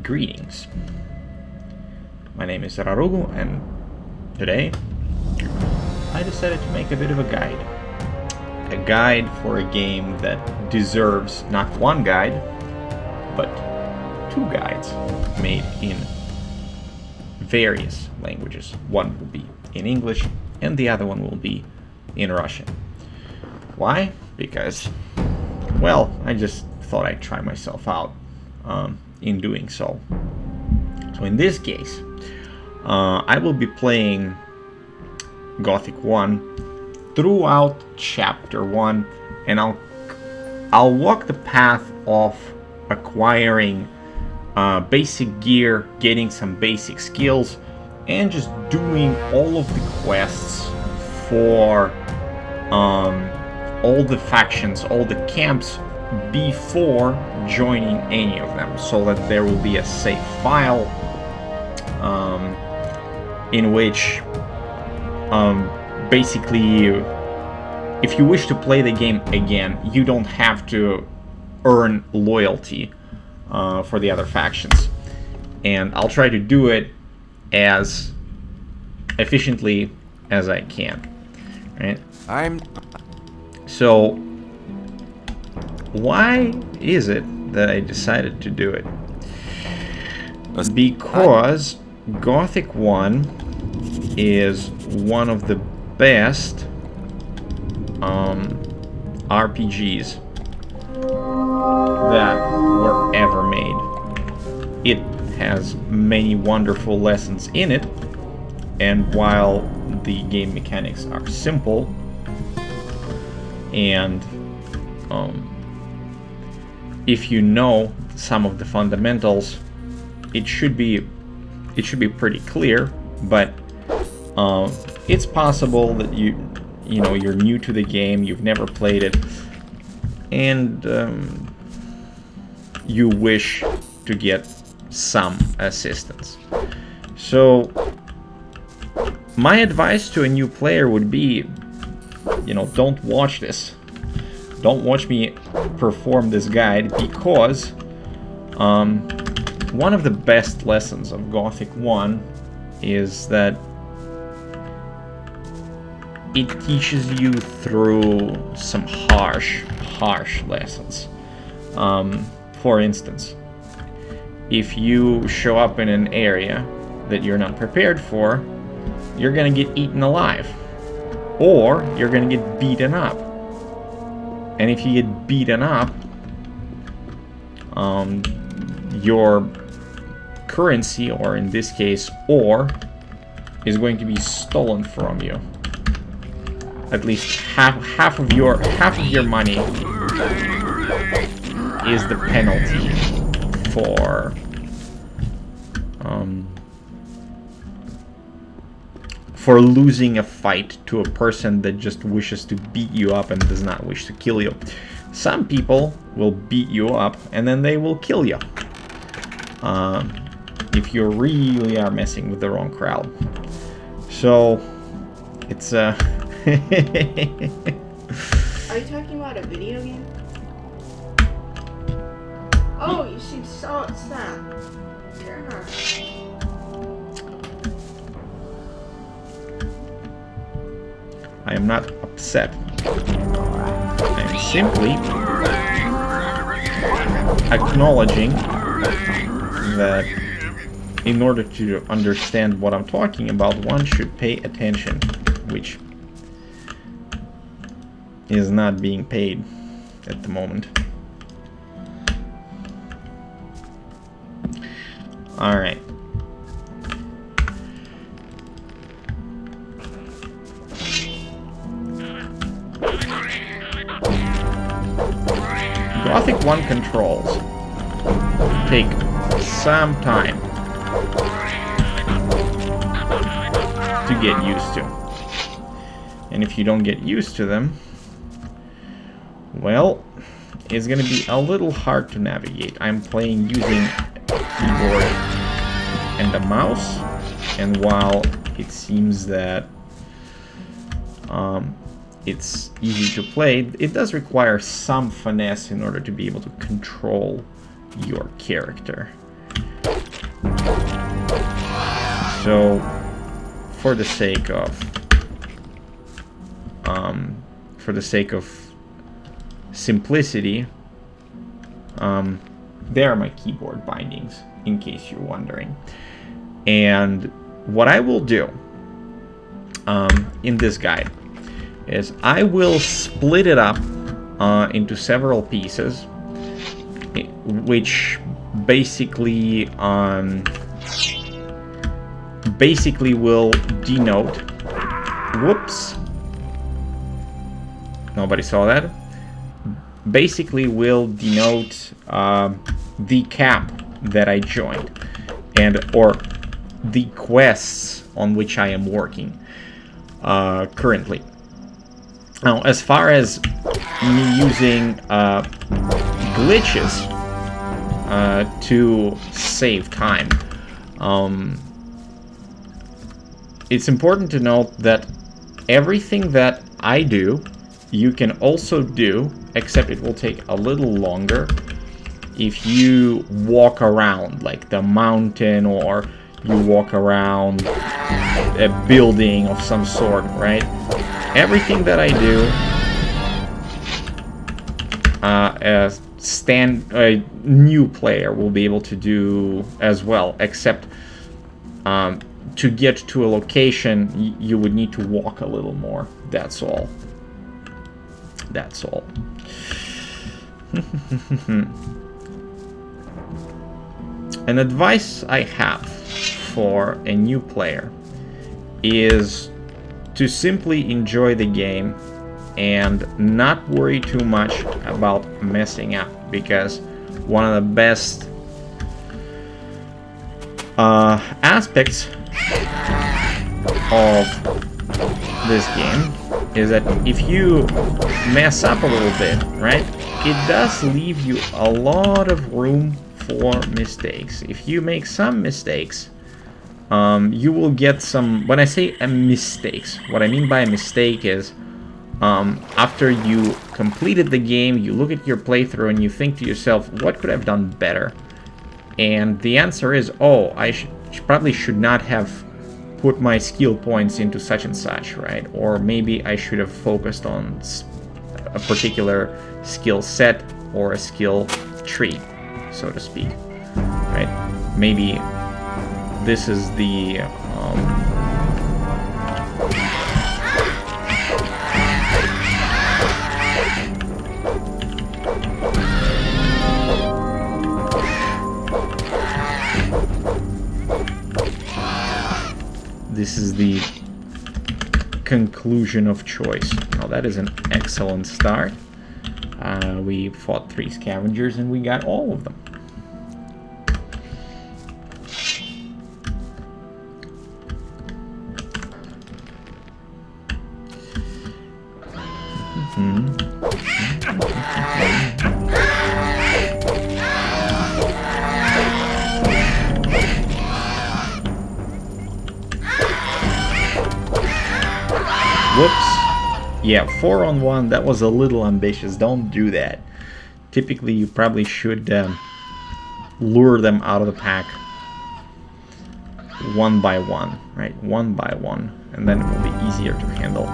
Greetings. My name is Rarugu, and today I decided to make a bit of a guide. A guide for a game that deserves not one guide, but two guides made in various languages. One will be in English, and the other one will be in Russian. Why? Because, well, I just thought I'd try myself out in doing so. So in this case, I will be playing Gothic 1 throughout Chapter 1, and I'll walk the path of acquiring basic gear, getting some basic skills, and just doing all of the quests for all the factions, all the camps before joining any of them, so that there will be a save file in which basically if you wish to play the game again, you don't have to earn loyalty for the other factions. And I'll try to do it as efficiently as I can. Right? So why is it that I decided to do it? Because Gothic 1 is one of the best RPGs that were ever made. It has many wonderful lessons in it, and while the game mechanics are simple and if you know some of the fundamentals, it should be pretty clear. But it's possible that you're new to the game, you've never played it, and you wish to get some assistance. So my advice to a new player would be, don't watch this. Don't watch me perform this guide, because one of the best lessons of Gothic 1 is that it teaches you through some harsh lessons. For instance, if you show up in an area that you're not prepared for, you're gonna get eaten alive, or you're gonna get beaten up. And if you get beaten up, your currency, or in this case ore, is going to be stolen from you. At least half of your money is the penalty for losing a fight to a person that just wishes to beat you up and does not wish to kill you. Some people will beat you up and then they will kill you if you really are messing with the wrong crowd. So it's Are you talking about a video game? Oh, you seem so upset. I am not upset. I am simply acknowledging that in order to understand what I'm talking about, one should pay attention, which is not being paid at the moment. Alright. Gothic 1 controls take some time to get used to. And if you don't get used to them, well, it's gonna be a little hard to navigate. I'm playing using a keyboard and a mouse, and while it seems that it's easy to play, it does require some finesse in order to be able to control your character. So, for the sake of simplicity, there are my keyboard bindings, in case you're wondering. And what I will do in this guide is I will split it up into several pieces, which basically will denote, whoops, nobody saw that, basically will denote the camp that I joined, or the quests on which I am working currently. Now, as far as me using glitches to save time, it's important to note that everything that I do, you can also do, except it will take a little longer if you walk around, like the mountain, or you walk around a building of some sort, right? Everything that I do, a new player will be able to do as well, except to get to a location, you would need to walk a little more. That's all. That's all. An advice I have for a new player is to simply enjoy the game and not worry too much about messing up, because one of the best aspects of this game is that if you mess up a little bit, right, it does leave you a lot of room for mistakes. If you make some mistakes, you will get some. When I say mistakes, what I mean by a mistake is after you completed the game, you look at your playthrough and you think to yourself, what could I have done better? And the answer is, oh, I probably should not have put my skill points into such and such, right? Or maybe I should have focused on a particular skill set or a skill tree, so to speak, right? Maybe this is the this is the conclusion of choice. Now that is an excellent start. We fought 3 scavengers and we got all of them. Whoops. Yeah, 4-on-1, that was a little ambitious. Don't do that. Typically, you probably should lure them out of the pack one by one, right? One by one, and then it will be easier to handle.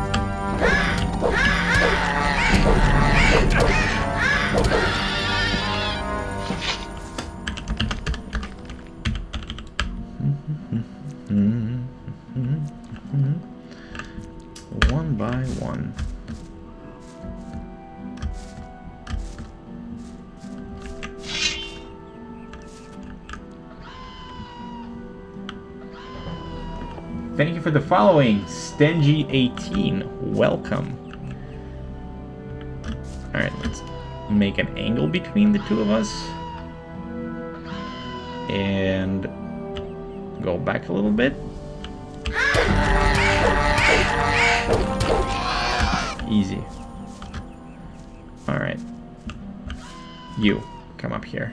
One by one. Thank you for the following, Stengy18. Welcome. Alright, let's make an angle between the two of us. And go back a little bit. Easy. Alright. You, come up here.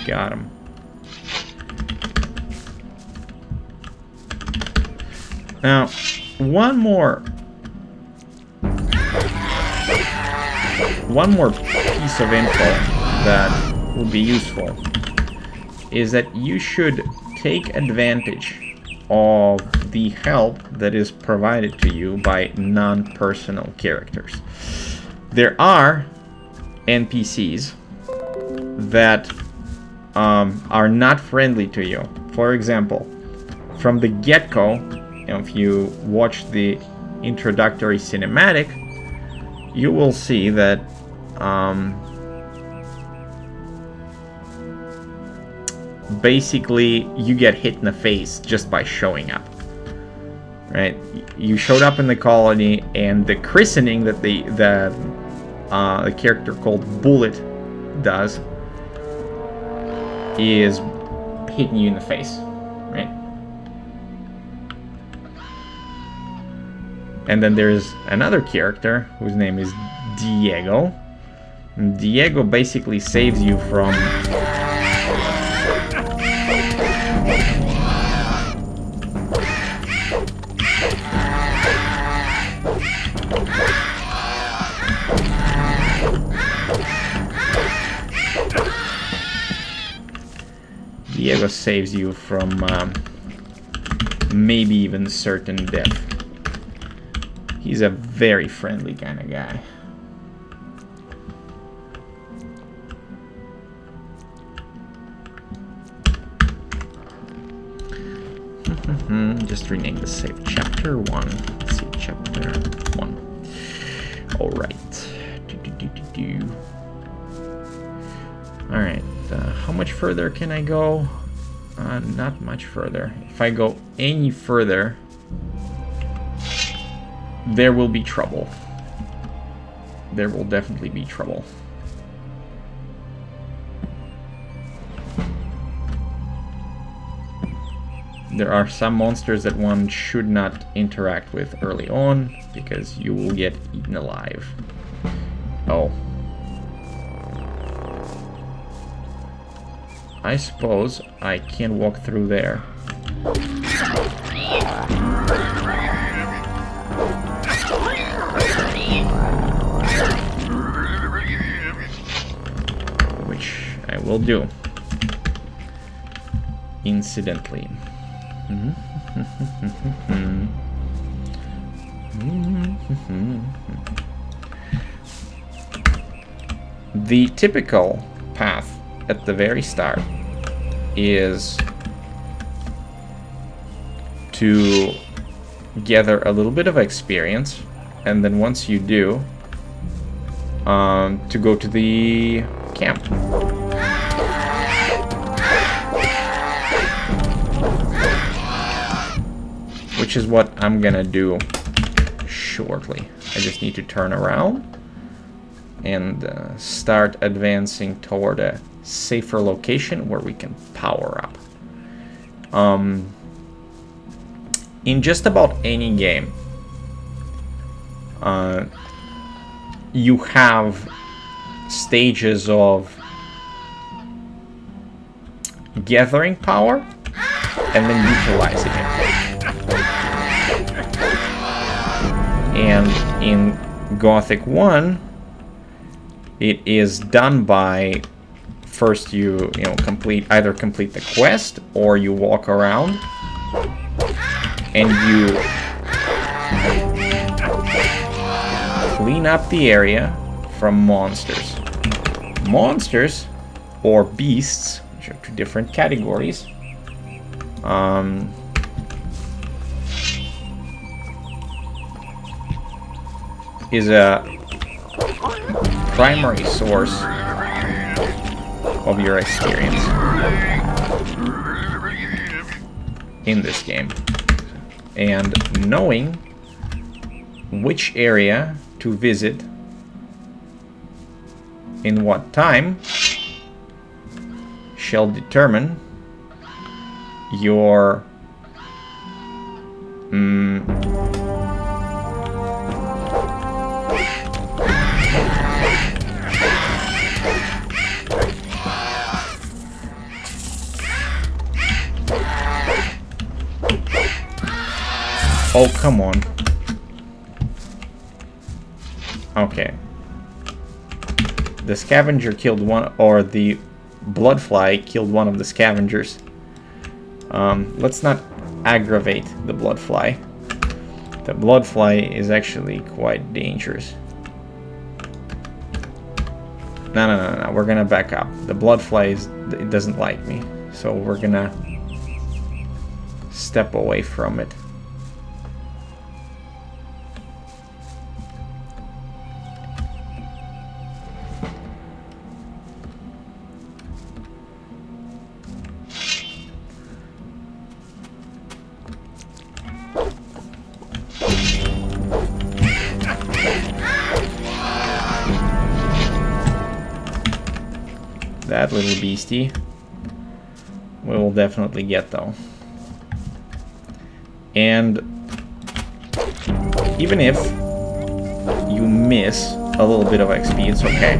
Got him. Now, one more piece of info that will be useful is that you should take advantage of the help that is provided to you by non-personal characters. There are NPCs that are not friendly to you. For example, from the get-go, if you watch the introductory cinematic, you will see that basically you get hit in the face just by showing up. Right? You showed up in the colony, and the christening that the character called Bullet does is hitting you in the face, right? And then there's another character whose name is Diego. And Diego basically saves you from maybe even certain death. He's a very friendly kind of guy. Just rename the save chapter 1. Let's see, chapter 1. Alright. Alright, how much further can I go? Not much further. If I go any further, there will be trouble. There will definitely be trouble. There are some monsters that one should not interact with early on, because you will get eaten alive. Oh. I suppose I can walk through there. Which I will do. Incidentally. The typical path at the very start is to gather a little bit of experience, and then once you do, to go to the camp. Which is what I'm gonna do shortly. I just need to turn around and start advancing toward a safer location where we can power up. In just about any game, you have stages of gathering power and then utilizing it. And in Gothic 1, it is done by first you either complete the quest, or you walk around and you clean up the area from monsters. Monsters, or beasts, which are two different categories, is a primary source of your experience in this game. And knowing which area to visit in what time shall determine your Oh, come on. Okay. The scavenger killed one, or the bloodfly killed one of the scavengers. Let's not aggravate the bloodfly. The bloodfly is actually quite dangerous. No, we're gonna back up. The bloodfly it doesn't like me, so we're gonna step away from it. That little beastie we will definitely get though. And even if you miss a little bit of XP, it's okay.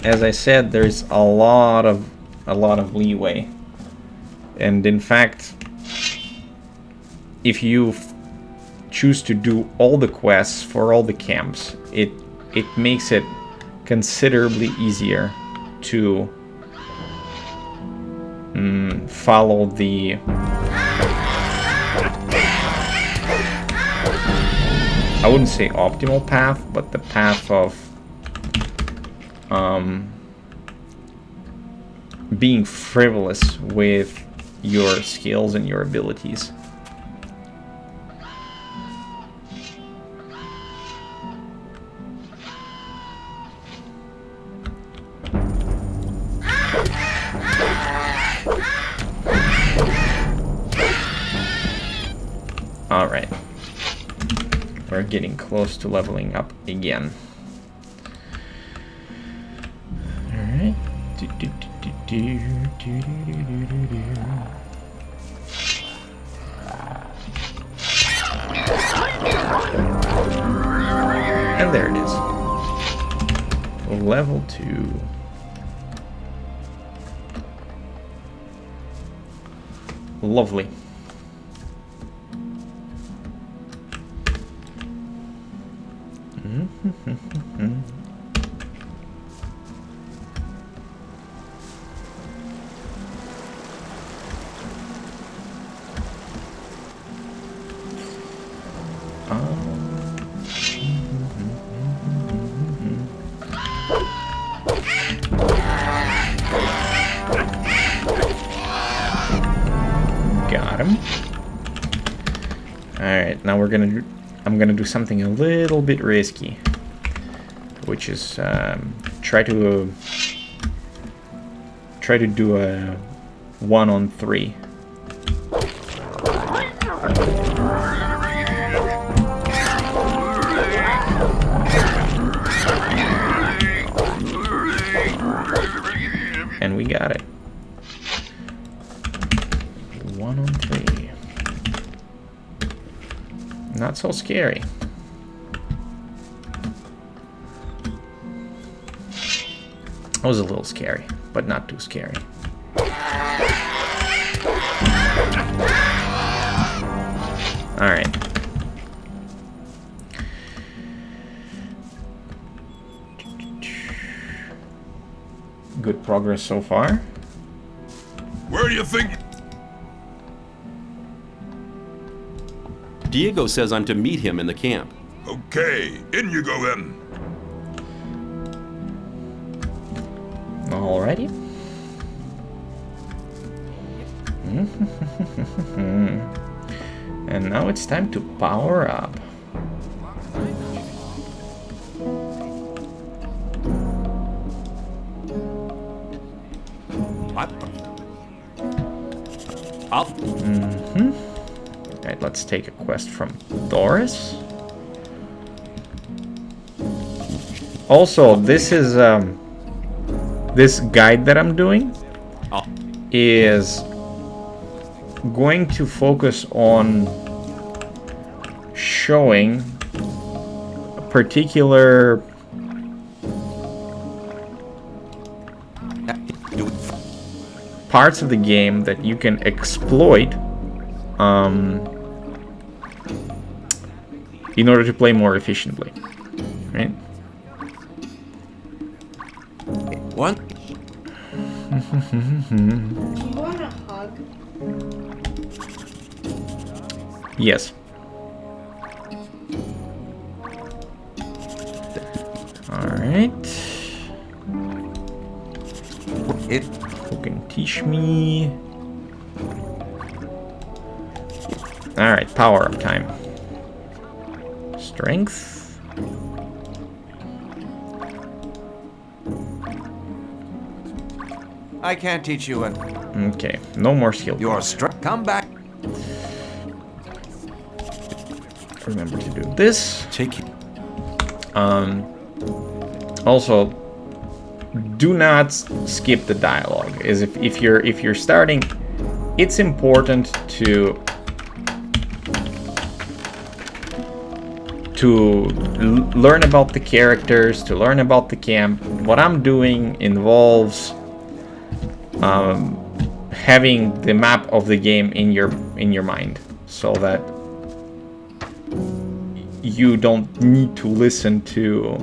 As I said, there's a lot of leeway. And in fact, if you choose to do all the quests for all the camps, it makes it considerably easier to follow the I wouldn't say optimal path, but the path of being frivolous with your skills and your abilities. Alright. We're getting close to leveling up again. Alright. And there it is. Level 2. Lovely. Got him. Alright, now I'm gonna do something a little bit risky, which is try to do a 1-on-3. And we got it. 1-on-3. Not so scary. It was a little scary, but not too scary. Alright. Good progress so far. Where do you think? Diego says I'm to meet him in the camp. Okay, in you go then. Alrighty. And now it's time to power up. What? Up. Alright, let's take a quest from Doris. Also, this is this guide that I'm doing is going to focus on showing particular parts of the game that you can exploit in order to play more efficiently, right? What? Do you want a hug? Yes. Alright. Who can teach me? Alright, power up time. Strength. I can't teach you an. Okay, no more skill. Your points. strength. Come back. Remember to do this. Take it. Also, do not skip the dialogue. As if you're starting, it's important to learn about the characters, to learn about the camp. What I'm doing involves having the map of the game in your mind, so that you don't need to listen to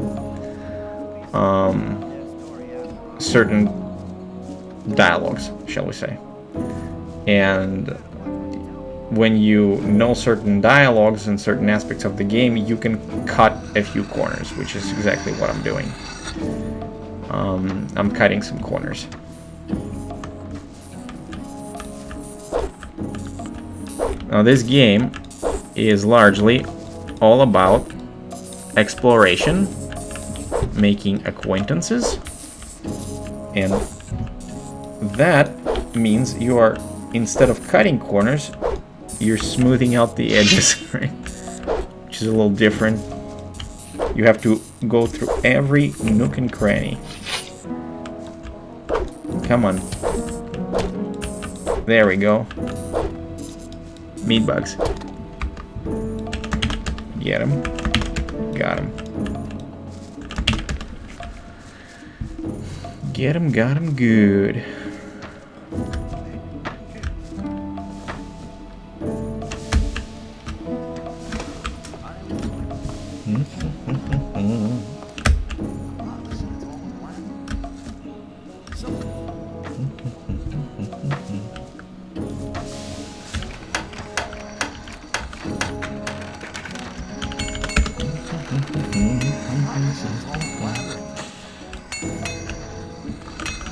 certain dialogues, shall we say. And when you know certain dialogues and certain aspects of the game, you can cut a few corners, which is exactly what I'm doing. I'm cutting some corners. Now this game is largely all about exploration, making acquaintances, and that means you are, instead of cutting corners, you're smoothing out the edges, right? Which is a little different. You have to go through every nook and cranny. Come on. There we go. Meat bugs. Get him. Got him. Get him, got him good.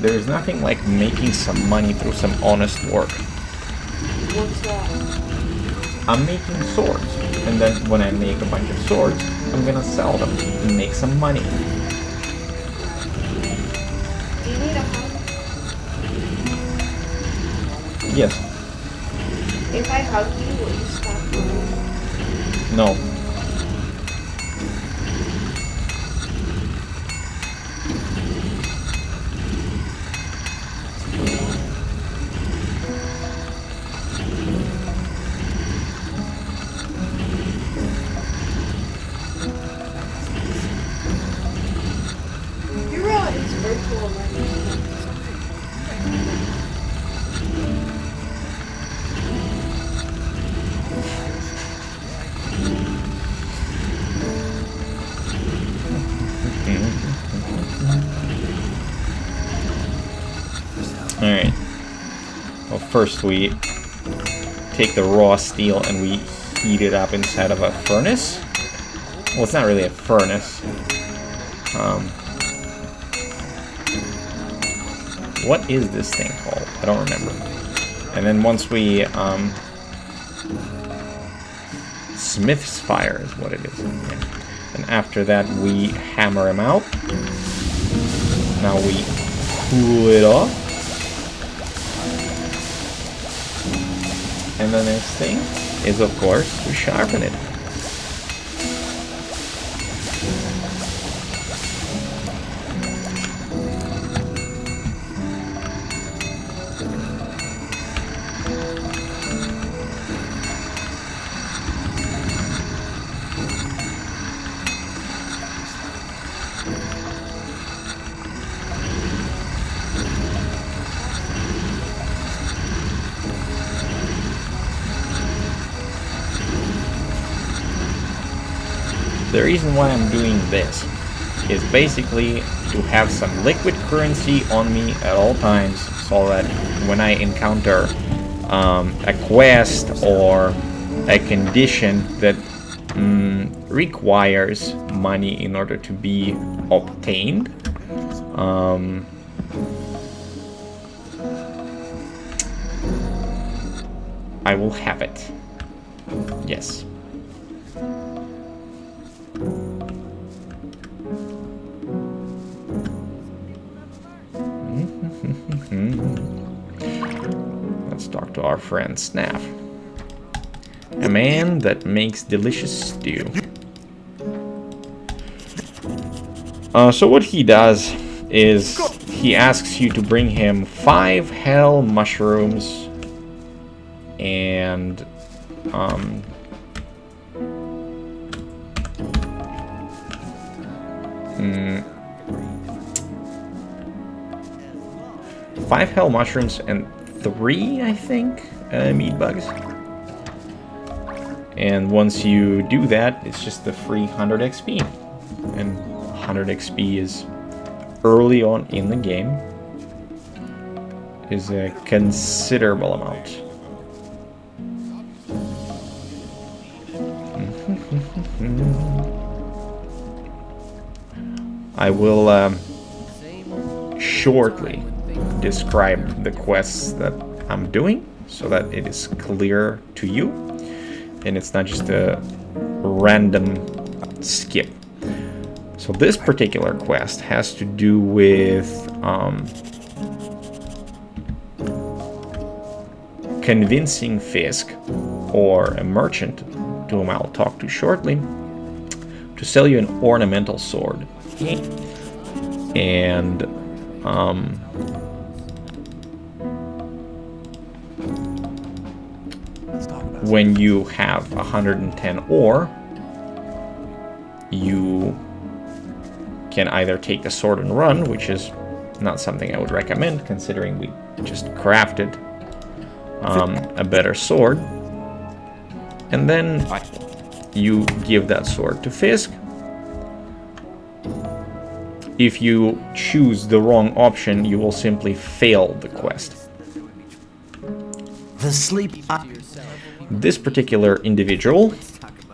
There's nothing like making some money through some honest work. What's that? I'm making swords, and then when I make a bunch of swords, I'm gonna sell them and make some money. Do you need a hug? Yes. If I hug you, will you stop moving? No. You realize it's virtual learning. Alright. Well, first we take the raw steel and we heat it up inside of a furnace. Well, it's not really a furnace. What is this thing called? I don't remember. And then once we Smith's fire is what it is. Yeah. And after that we hammer him out. Now we cool it off. And the next thing is, of course, to sharpen it. the reason why I'm doing this is basically to have some liquid currency on me at all times, so that when I encounter a quest or a condition that requires money in order to be obtained, I will have it. Yes. Let's talk to our friend Snap. A man that makes delicious stew. So what he does is he asks you to bring him 5 hell mushrooms and 5 hell mushrooms and 3, I think, meat bugs. And once you do that, it's just the free 100 XP. And 100 XP is early on in the game is a considerable amount. I will shortly describe the quests that I'm doing so that it is clear to you and it's not just a random skip. So this particular quest has to do with convincing Fisk, or a merchant to whom I'll talk to shortly, to sell you an ornamental sword. And when you have 110 ore, you can either take the sword and run, which is not something I would recommend considering we just crafted a better sword, and then you give that sword to Fisk. If you choose the wrong option, you will simply fail the quest. This particular individual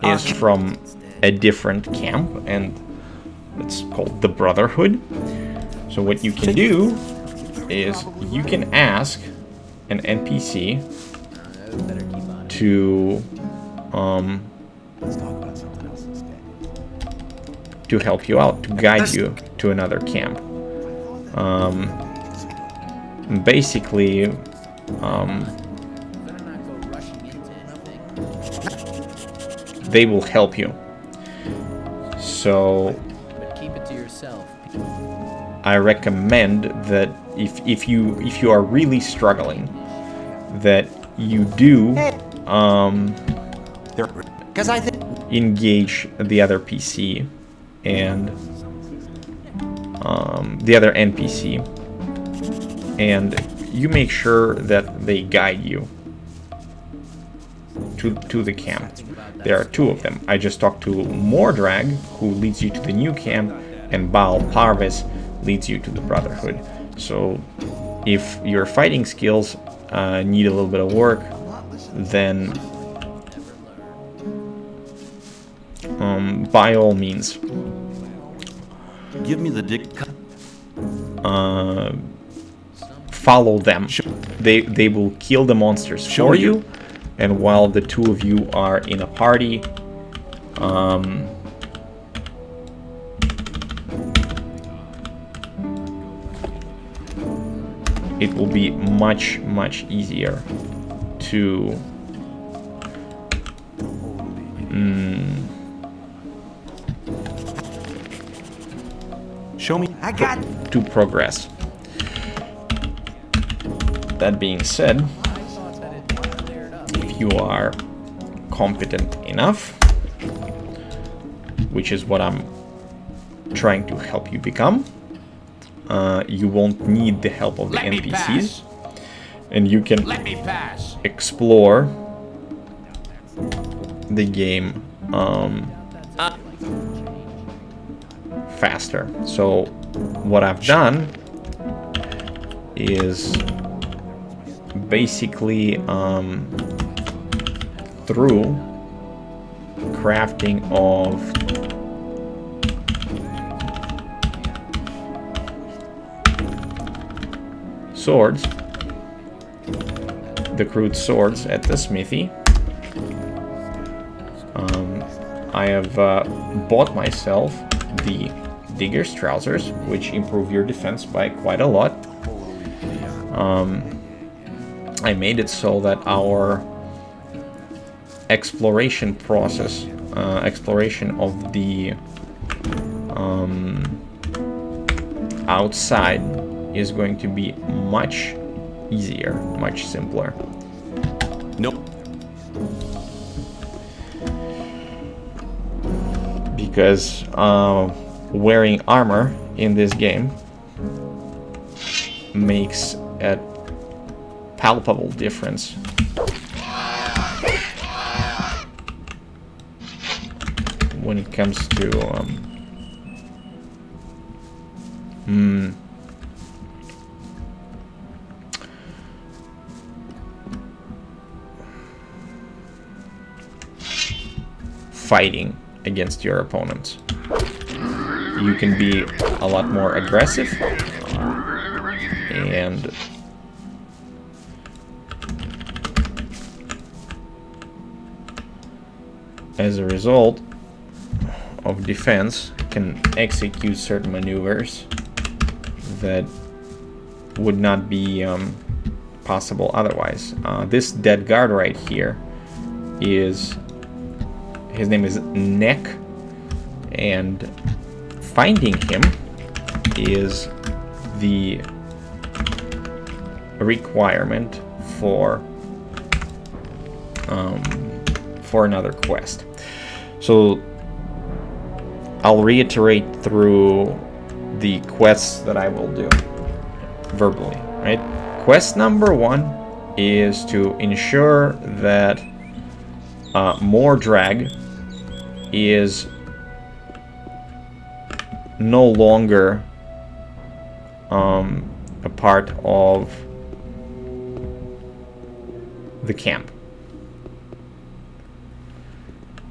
is from a different camp, and it's called the Brotherhood. So what you can do is you can ask an NPC to help you out, to guide you to another camp. Basically, they will help you. So I recommend that if you are really struggling, that you do engage the other PC and the other NPC, and you make sure that they guide you to the camp. There are 2 of them. I just talked to Mordrag, who leads you to the new camp, and Baal Parvis leads you to the Brotherhood. So if your fighting skills need a little bit of work, then by all means, Give me the dick. follow them. They will kill the monsters for you, and while the 2 of you are in a party, it will be much easier to Show me. I got to progress. That being said, if you are competent enough, which is what I'm trying to help you become, you won't need the help of the NPCs, and you can explore the game faster. So what I've done is basically through crafting of swords, the crude swords at the smithy, I have bought myself the digger's trousers, which improve your defense by quite a lot. I made it so that our exploration process, exploration of the outside is going to be much easier, much simpler. Nope. Because wearing armor in this game makes a palpable difference. When it comes to fighting against your opponents. You can be a lot more aggressive, and as a result of defense can execute certain maneuvers that would not be possible otherwise. This dead guard right here is, his name is Neck, and finding him is the requirement for another quest. So I'll reiterate through the quests that I will do verbally, right? Quest number 1 is to ensure that Mordrag is no longer a part of the camp.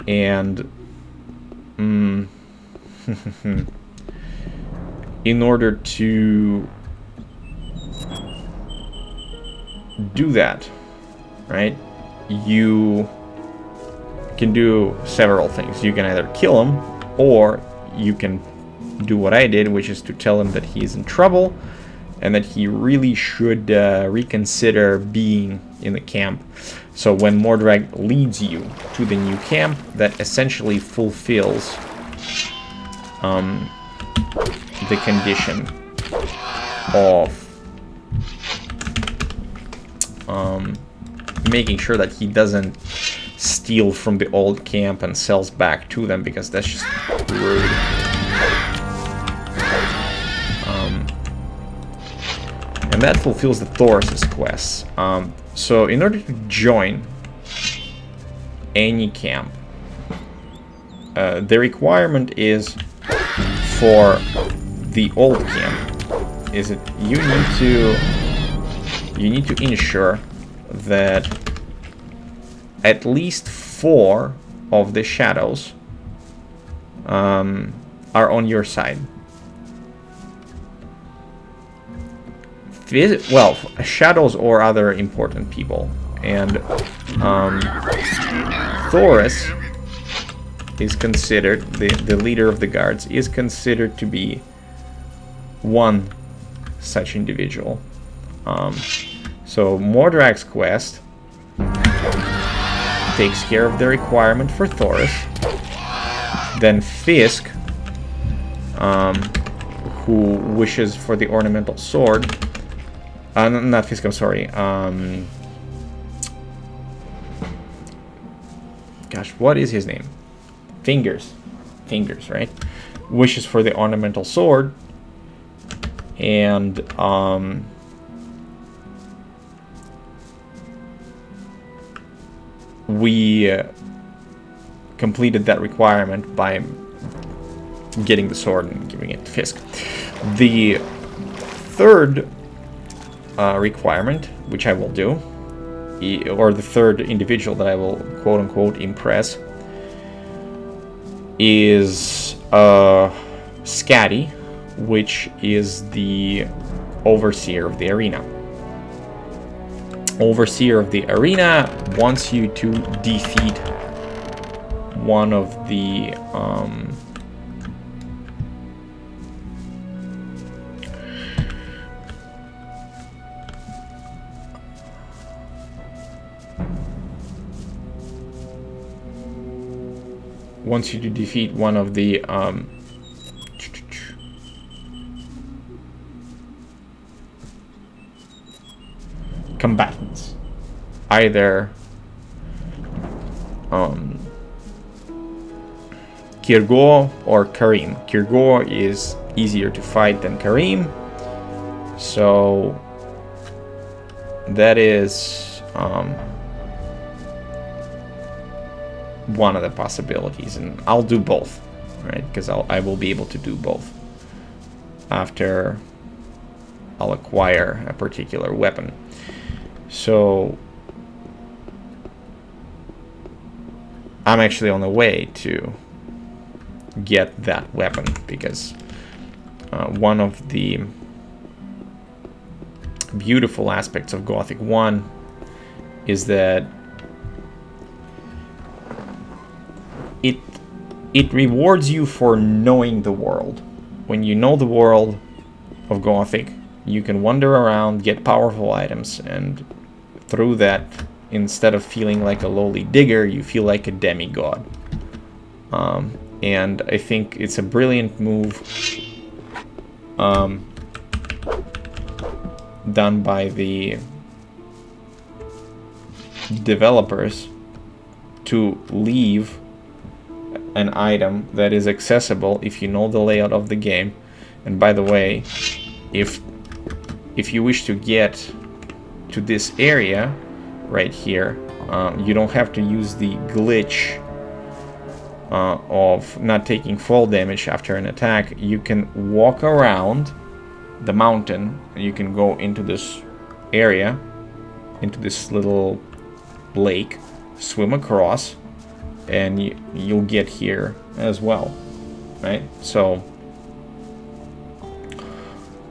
And in order to do that, right, you can do several things. You can either kill him, or you can do what I did, which is to tell him that he's in trouble and that he really should reconsider being in the camp. So when Mordrag leads you to the new camp, that essentially fulfills the condition of making sure that he doesn't steal from the old camp and sells back to them, because that's just rude. And that fulfills the Thoris's quests. So in order to join any camp, the requirement is for the old camp is that you need to ensure that at least 4 of the shadows are on your side. Well, shadows or other important people. And Thoris is considered, the leader of the guards, is considered to be one such individual. So Mordrag's quest takes care of the requirement for Thoris. Then Fisk, who wishes for the ornamental sword, not Fisk, I'm sorry. Gosh, what is his name? Fingers, right? Wishes for the ornamental sword, and we completed that requirement by getting the sword and giving it to Fisk. The third requirement, which I will do, or the third individual that I will quote-unquote impress, is Scatty, which is the overseer of the arena. Overseer of the arena wants you to defeat one of the combatants, either Kirgo or Karim. Kirgo is easier to fight than Karim, so that is one of the possibilities, and I'll do both, right? Because I will be able to do both after I'll acquire a particular weapon. So I'm actually on the way to get that weapon, because one of the beautiful aspects of Gothic 1 is that it rewards you for knowing the world. When you know the world of Gothic, you can wander around, get powerful items, and through that, instead of feeling like a lowly digger, you feel like a demigod. And I think it's a brilliant move done by the developers to leave an item that is accessible if you know the layout of the game. And by the way, if you wish to get to this area right here, you don't have to use the glitch of not taking fall damage after an attack. You can walk around the mountain, and you can go into this area, into this little lake, swim across, and you'll get here as well, right? So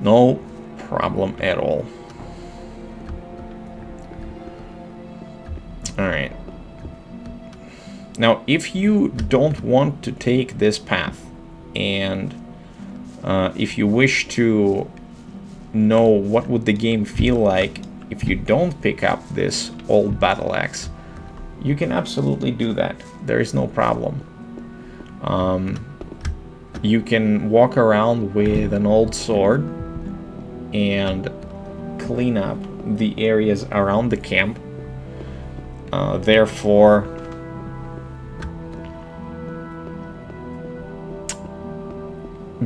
no problem at all. Alright. Now, if you don't want to take this path, and if you wish to know what would the game feel like if you don't pick up this old battle axe, you can absolutely do that. There is no problem. You can walk around with an old sword and clean up the areas around the camp, therefore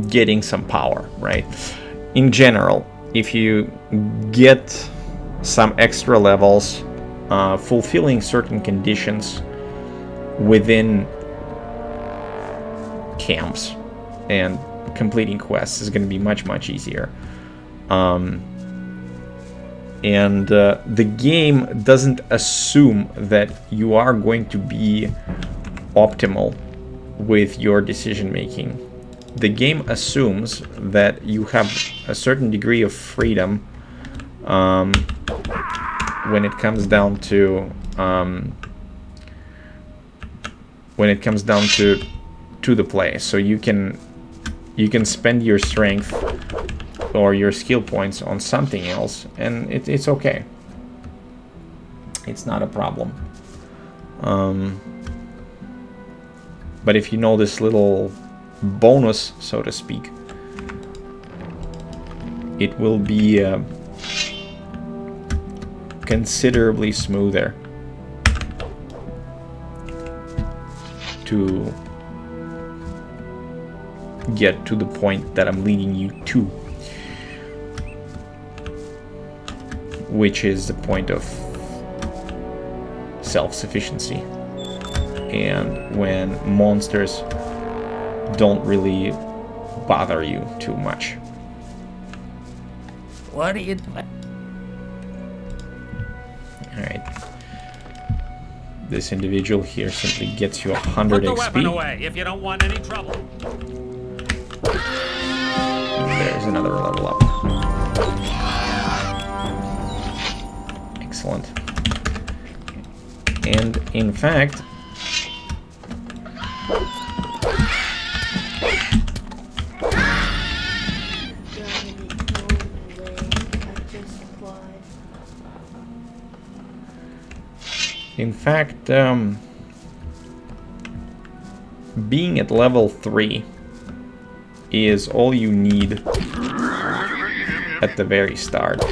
getting some power, right? In general, if you get some extra levels, fulfilling certain conditions within camps and completing quests is going to be much easier. And the game doesn't assume that you are going to be optimal with your decision making. The game assumes that you have a certain degree of freedom when it comes down to the play. So you can spend your strength or your skill points on something else, and it's okay. It's not a problem. But if you know this little bonus, so to speak, it will be considerably smoother to get to the point that I'm leading you to, which is the point of self-sufficiency. And when monsters don't really bother you too much. What are you doing? Alright. This individual here simply gets you 100 Put the XP. weapon away if you don't want any trouble. There's another level up. Excellent. And in fact, being at level 3 is all you need at the very start.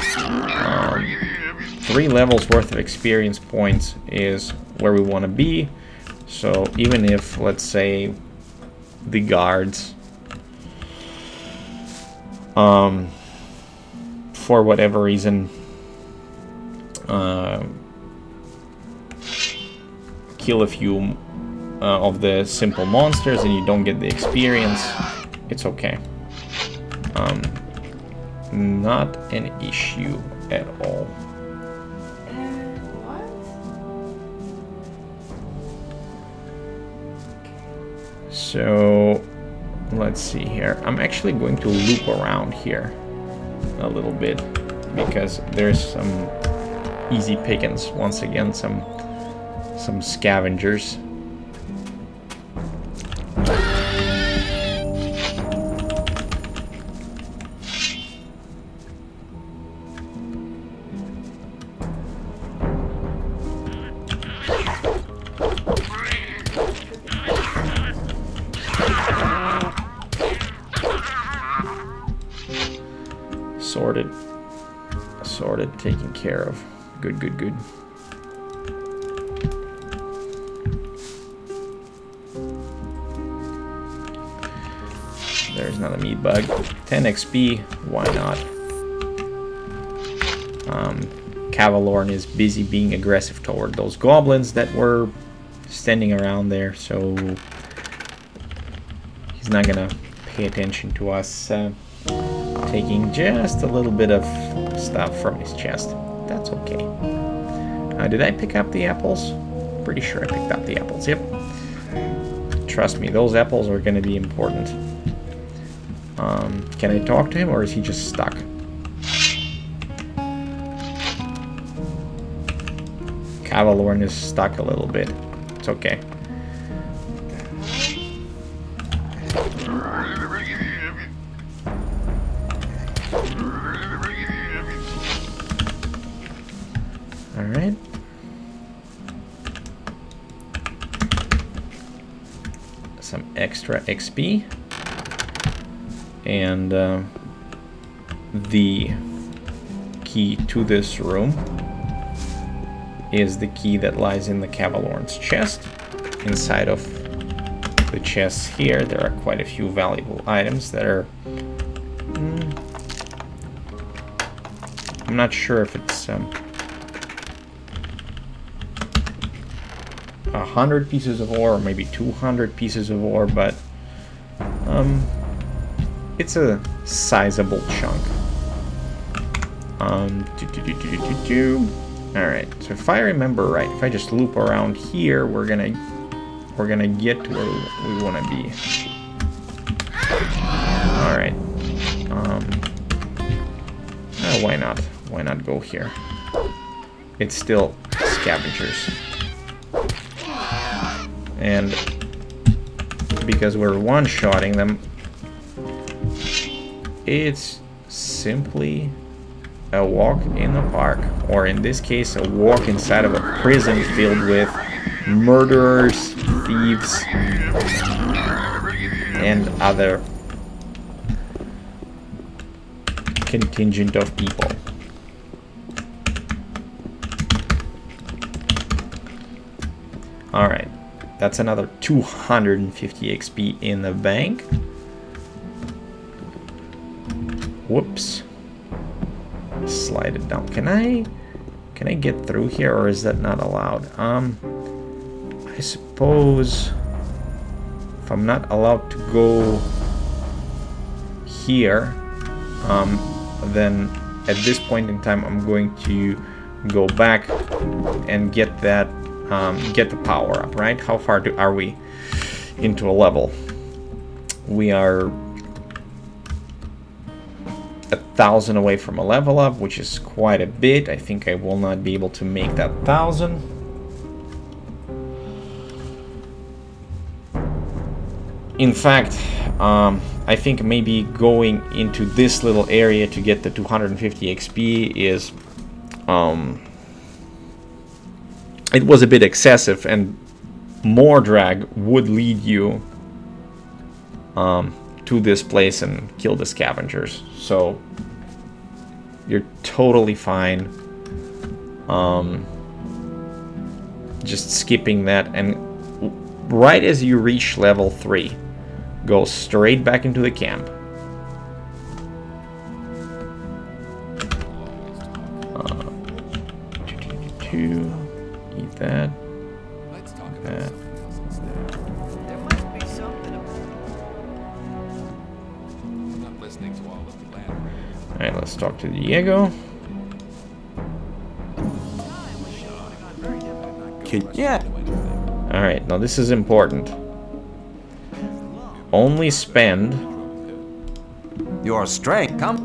3 levels worth of experience points is where we want to be. So even if, let's say, the guards, for whatever reason, kill a few of the simple monsters and you don't get the experience, it's okay. Not an issue at all. What? So let's see here. I'm actually going to loop around here a little bit because there's some easy pickings. Once again, some scavengers. Sorted, taken care of. Good. There's another meat bug. 10 XP, why not? Cavalorn is busy being aggressive toward those goblins that were standing around there, so he's not gonna pay attention to us taking just a little bit of stuff from his chest. That's okay. Did I pick up the apples? Pretty sure I picked up the apples, yep. Trust me, those apples are gonna be important. Can I talk to him, or is he just stuck? Cavalorn is stuck a little bit. It's okay. Alright. Some extra XP. And the key to this room is the key that lies in the Cavalorn's chest. Inside of the chests here, there are quite a few valuable items that are... I'm not sure if it's 100 pieces of ore or maybe 200 pieces of ore, but it's a sizable chunk. Alright, so if I remember right, if I just loop around here, we're gonna get to where we want to be. Alright. Why not? Why not go here? It's still scavengers. And because we're one-shotting them, it's simply a walk in the park, or in this case a walk inside of a prison filled with murderers, thieves, and other contingent of people. Alright, that's another 250 XP in the bank. Whoops. Slide it down. Can I get through here, or is that not allowed? I suppose if I'm not allowed to go here, then at this point in time I'm going to go back and get that, get the power up, right? How far are we into a level? We are 1,000 away from a level up, which is quite a bit. I think I will not be able to make that 1,000. In fact, I think maybe going into this little area to get the 250 XP is, it was a bit excessive, and more drag would lead you to this place and kill the scavengers. So you're totally fine just skipping that, and right as you reach level 3, go straight back into the camp. Eat that. That. Alright, let's talk to Diego. Yeah. Alright, now this is important. Only spend Your strength. Come.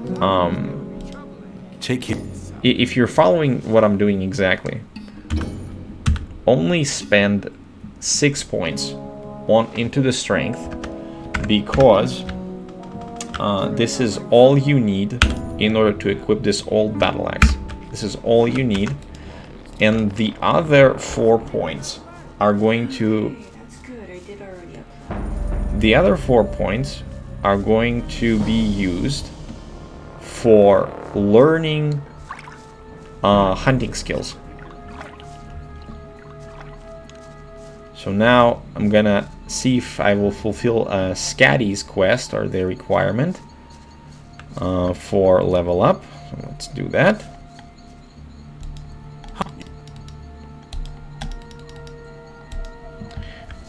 Take it. If you're following what I'm doing exactly, only spend 6 points into the strength, because this is all you need in order to equip this old battle axe. This is all you need, and the other 4 points are going to. That's good. I did already. The other 4 points are going to be used for learning hunting skills. So now I'm gonna see if I will fulfill Scatty's quest, or their requirement, for level up. So let's do that.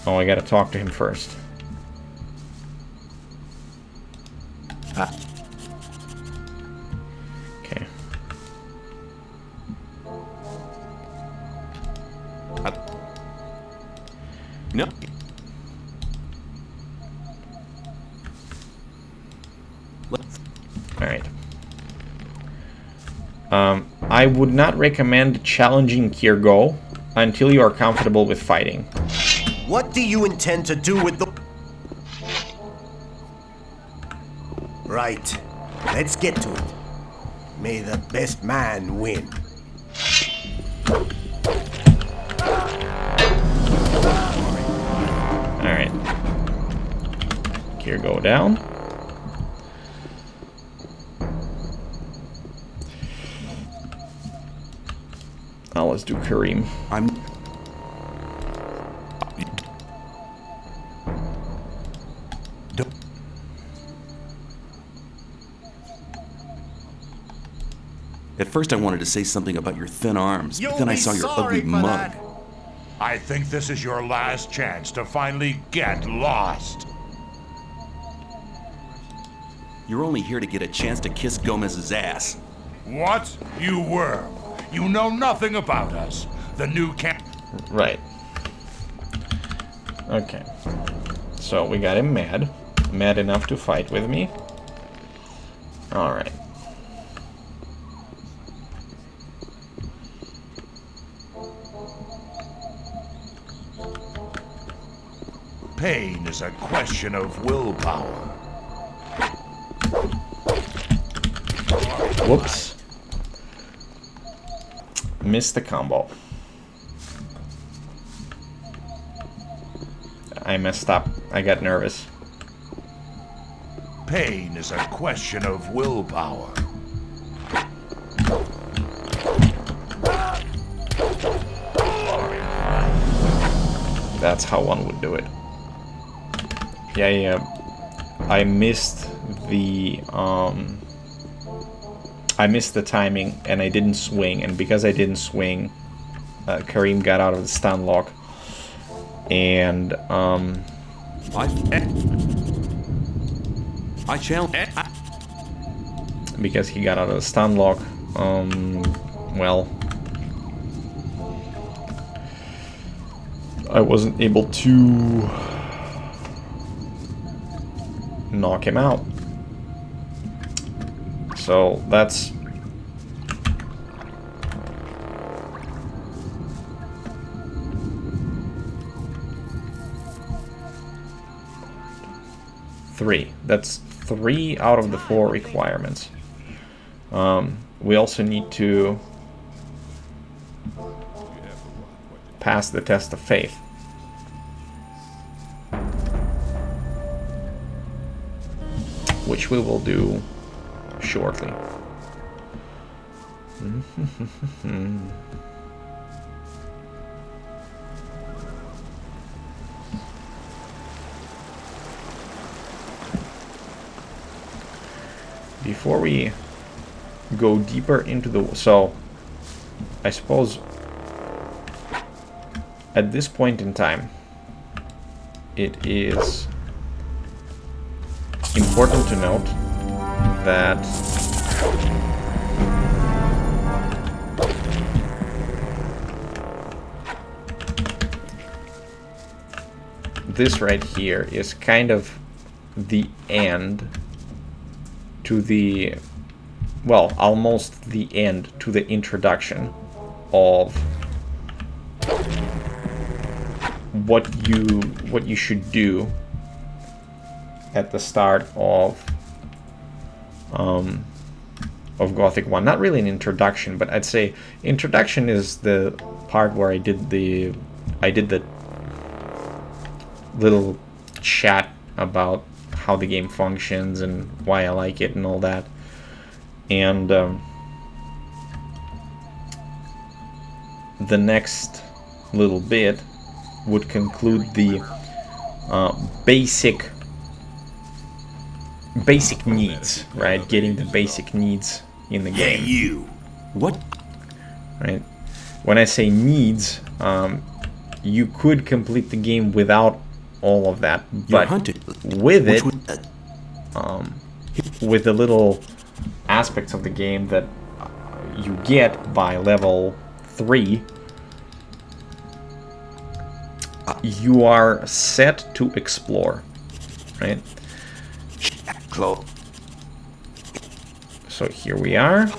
Oh, I gotta talk to him first. Okay. No. Alright. I would not recommend challenging Kirgo until you are comfortable with fighting. What do you intend to do with the... Right. Let's get to it. May the best man win. Alright. Kirgo down. Now let's do Kareem. At first I wanted to say something about your thin arms, but then I saw your ugly mug. I think this is your last chance to finally get lost. You're only here to get a chance to kiss Gomez's ass. What? You were. You know nothing about us. The new camp. Right. Okay. So we got him mad. Mad enough to fight with me. Alright. Pain is a question of willpower. Whoops. Missed the combo. I messed up. I got nervous. Pain is a question of willpower. That's how one would do it. Yeah. I missed the timing, and I didn't swing, and because I didn't swing, Kareem got out of the stun lock and I challenge. Because he got out of the stun lock. Well, I wasn't able to knock him out. So that's three. That's 3 out of the 4 requirements. We also need to pass the test of faith. Which we will do shortly. Before we go deeper into the... So, I suppose at this point in time, it is important to note that this right here is kind of the end to the, well, almost the end to the introduction of what you should do at the start of Gothic 1. Not really an introduction, but I'd say introduction is the part where I did the little chat about how the game functions and why I like it and all that. And the next little bit would conclude the basic needs, right? Getting the basic needs in the game. Hey, you. What? Right? When I say needs, you could complete the game without all of that, but with it, with the little aspects of the game that you get by level 3, you are set to explore, right? So here we are.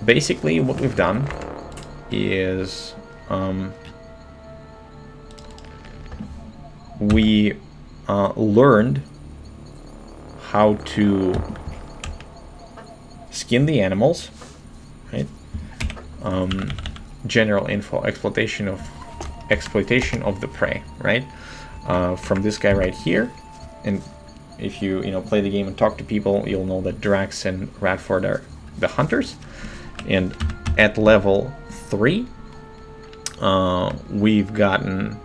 Basically, what we've done is we learned how to skin the animals, right? General info, exploitation of the prey, right? From this guy right here, and if you play the game and talk to people, you'll know that Drax and Radford are the hunters, and at level 3, we've gotten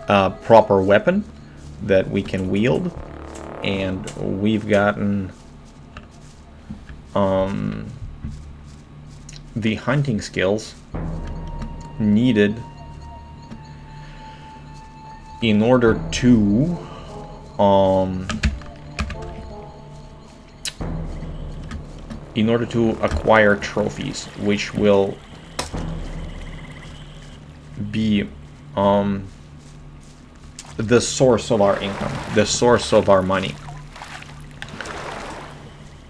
a proper weapon that we can wield, and we've gotten the hunting skills needed in order to acquire trophies, which will be the source of our income, the source of our money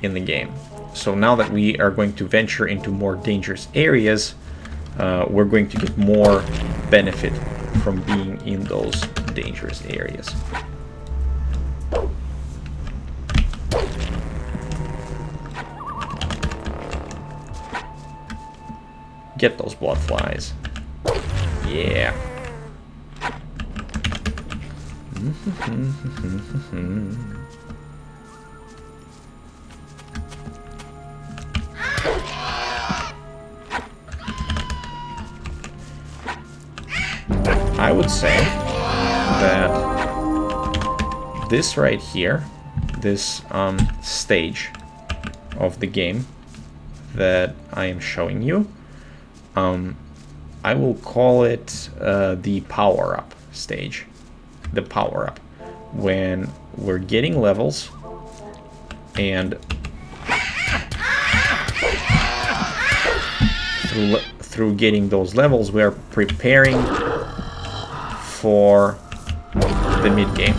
in the game. So now that we are going to venture into more dangerous areas, we're going to get more benefit from being in those dangerous areas. Get those blood flies. Yeah. I would say that this right here, this stage of the game that I am showing you, I will call it the power-up stage. The power-up. When we're getting levels and through getting those levels, we are preparing for the mid-game.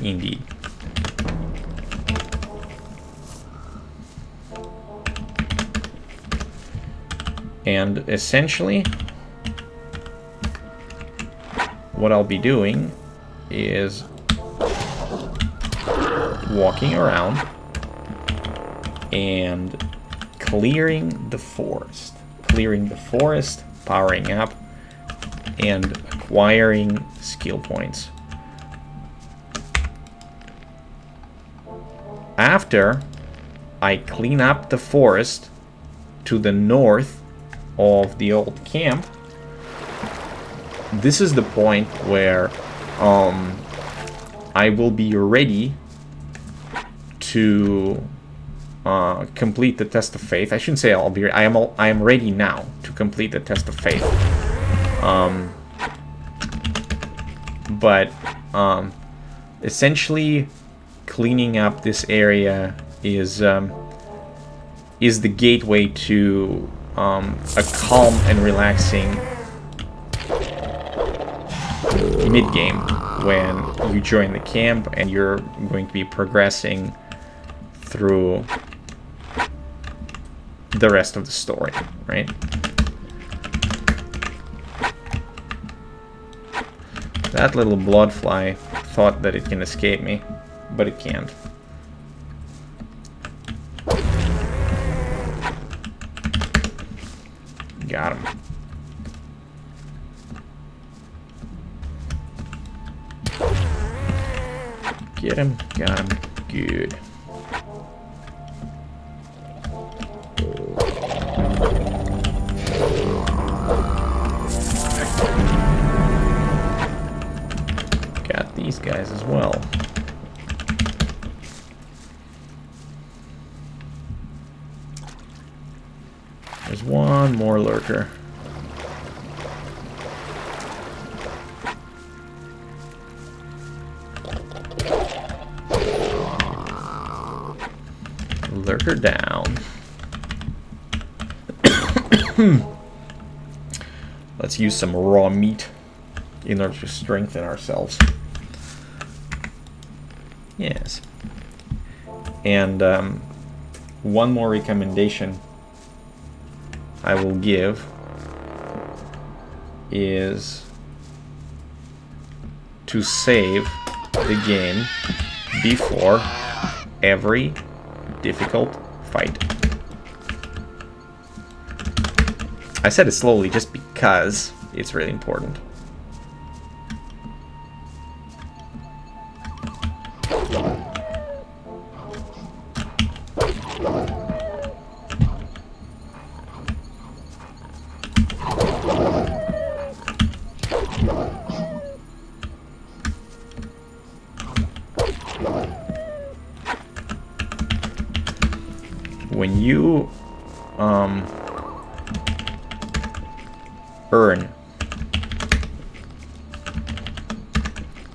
Indeed. And essentially, what I'll be doing is walking around and clearing the forest. Clearing the forest, powering up, and acquiring skill points. After I clean up the forest to the north of the old camp, this is the point where I will be ready to complete the test of faith. I shouldn't say I'll be. I am ready now to complete the test of faith. But essentially, cleaning up this area is the gateway to a calm and relaxing mid-game when you join the camp and you're going to be progressing through the rest of the story, right? That little bloodfly thought that it can escape me, but it can't. Got him. Get him, got him, good. Got these guys as well. There's one more lurker. Lurker down. Let's use some raw meat in order to strengthen ourselves. Yes. And one more recommendation I will give is to save the game before every difficult fight. I said it slowly just because it's really important. When you earn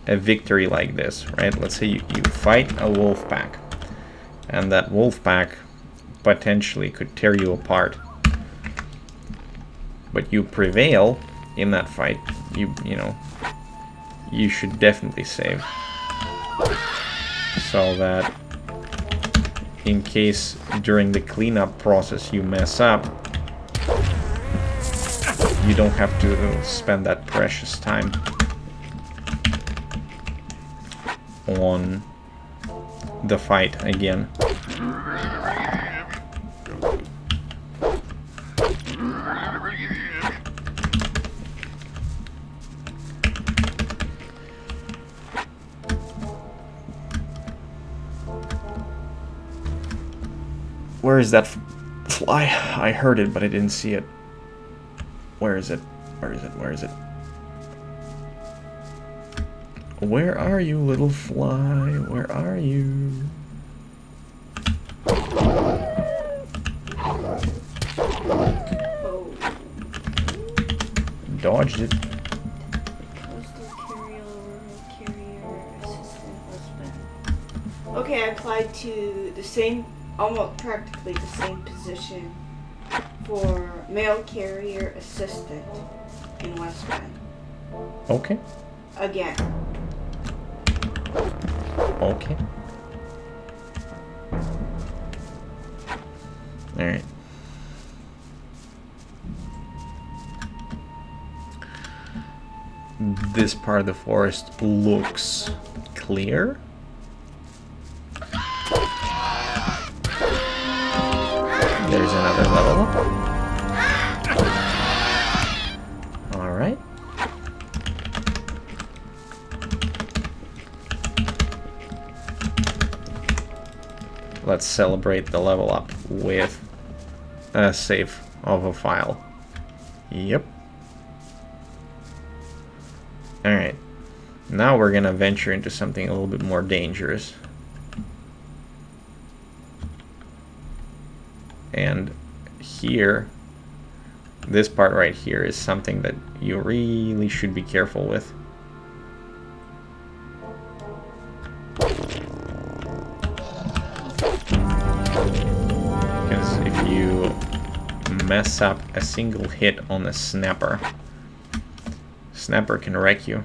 a victory like this, right? Let's say you fight a wolf pack, and that wolf pack potentially could tear you apart, but you prevail in that fight. You should definitely save, so that in case during the cleanup process you mess up, you don't have to spend that precious time on the fight again. Where is that fly? I heard it, but I didn't see it. Where is it? Where is it? Where is it? Where are you, little fly? Where are you? dodged it. Postal carrier, assistant, husband. Okay, I applied to the same, almost practically the same position for mail carrier assistant in West Bend. Okay. Again. Okay. Alright. This part of the forest looks clear. There's another level up. Alright. Let's celebrate the level up with a save of a file. Yep. Alright. Now we're gonna venture into something a little bit more dangerous. And here, this part right here is something that you really should be careful with. Because if you mess up a single hit on a snapper, snapper can wreck you.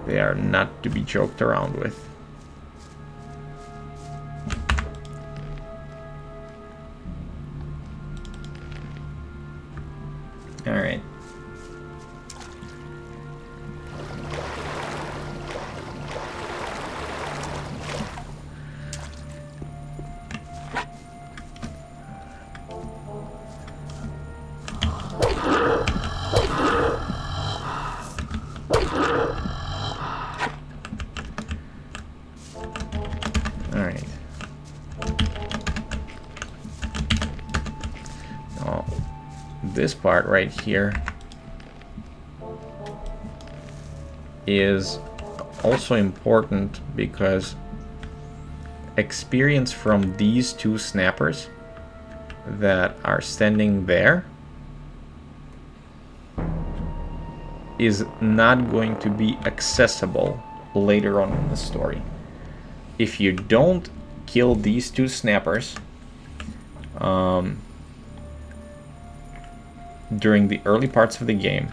They are not to be joked around with. All right. This part right here is also important because experience from these two snappers that are standing there is not going to be accessible later on in the story. If you don't kill these two snappers during the early parts of the game,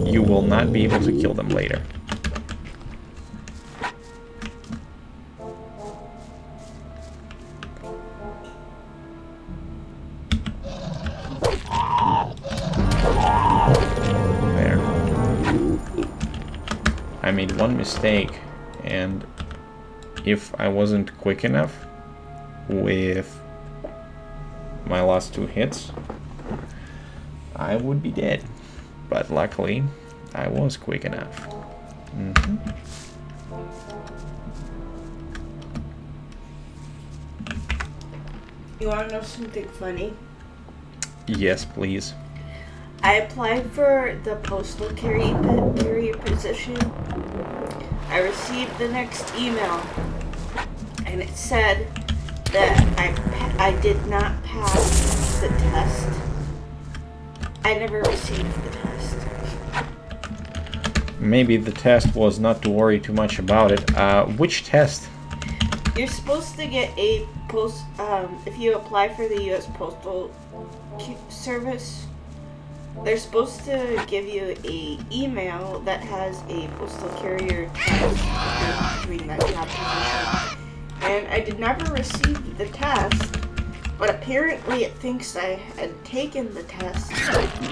you will not be able to kill them later. There. I made one mistake, and if I wasn't quick enough with my last two hits, I would be dead. But luckily, I was quick enough. You want to know something funny? Yes, please. I applied for the postal carrier position. I received the next email, and it said that I did not pass the test. I never received the test. Maybe the test was not to worry too much about it. Which test? You're supposed to get a if you apply for the U.S. Postal Service, they're supposed to give you a email that has a postal carrier test between that job position. And I did never receive the test, but apparently it thinks I had taken the test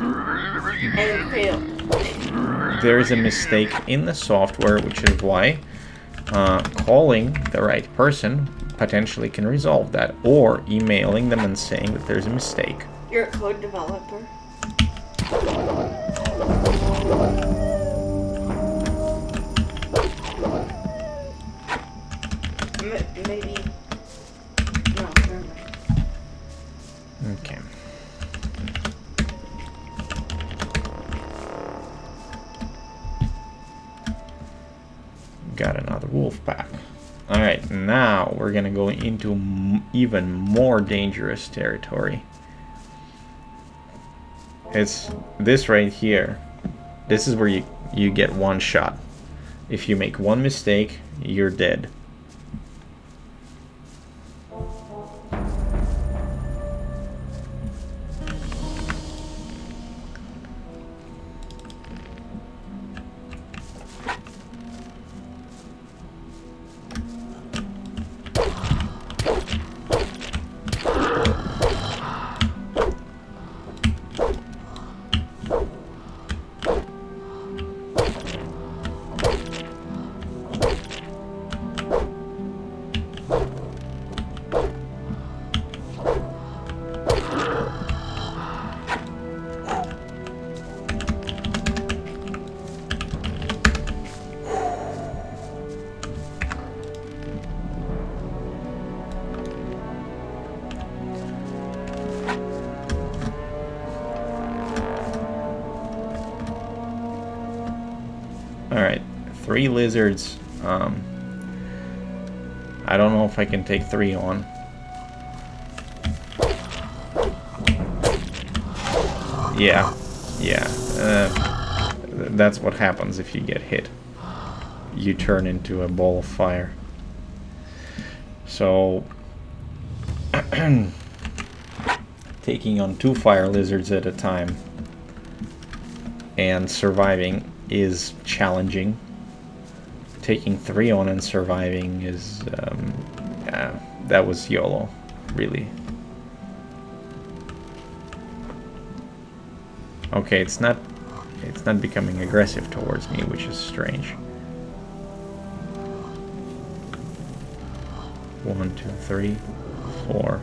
and failed. There is a mistake in the software, which is why calling the right person potentially can resolve that, or emailing them and saying that there's a mistake. You're a code developer. Maybe. No, never mind. Okay. now we're gonna go into even more dangerous territory. It's this right here. This is where you get one shot. If you make one mistake, you're dead. Alright, 3 lizards. I don't know if I can take 3 on. Yeah. That's what happens if you get hit. You turn into a ball of fire. So, taking on 2 fire lizards at a time and surviving is challenging. Taking 3 on and surviving is, that was YOLO, really. Okay, it's not becoming aggressive towards me, which is strange. 1, 2, 3, 4.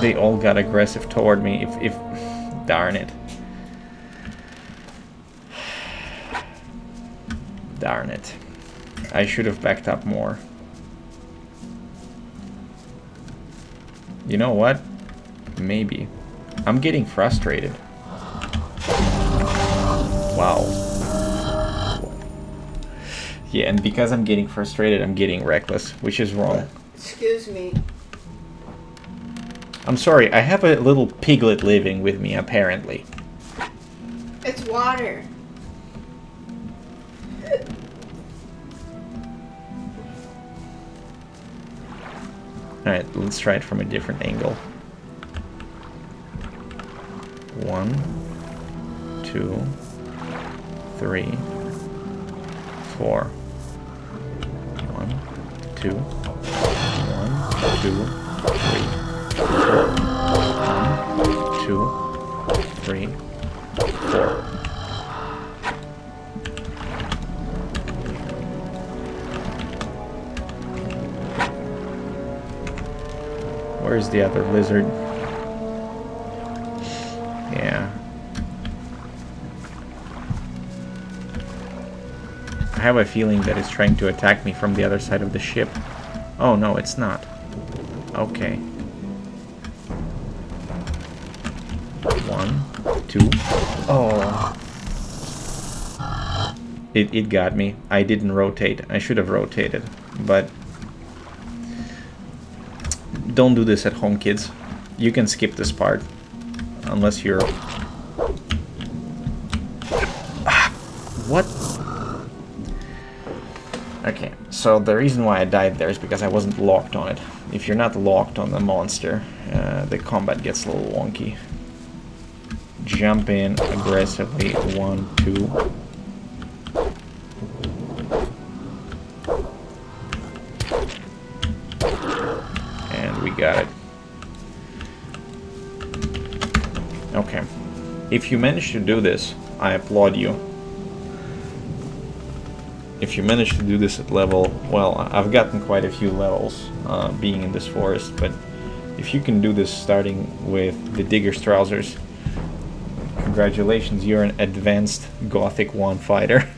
They all got aggressive toward me. If darn it. Darn it. I should have backed up more. You know what? Maybe. I'm getting frustrated. Wow. Yeah, and because I'm getting frustrated, I'm getting reckless, which is wrong. Excuse me. I'm sorry, I have a little piglet living with me, apparently. It's water. Alright, let's try it from a different angle. 1, 2, 3, 4. 1, 2, 1, 2, 3. 4. 1, 2, 3, 4. Where's the other lizard? Yeah. I have a feeling that it's trying to attack me from the other side of the ship. Oh no, it's not. Okay. 1, 2. Oh. It got me. I didn't rotate. I should have rotated, but don't do this at home, kids. You can skip this part unless you're what? Okay, so the reason why I died there is because I wasn't locked on it. If you're not locked on the monster, the combat gets a little wonky. Jump in aggressively. 1, 2. And we got it. Okay. If you manage to do this, I applaud you. If you manage to do this at level, well, I've gotten quite a few levels being in this forest, but if you can do this starting with the digger's trousers, congratulations, you're an advanced Gothic 1 fighter.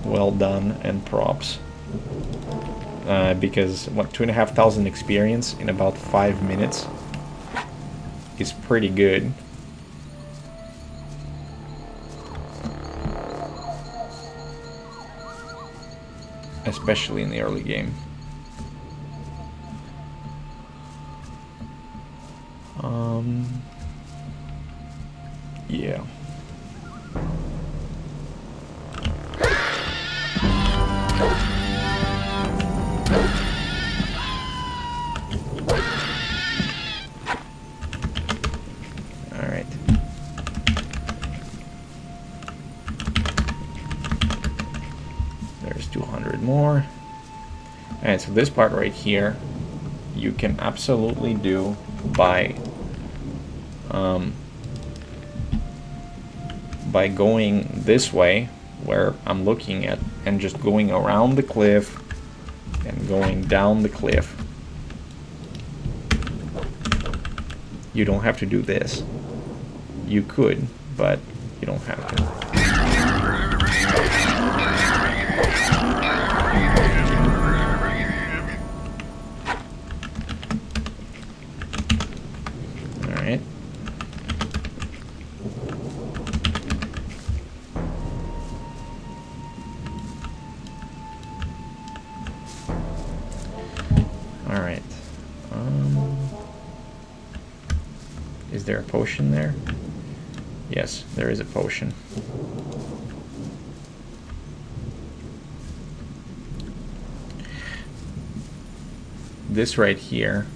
well done, and props. Because, what, 2,500 experience in about 5 minutes is pretty good. Especially in the early game. Yeah. Alright. There's 200 more. And so this part right here, you can absolutely do by going this way, where I'm looking at, and just going around the cliff and going down the cliff. You don't have to do this. You could, but you don't have to. Alright. Alright. Is there a potion there? Yes, there is a potion. This right here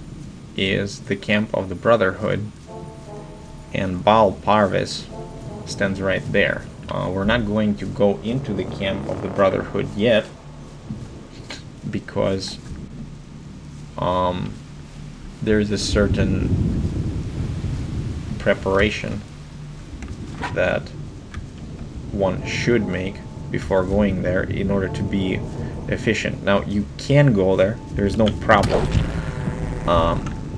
is the camp of the Brotherhood, and Baal Parvis stands right there. We're not going to go into the camp of the Brotherhood yet, because there's a certain preparation that one should make before going there in order to be efficient. Now, you can go there, there's no problem.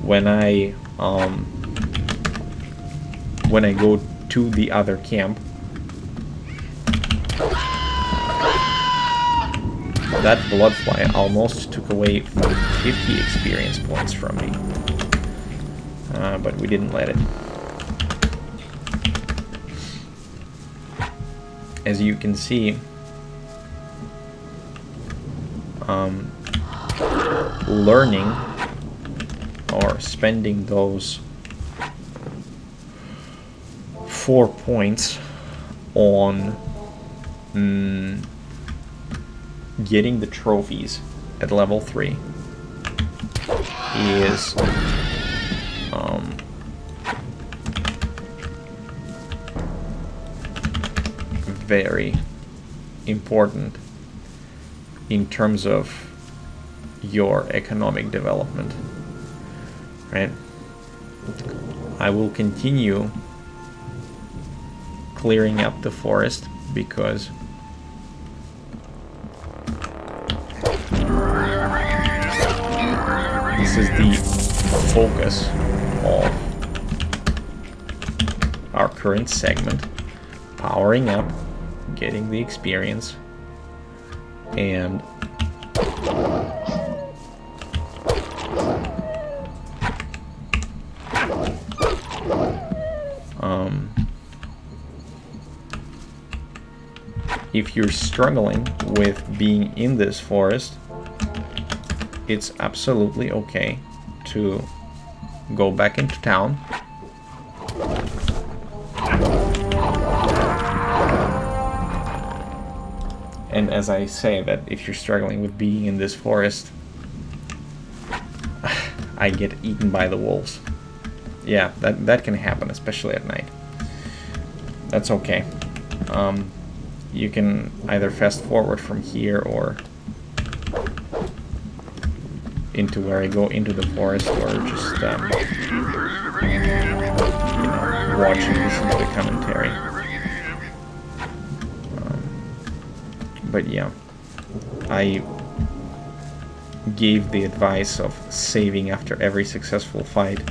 When I go to the other camp, that bloodfly almost took away 50 experience points from me, but we didn't let it. As you can see, learning or spending those 4 points on getting the trophies at level 3 is very important in terms of your economic development, right? I will continue clearing up the forest because this is the focus of our current segment. Powering up, getting the experience, and if you're struggling with being in this forest, it's absolutely okay to go back into town and as I say that if you're struggling with being in this forest, I get eaten by the wolves. Yeah, that can happen, especially at night. That's okay. You can either fast forward from here or into where I go into the forest, or just you know, watch and listen to the commentary. But yeah, I gave the advice of saving after every successful fight,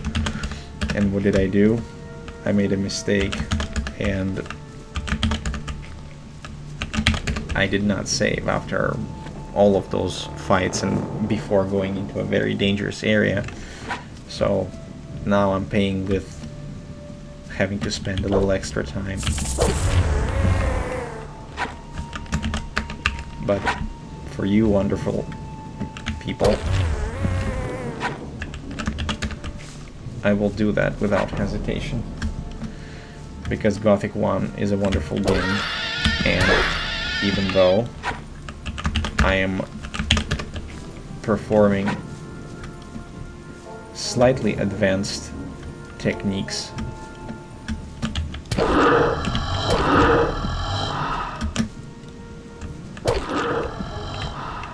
and what did I do? I made a mistake and I did not save after all of those fights and before going into a very dangerous area. So now I'm paying with having to spend a little extra time. But for you wonderful people, I will do that without hesitation. Because Gothic 1 is a wonderful game, and even though I am performing slightly advanced techniques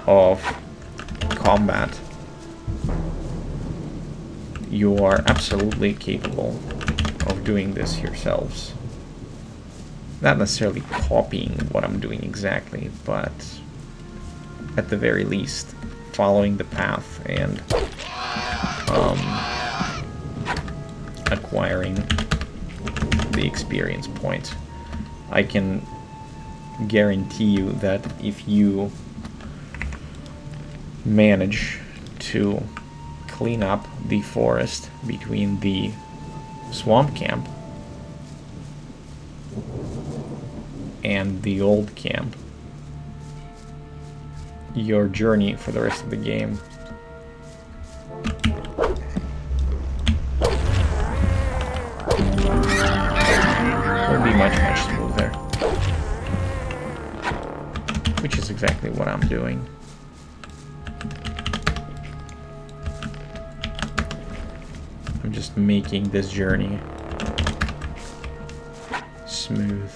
of combat, you are absolutely capable of doing this yourselves. Not necessarily copying what I'm doing exactly, but at the very least following the path and acquiring the experience points. I can guarantee you that if you manage to clean up the forest between the swamp camp and the old camp, your journey for the rest of the game will be much, much smoother. Which is exactly what I'm doing. I'm just making this journey smooth.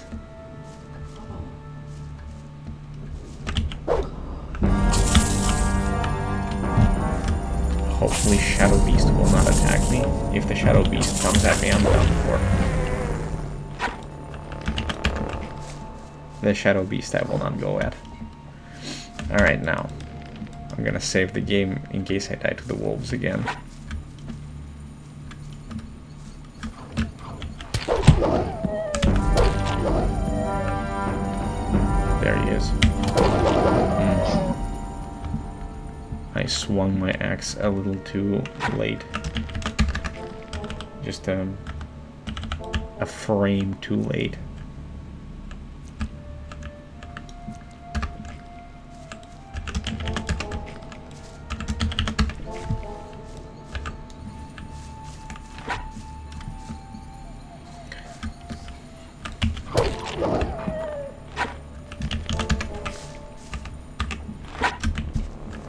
Hopefully Shadow Beast will not attack me. If the Shadow Beast comes at me, I'm done for. The Shadow Beast I will not go at. Alright, now I'm gonna save the game in case I die to the wolves again. There he is. I swung my axe a little too late. Just a frame too late.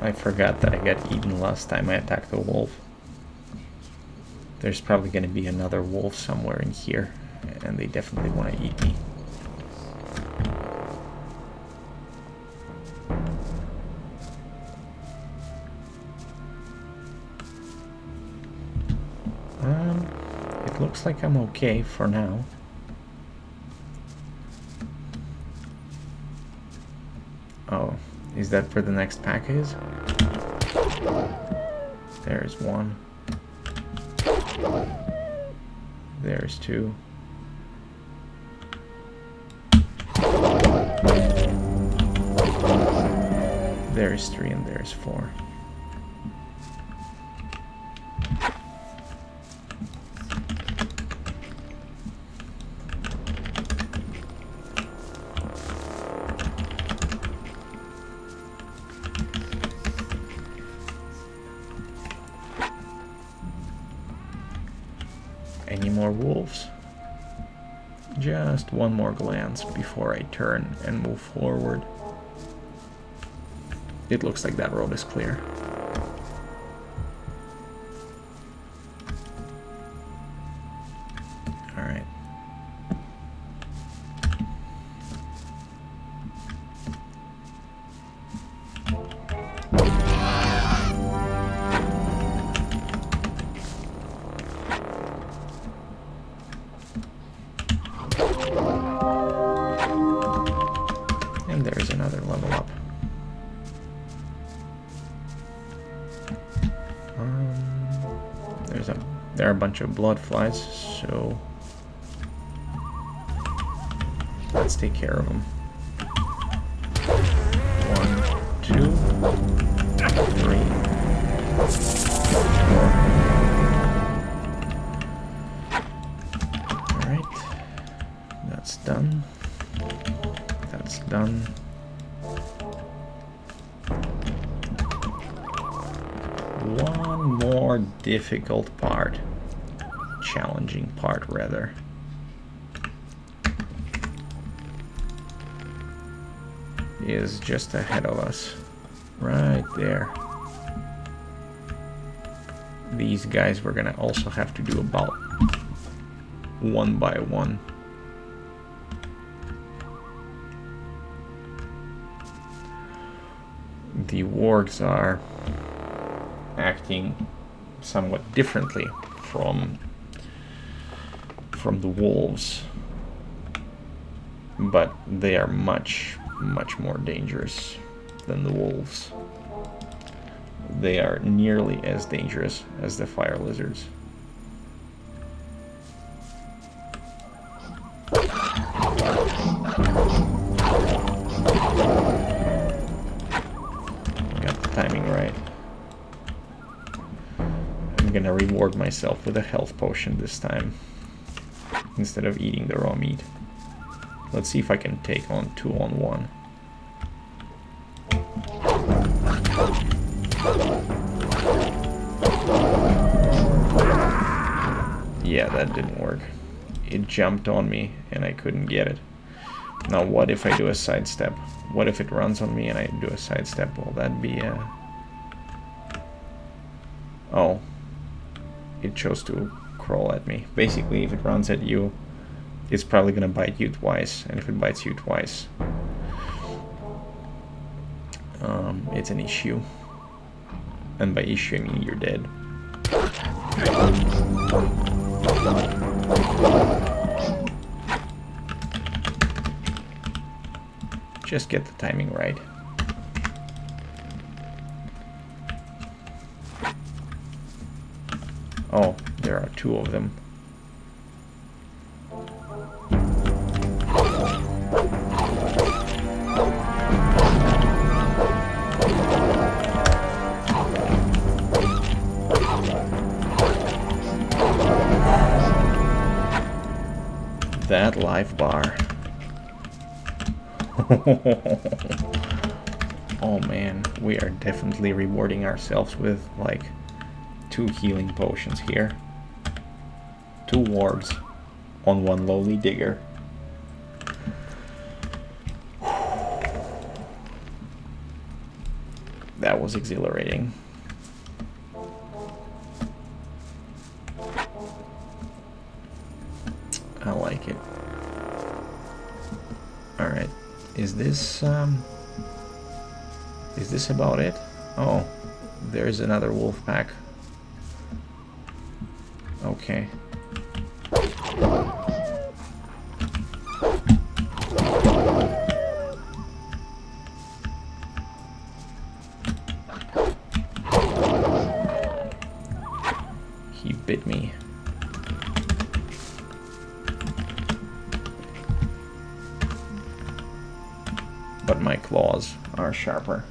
I forgot that I got eaten last time I attacked the wolf. There's probably going to be another wolf somewhere in here, and they definitely want to eat me. It looks like I'm okay for now. Oh. Is that where the next pack is? There's one. There's two. There's three and there's four. Any more wolves? Just one more glance before I turn and move forward. It looks like that road is clear. Alright. And there's another level up. There are a bunch of blood flies, so let's take care of them. one more difficult part. Challenging part, rather. Is just ahead of us. Right there. These guys we're gonna also have to do about one by one. The wargs are acting somewhat differently from the wolves, but they are much more dangerous than the wolves. They are nearly as dangerous as the fire lizards. Got the timing right. I'm gonna reward myself with a health potion this time, instead of eating the raw meat. Let's see if I can take on 2 on 1. Yeah, that didn't work. It jumped on me and I couldn't get it. Now what if I do a sidestep? What if it runs on me and I do a sidestep? Will that be a... Oh. It chose to crawl at me. Basically, if it runs at you, it's probably gonna bite you twice. And if it bites you twice, it's an issue. And by issue, I mean you're dead. Just get the timing right. Oh, there are 2 of them. That life bar. Oh man, we are definitely rewarding ourselves with like 2 healing potions here. 2 wargs on 1 lowly digger. That was exhilarating. I like it. Alright. Is this about it? Oh, there's another wolf pack. Okay. He bit me. But my claws are sharper.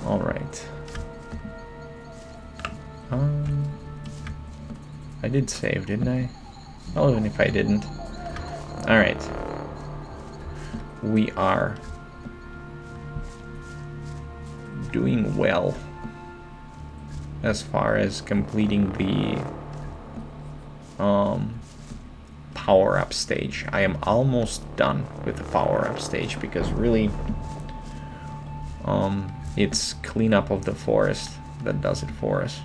All right. I did save, didn't I? Oh, even if I didn't. All right. We are doing well as far as completing the power-up stage. I am almost done with the power-up stage because really it's cleanup of the forest that does it for us.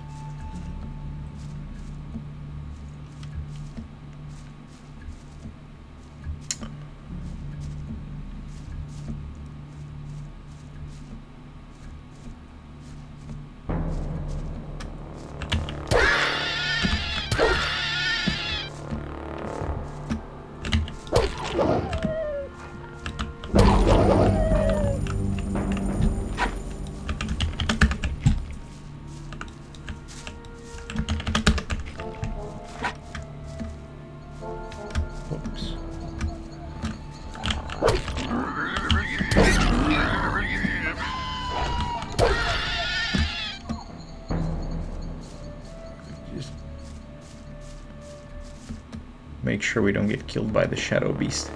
make sure we don't get killed by the shadow beast.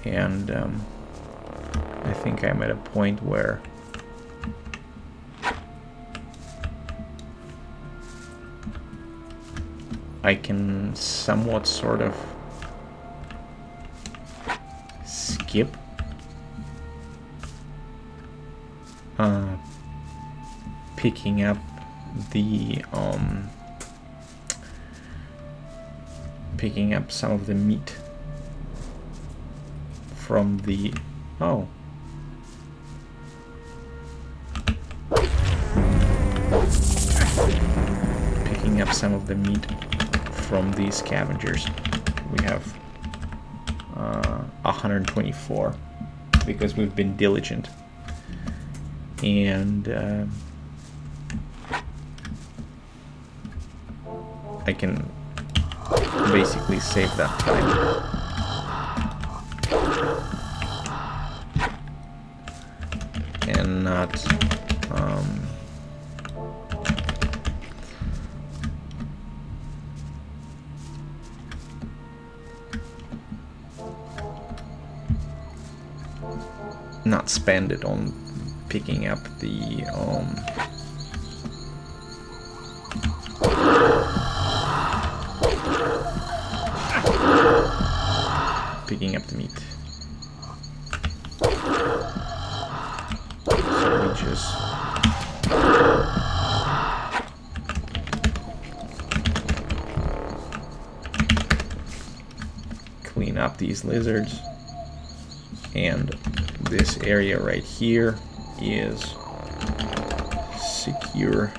And I think I'm at a point where I can somewhat sort of skip picking up some of the meat from the picking up some of the meat from these scavengers. We have 124 because we've been diligent, and I can basically save that time. And not spend it on picking up the meat. So we just clean up these lizards, and this area right here is secure.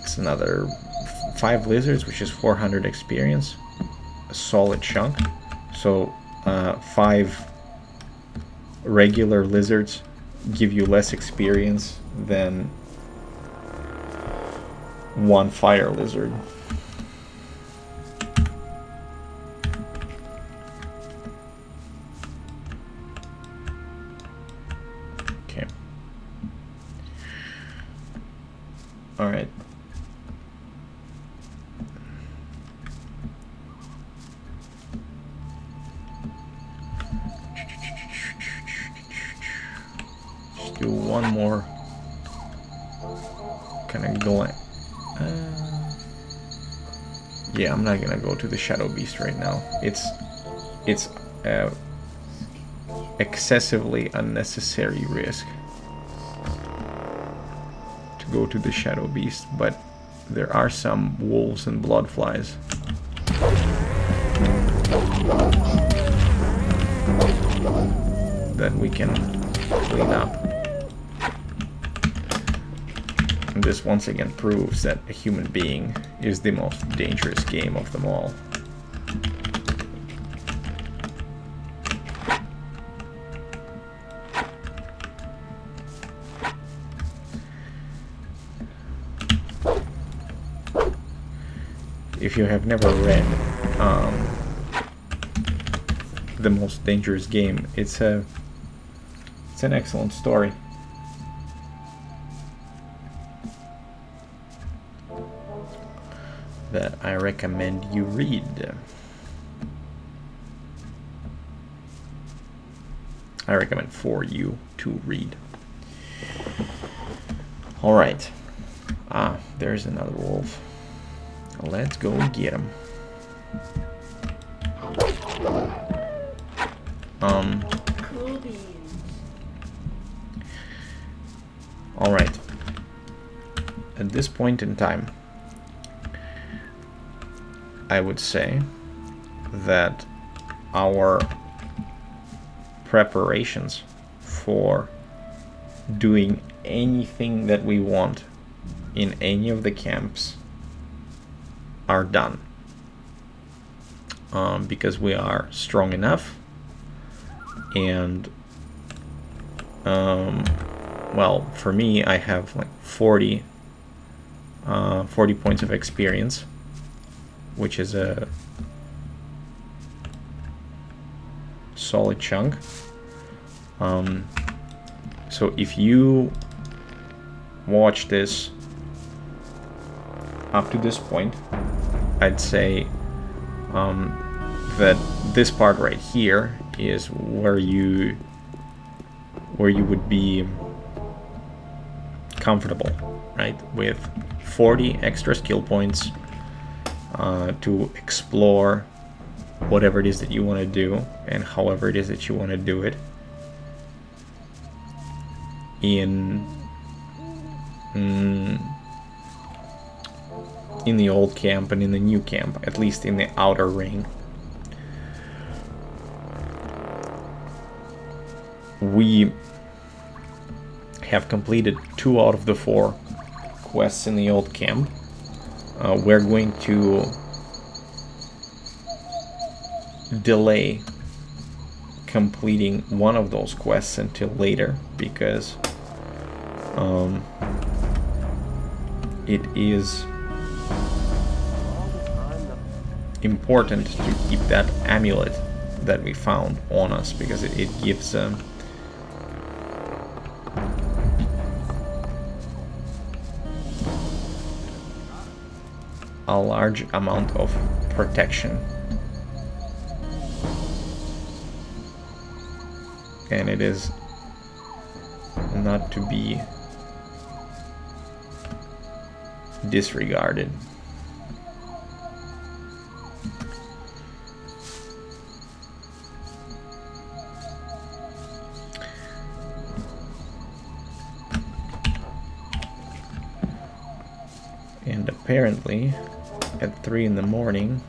It's another 5 lizards, which is 400 experience, a solid chunk. So 5 regular lizards give you less experience than 1 fire lizard. Okay. All right. Do one more kind of going. Yeah, I'm not gonna go to the shadow beast right now. It's excessively unnecessary risk to go to the shadow beast, but there are some wolves and bloodflies that we can clean up. And this once again proves that a human being is the most dangerous game of them all. If you have never read The Most Dangerous Game, it's an excellent story. That I recommend you read. I recommend for you to read. Alright. There's another wolf. Let's go get him. Cool beans. Alright. At this point in time, I would say that our preparations for doing anything that we want in any of the camps are done, because we are strong enough, and well, for me, I have like 40 points of experience, which is solid chunk. So if you watch this up to this point, I'd say that this part right here is where you would be comfortable, right? With 40 extra skill points to explore whatever it is that you want to do and however it is that you want to do it in the old camp and in the new camp, at least in the outer ring. We have completed 2 out of the 4 quests in the old camp. We're going to delay completing one of those quests until later, because it is important to keep that amulet that we found on us, because it gives a large amount of protection, and it is not to be disregarded. And apparently at 3 in the morning,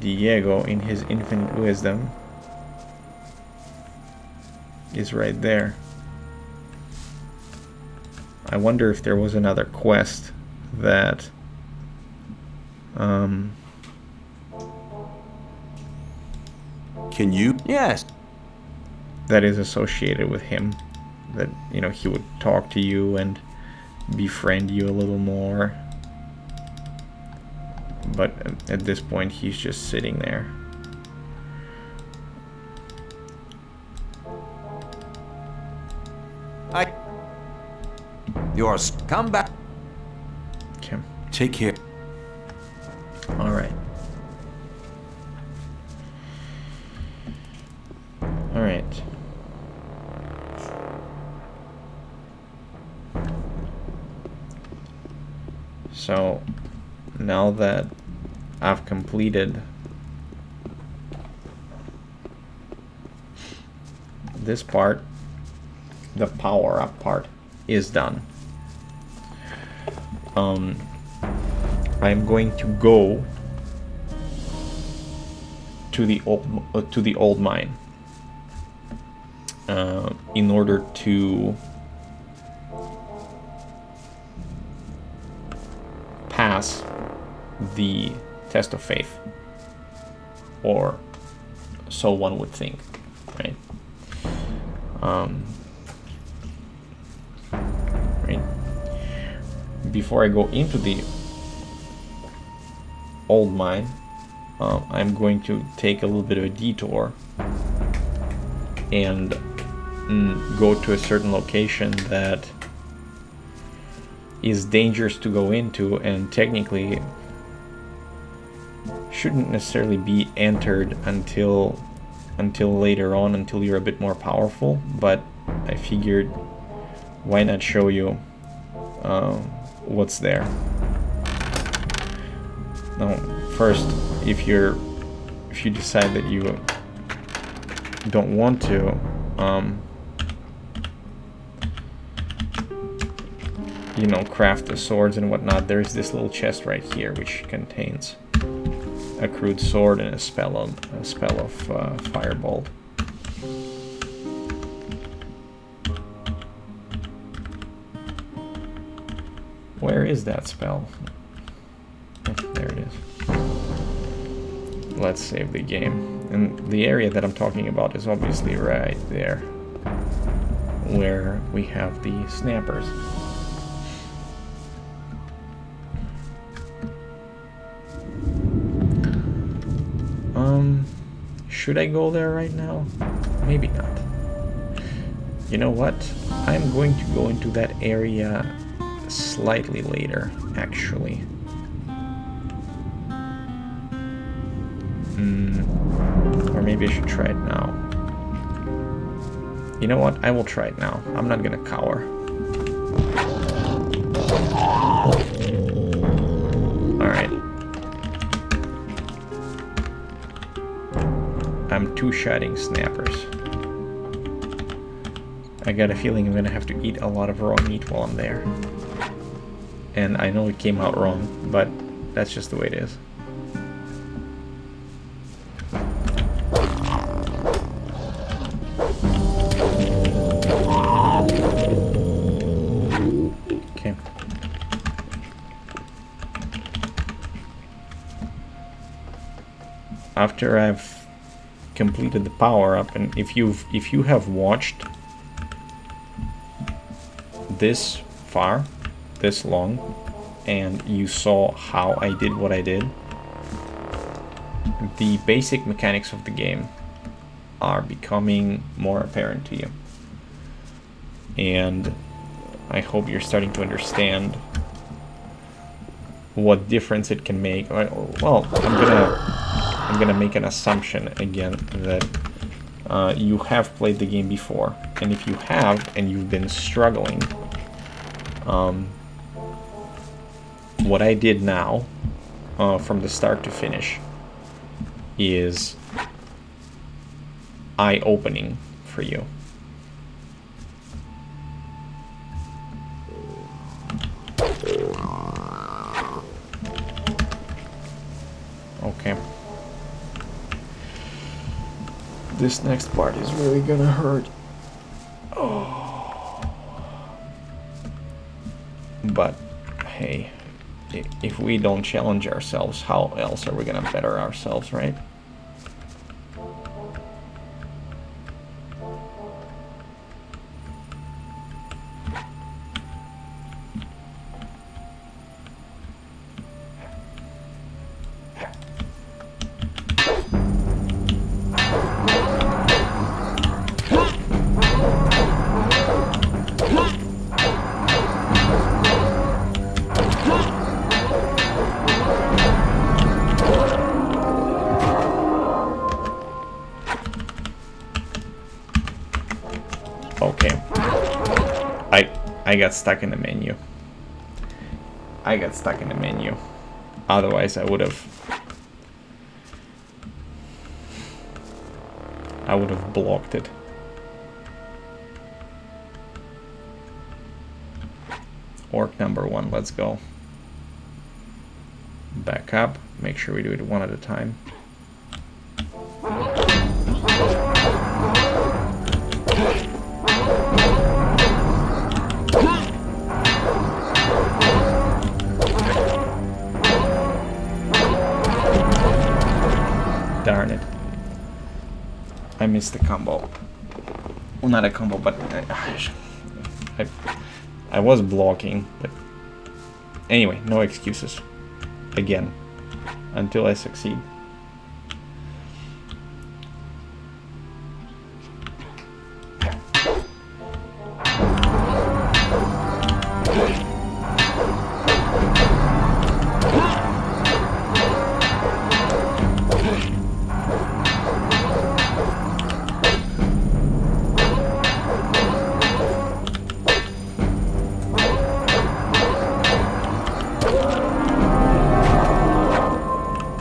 Diego, in his infinite wisdom, is right there. I wonder if there was another quest that Can you? Yes. that is associated with him, that, you know, he would talk to you and befriend you a little more, but at this point he's just sitting there. Yours. Come back. Okay. Take care. All right. All right. So now that I've completed this part, the power-up part is done. I'm going to go to the old mine in order to pass the test of faith, or so one would think, right? Right. Before I go into the old mine, I'm going to take a little bit of a detour and go to a certain location that is dangerous to go into and technically shouldn't necessarily be entered until later on, until you're a bit more powerful, but I figured why not show you what's there. Now, first, if you decide that you don't want to, you know, craft the swords and whatnot, there's this little chest right here which contains a crude sword and a spell of firebolt. Where is that spell? Oh, there it is. Let's save the game. And the area that I'm talking about is obviously right there, where we have the snappers. Should I go there right now? Maybe not. You know what? I'm going to go into that area slightly later, actually. Or maybe I should try it now. You know what? I will try it now. I'm not gonna cower. Alright. I'm two-shotting snappers. I got a feeling I'm gonna have to eat a lot of raw meat while I'm there. And I know it came out wrong, but that's just the way it is. Okay. After I've completed the power-up, and if you have watched this far, this long, and you saw how I did what I did, the basic mechanics of the game are becoming more apparent to you. And I hope you're starting to understand what difference it can make. Well, I'm gonna make an assumption again that you have played the game before, and if you have and you've been struggling, what I did now, from the start to finish, is eye-opening for you. Okay. This next part is really gonna hurt. Oh. But, hey, if we don't challenge ourselves, how else are we gonna better ourselves, right? Okay. I got stuck in the menu. Otherwise I would have blocked it. Orc number 1, let's go. Back up, make sure we do it one at a time. Darn it. I missed the combo. Well, not a combo, but I was blocking, but anyway, no excuses. Again, until I succeed.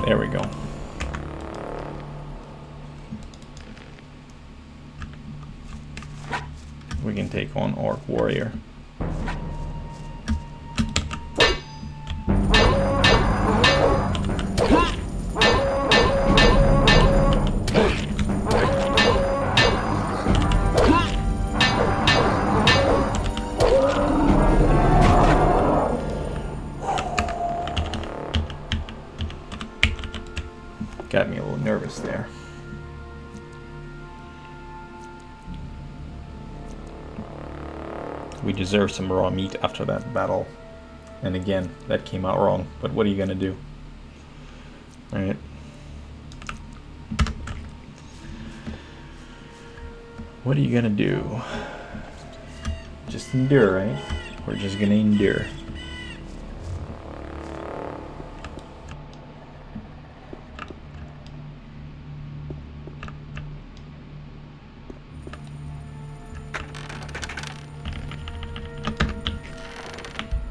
There we go. We can take on Orc Warrior. Got me a little nervous there. We deserve some raw meat after that battle. And again, that came out wrong, but what are you gonna do? Alright. What are you gonna do? Just endure, right? We're just gonna endure.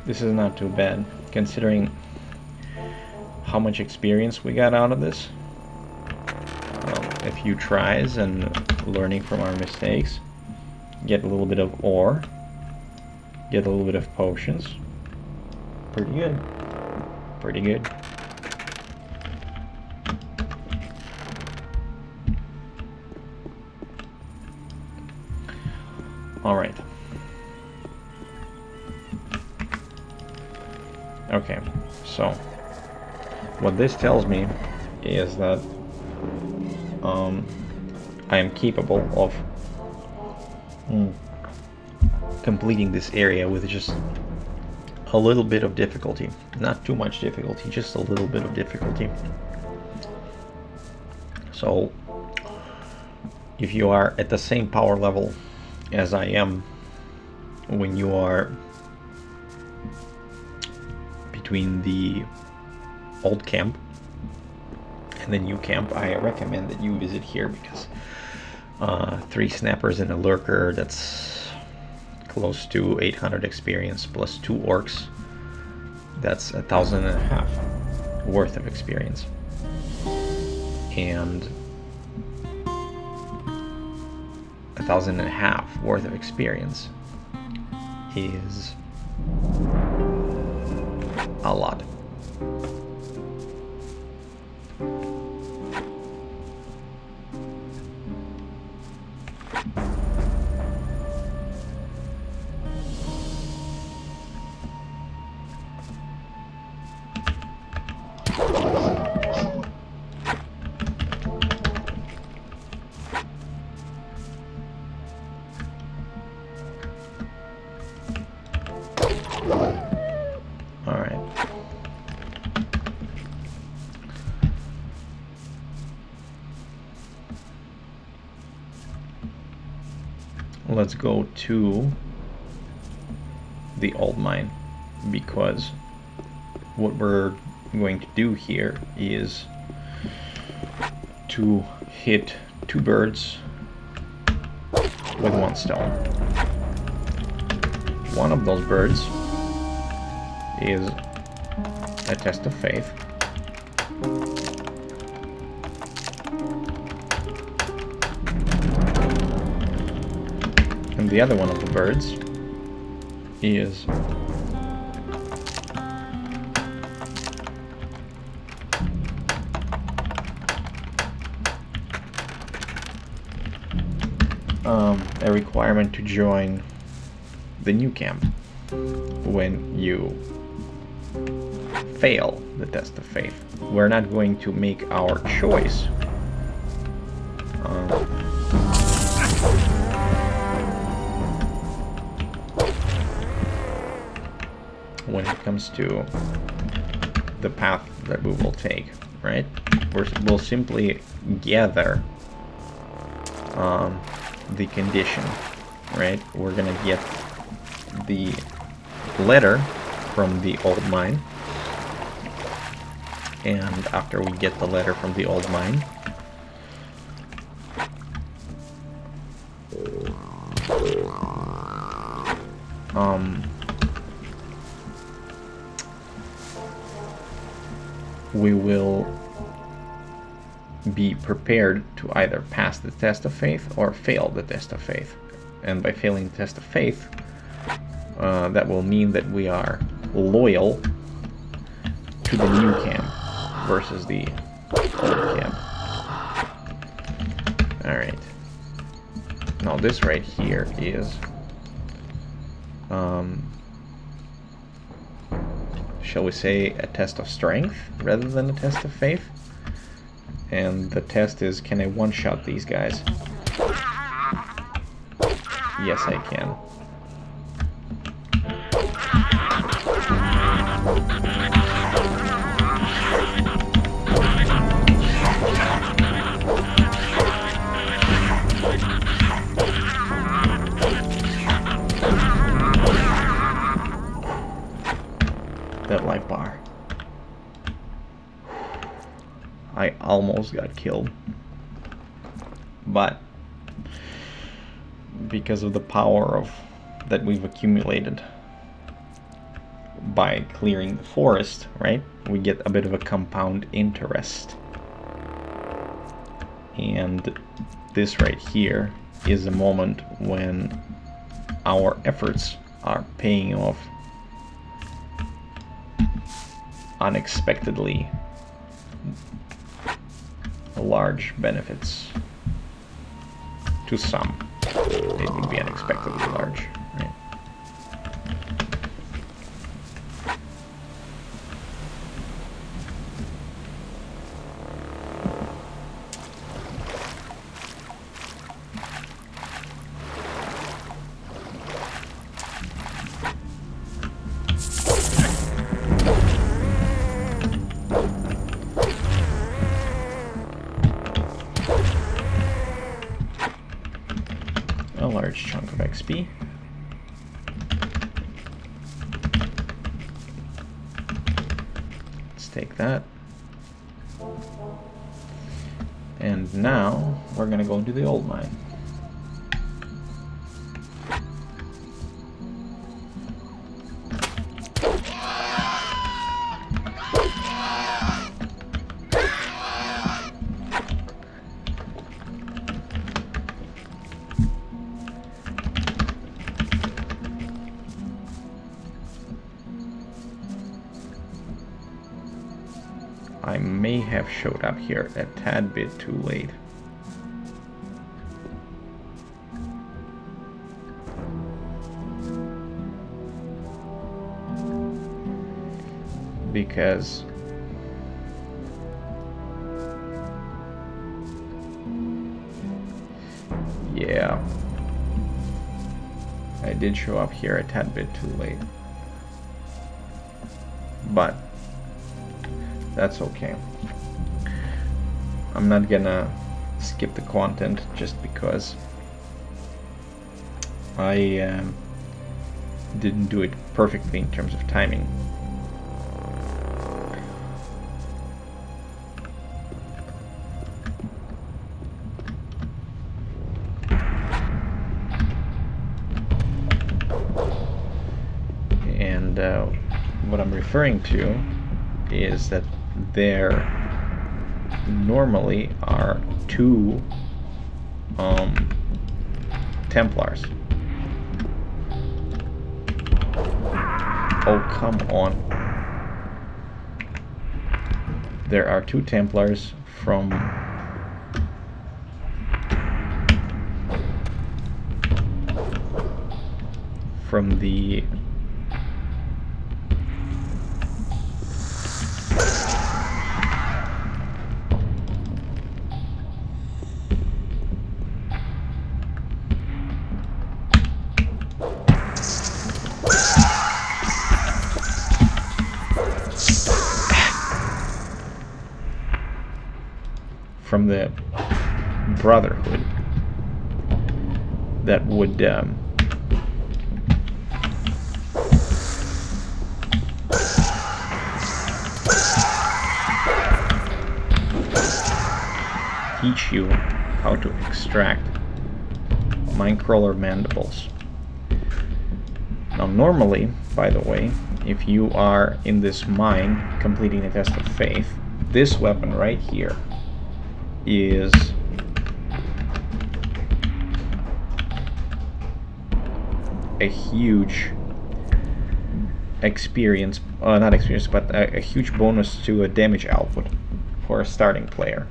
This is not too bad, considering how much experience we got out of this. A few tries and learning from our mistakes. Get a little bit of ore. Get a little bit of potions. Pretty good. Pretty good. Alright. Okay, so what this tells me is that I am capable of completing this area with just a little bit of difficulty. Not too much difficulty, just a little bit of difficulty. So if you are at the same power level as I am when you are between the old camp and the new camp, I recommend that you visit here, because 3 snappers and a lurker, that's close to 800 experience, plus 2 orcs, that's 1,500 worth of experience. And 1,500 worth of experience is a lot. Let's go to the old mine, because what we're going to do here is to hit 2 birds with 1 stone. One of those birds is a test of faith. And the other one of the birds is a requirement to join the new camp when you fail the test of faith. We're not going to make our choice when it comes to the path that we will take, right? We'll simply gather the condition, right? We're gonna get the letter from the old mine, and after we get the letter from the old mine, we will be prepared to either pass the test of faith or fail the test of faith. And by failing the test of faith, that will mean that we are loyal to the new camp versus the old camp. Alright. Now this right here is shall we say a test of strength rather than a test of faith. And the test is, can I one-shot these guys? Yes, I can. I almost got killed. But because of the power of that we've accumulated by clearing the forest, right? We get a bit of a compound interest. And this right here is a moment when our efforts are paying off unexpectedly large benefits. To some, it would be unexpectedly large, right? A large chunk of XP. Let's take that. And now we're gonna go into the old mine. I may have showed up here a tad bit too late. Because yeah, I did show up here a tad bit too late. But that's okay. I'm not gonna skip the content just because I didn't do it perfectly in terms of timing. And what I'm referring to is that there normally are two Templars. Oh, come on. There are two Templars from the Brotherhood that would teach you how to extract minecrawler mandibles. Now normally, by the way, if you are in this mine completing the test of faith, this weapon right here is a huge experience, not experience, but a huge bonus to a damage output for a starting player.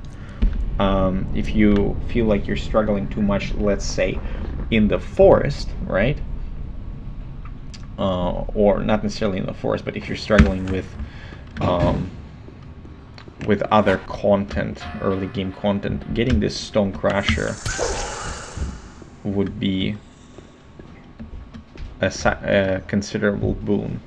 If you feel like you're struggling too much, let's say in the forest, right? Or not necessarily in the forest, but if you're struggling with other content, early game content, getting this stone crusher would be a considerable boon.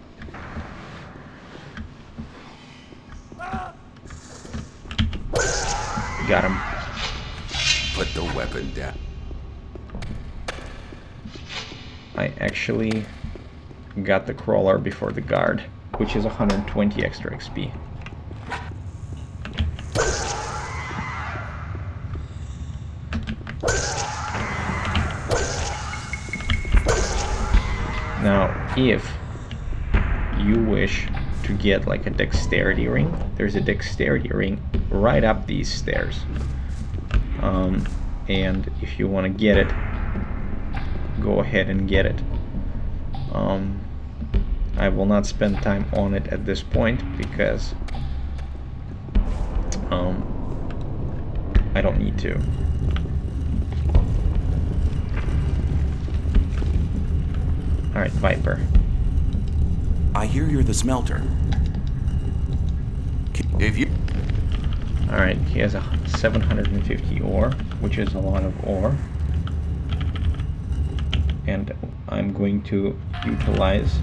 Got him. Put the weapon down. I actually got the crawler before the guard, which is 120 extra XP. if you wish to get like a dexterity ring, there's a dexterity ring right up these stairs. And if you want to get it, go ahead and get it. I will not spend time on it at this point because I don't need to. Alright, Viper. I hear you're the smelter. If you... Alright, he has a 750 ore, which is a lot of ore. And I'm going to utilize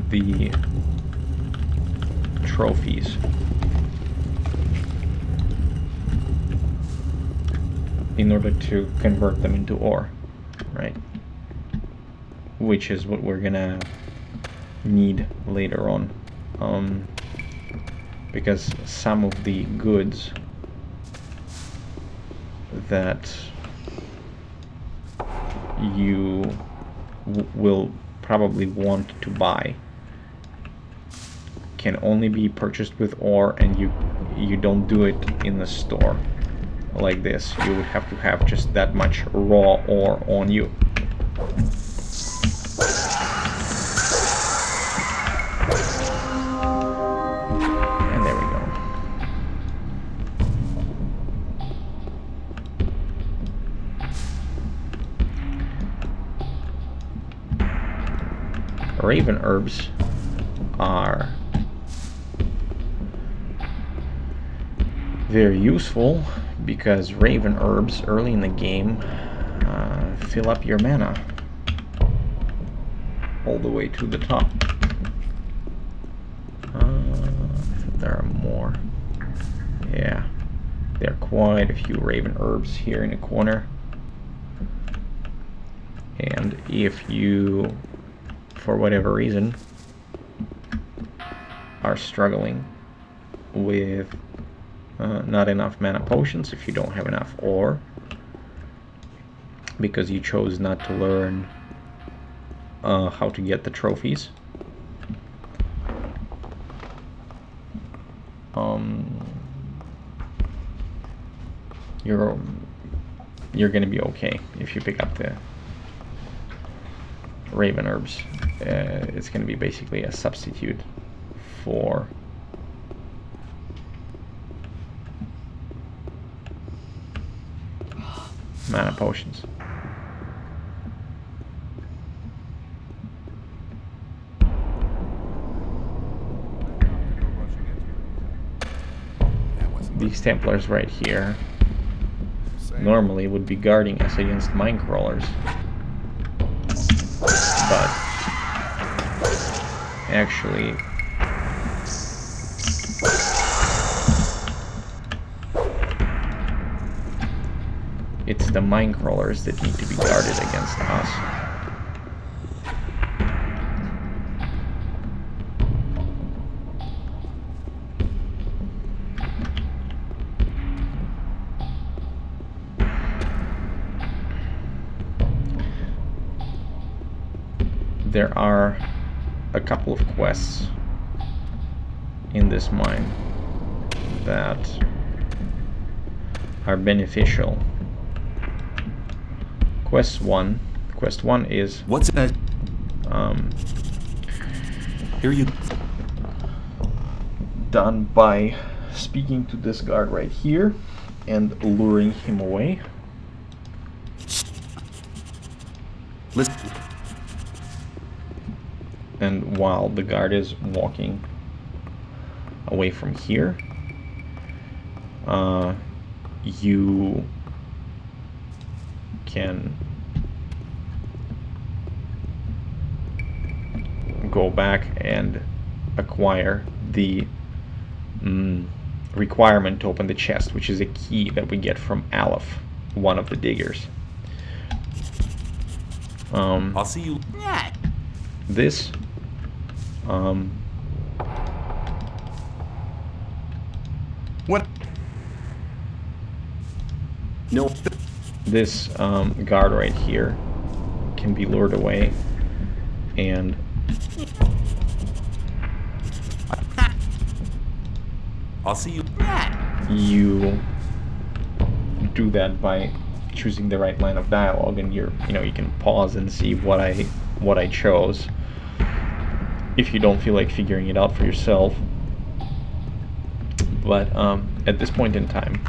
the trophies in order to convert them into ore, right? Which is what we're gonna need later on, because some of the goods that you will probably want to buy can only be purchased with ore, and you don't do it in the store like this. You would have to have just that much raw ore on you. And there we go. Raven herbs are very useful because raven herbs early in the game fill up your mana all the way to the top. There are more. Yeah, there are quite a few raven herbs here in the corner. And if you, for whatever reason, are struggling with not enough mana potions, if you don't have enough ore because you chose not to learn how to get the trophies, you're gonna be okay if you pick up the raven herbs. It's gonna be basically a substitute for mana potions. These Templars right here normally would be guarding us against mine crawlers, but actually it's the mine crawlers that need to be guarded against us. There are a couple of quests in this mine that are beneficial. Quest 1 is what's that? Here you done by speaking to this guard right here and luring him away. Listen. And while the guard is walking away from here, you can go back and acquire the requirement to open the chest, which is a key that we get from Aleph, one of the diggers. I'll see you. This What? No. This guard right here can be lured away, and I'll see you. you do that by choosing the right line of dialogue, and you can pause and see what I chose if you don't feel like figuring it out for yourself. But at this point in time,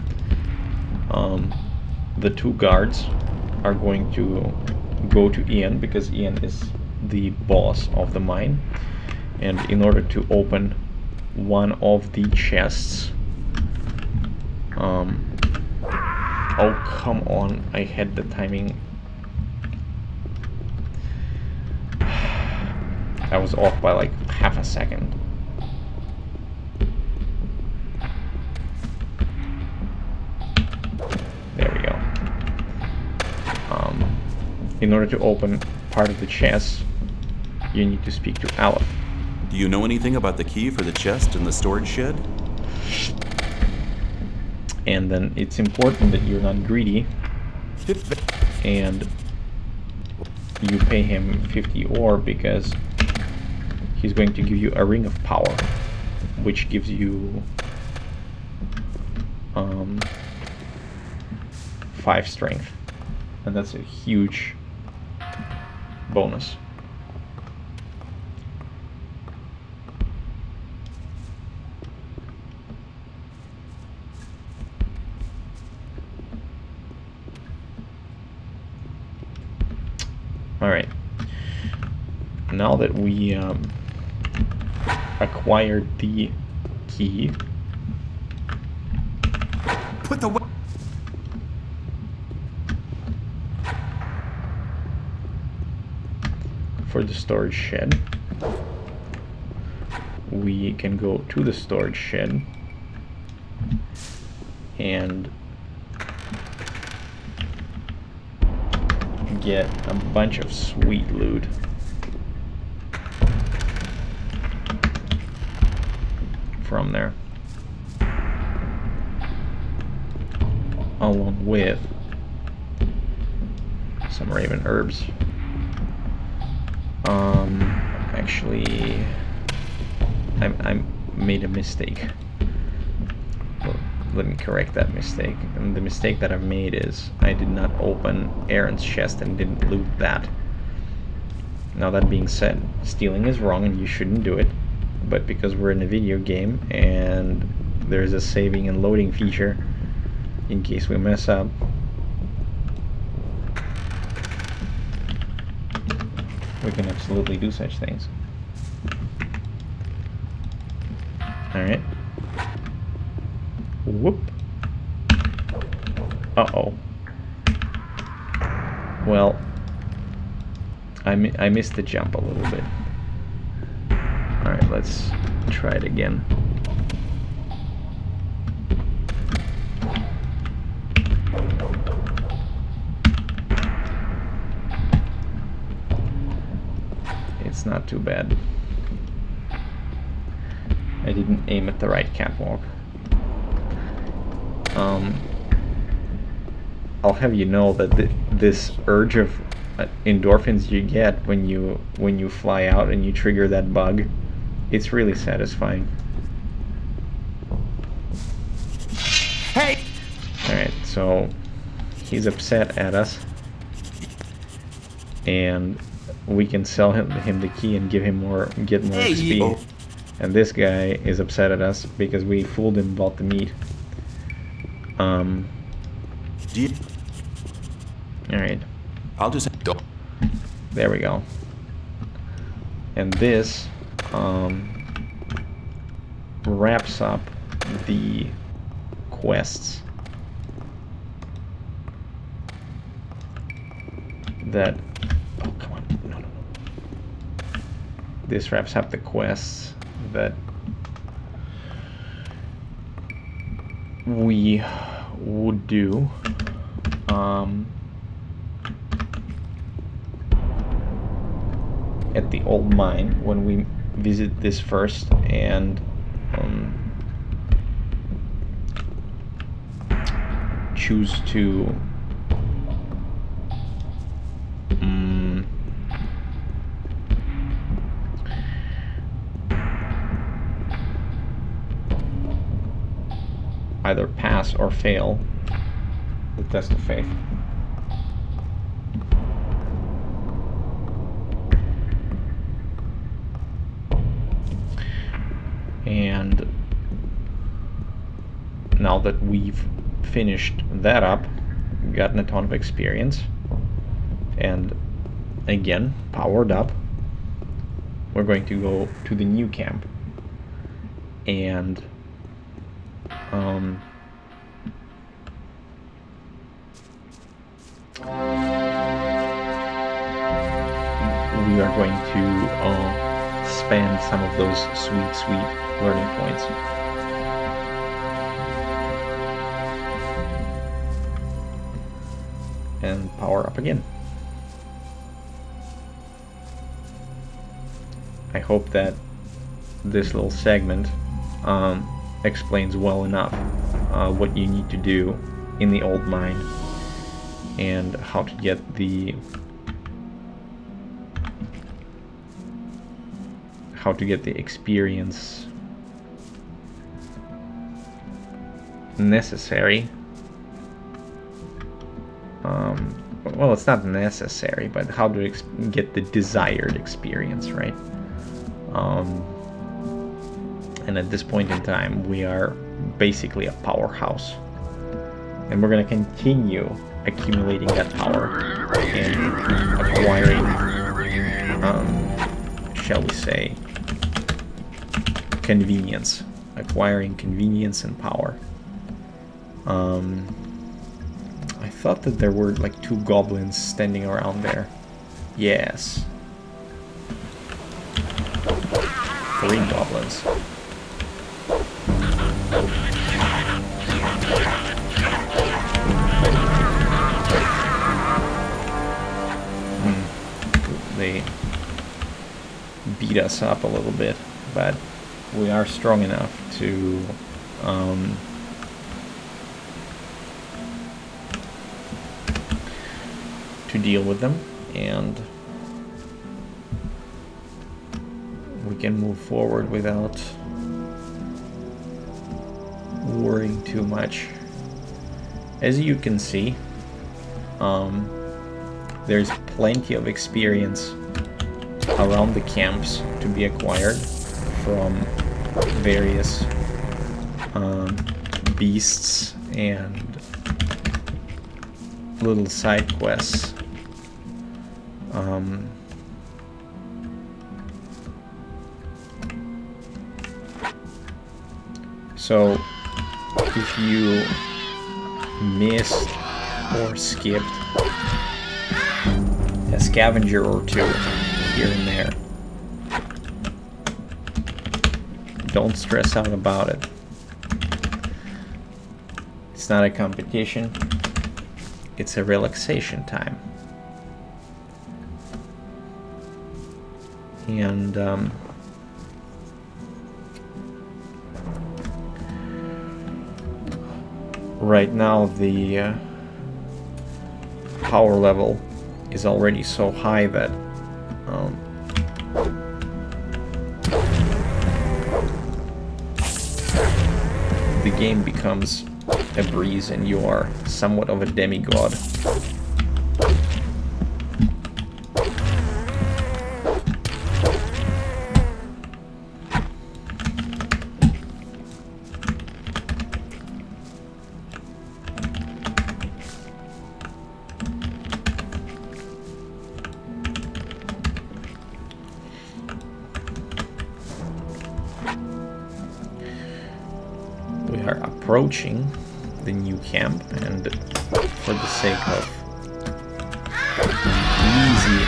the two guards are going to go to Ian, because Ian is the boss of the mine, and in order to open one of the chests, oh come on, I had the timing. I was off by like half a second. There we go. In order to open part of the chest, you need to speak to Aleph. Do you know anything about the key for the chest in the storage shed? And then it's important that you're not greedy, and you pay him 50 ore, because he's going to give you a ring of power, which gives you 5 strength, and that's a huge bonus. Alright, now that we acquired the key, Put the for the storage shed, we can go to the storage shed and get a bunch of sweet loot. From there, along with some raven herbs. Actually, I made a mistake. Well, let me correct that mistake. And the mistake that I've made is I did not open Aaron's chest and didn't loot that. Now, that being said, stealing is wrong and you shouldn't do it. But because we're in a video game and there's a saving and loading feature in case we mess up, we can absolutely do such things. Alright. Whoop. Uh-oh. Well, I missed the jump a little bit. Alright, let's try it again. It's not too bad. I didn't aim at the right catwalk. I'll have you know that this urge of endorphins you get when you fly out and you trigger that bug, it's really satisfying. Hey! Alright, so he's upset at us, and we can sell him the key and get more XP. And this guy is upset at us because we fooled him about the meat. Alright. I'll just There we go. And this wraps up the quests that... Oh, come on. No. This wraps up the quests that we would do. At the old mine when we visit this first and choose to either pass or fail the test of faith. And now that we've finished that up, we've gotten a ton of experience, and again, powered up, we're going to go to the new camp. And we are going to spend some of those sweet learning points. And power up again. I hope that this little segment explains well enough what you need to do in the old mine and how to get the experience necessary. Well, it's not necessary, but how to get the desired experience, right? And at this point in time, we are basically a powerhouse. And we're going to continue accumulating that power and acquiring, shall we say, convenience. Acquiring convenience and power. I thought that there were like 2 goblins standing around there. Yes. 3 goblins. They beat us up a little bit, but we are strong enough to deal with them, and we can move forward without worrying too much. As you can see, there's plenty of experience around the camps to be acquired from various beasts and little side quests. So if you missed or skipped a scavenger or 2 here and there, don't stress out about it. It's not a competition, it's a relaxation time. And right now the power level is already so high that the game becomes a breeze and you are somewhat of a demigod. Approaching the new camp, and for the sake of easy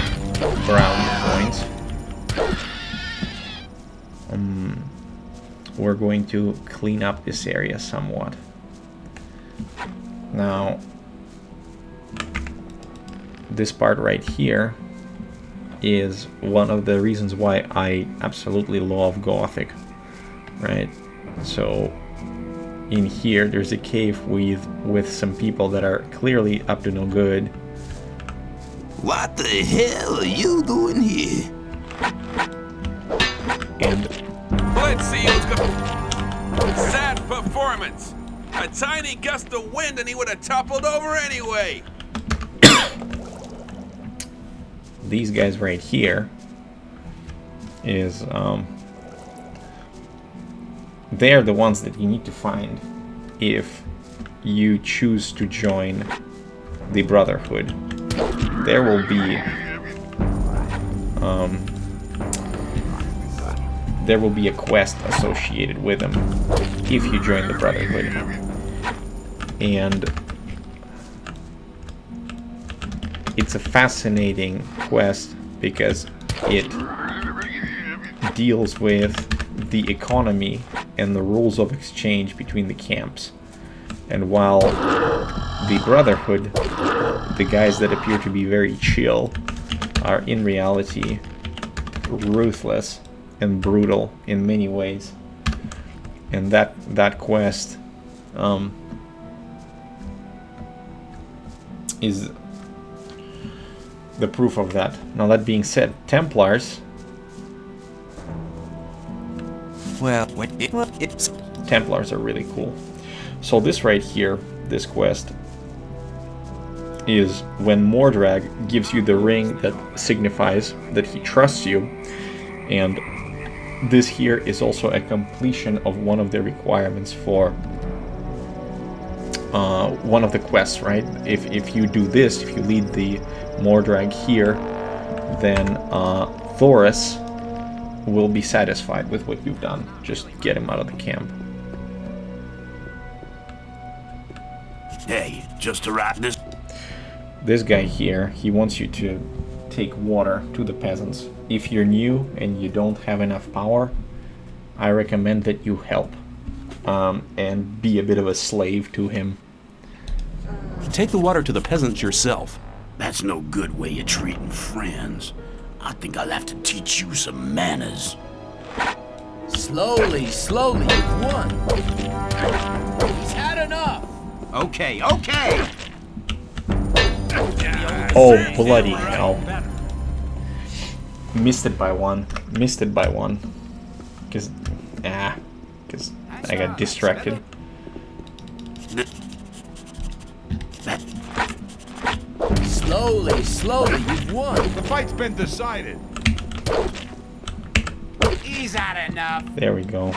brownie points, we're going to clean up this area somewhat. Now, this part right here is one of the reasons why I absolutely love Gothic, right? So in here. There's a cave with some people that are clearly up to no good. What the hell are you doing here? And Let's see who's going. Sad performance. A tiny gust of wind and he would have toppled over anyway. these guys right here is they're the ones that you need to find if you choose to join the Brotherhood. There will be a quest associated with them if you join the Brotherhood. And it's a fascinating quest because it deals with the economy and the rules of exchange between the camps. And while the Brotherhood, the guys that appear to be very chill, are in reality ruthless and brutal in many ways. And that quest is the proof of that. Now, that being said, Templars, Templars are really cool. So this right here, this quest, is when Mordrag gives you the ring that signifies that he trusts you, and this here is also a completion of one of the requirements for one of the quests, right? If you do this, if you lead the Mordrag here, then Thoris will be satisfied with what you've done. Just get him out of the camp. Hey, just to wrap this. This guy here, he wants you to take water to the peasants. If you're new and you don't have enough power, I recommend that you help and be a bit of a slave to him. Take the water to the peasants yourself. That's no good way of treating friends. I think I'll have to teach you some manners. Slowly, you've won. He's had enough. Okay. Oh, bloody hell. Missed it by one. Because I got distracted. Slowly, you've won. The fight's been decided. He's had enough. There we go.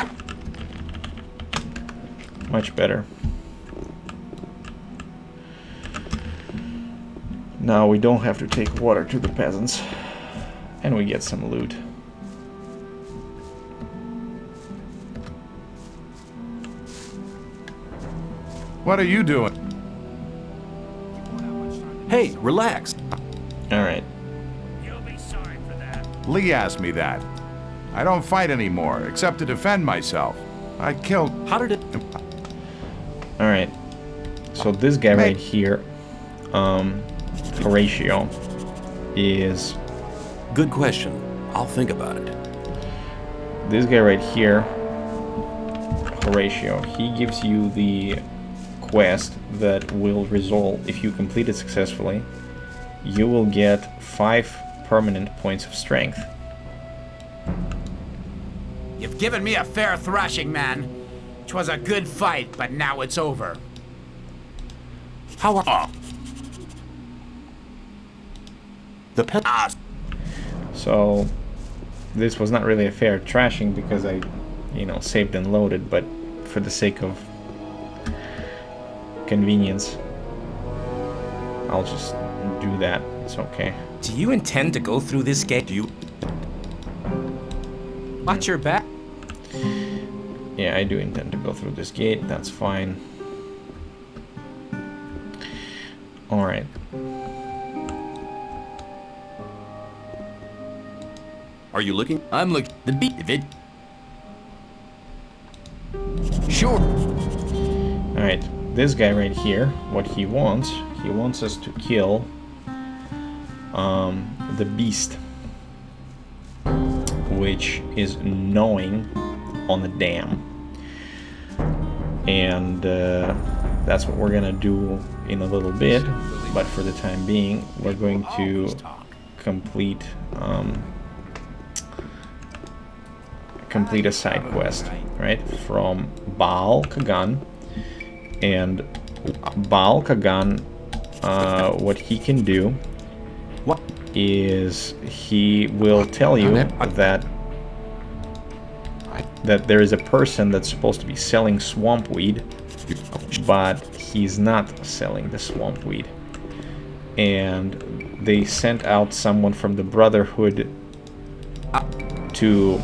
Much better. Now we don't have to take water to the peasants. And we get some loot. What are you doing? Hey, relax. Alright. You'll be sorry for that. Lee asked me that. I don't fight anymore, except to defend myself. I killed... How did it... Alright. So this guy right here, Horatio, is... Good question. I'll think about it. This guy right here, Horatio, he gives you the quest that will result, if you complete it successfully, you will get 5 permanent points of strength. You've given me a fair thrashing, man. 'Twas a good fight, but now it's over. How are... The pet... So this was not really a fair trashing because I, saved and loaded, but for the sake of convenience, I'll just do that. It's okay. Do you intend to go through this gate? Do you... Watch your back? Yeah, I do intend to go through this gate. That's fine. Alright. Are you looking? I'm looking. The beat of it. Sure. Alright, this guy right here, what he wants us to kill the beast, which is gnawing on the dam. and that's what we're gonna do in a little bit. But for the time being, we're going to complete a side quest, right, from Baal Kagan. And Baal Kagan, what he can do is he will tell you that there is a person that's supposed to be selling swamp weed, but he's not selling the swamp weed. And they sent out someone from the Brotherhood to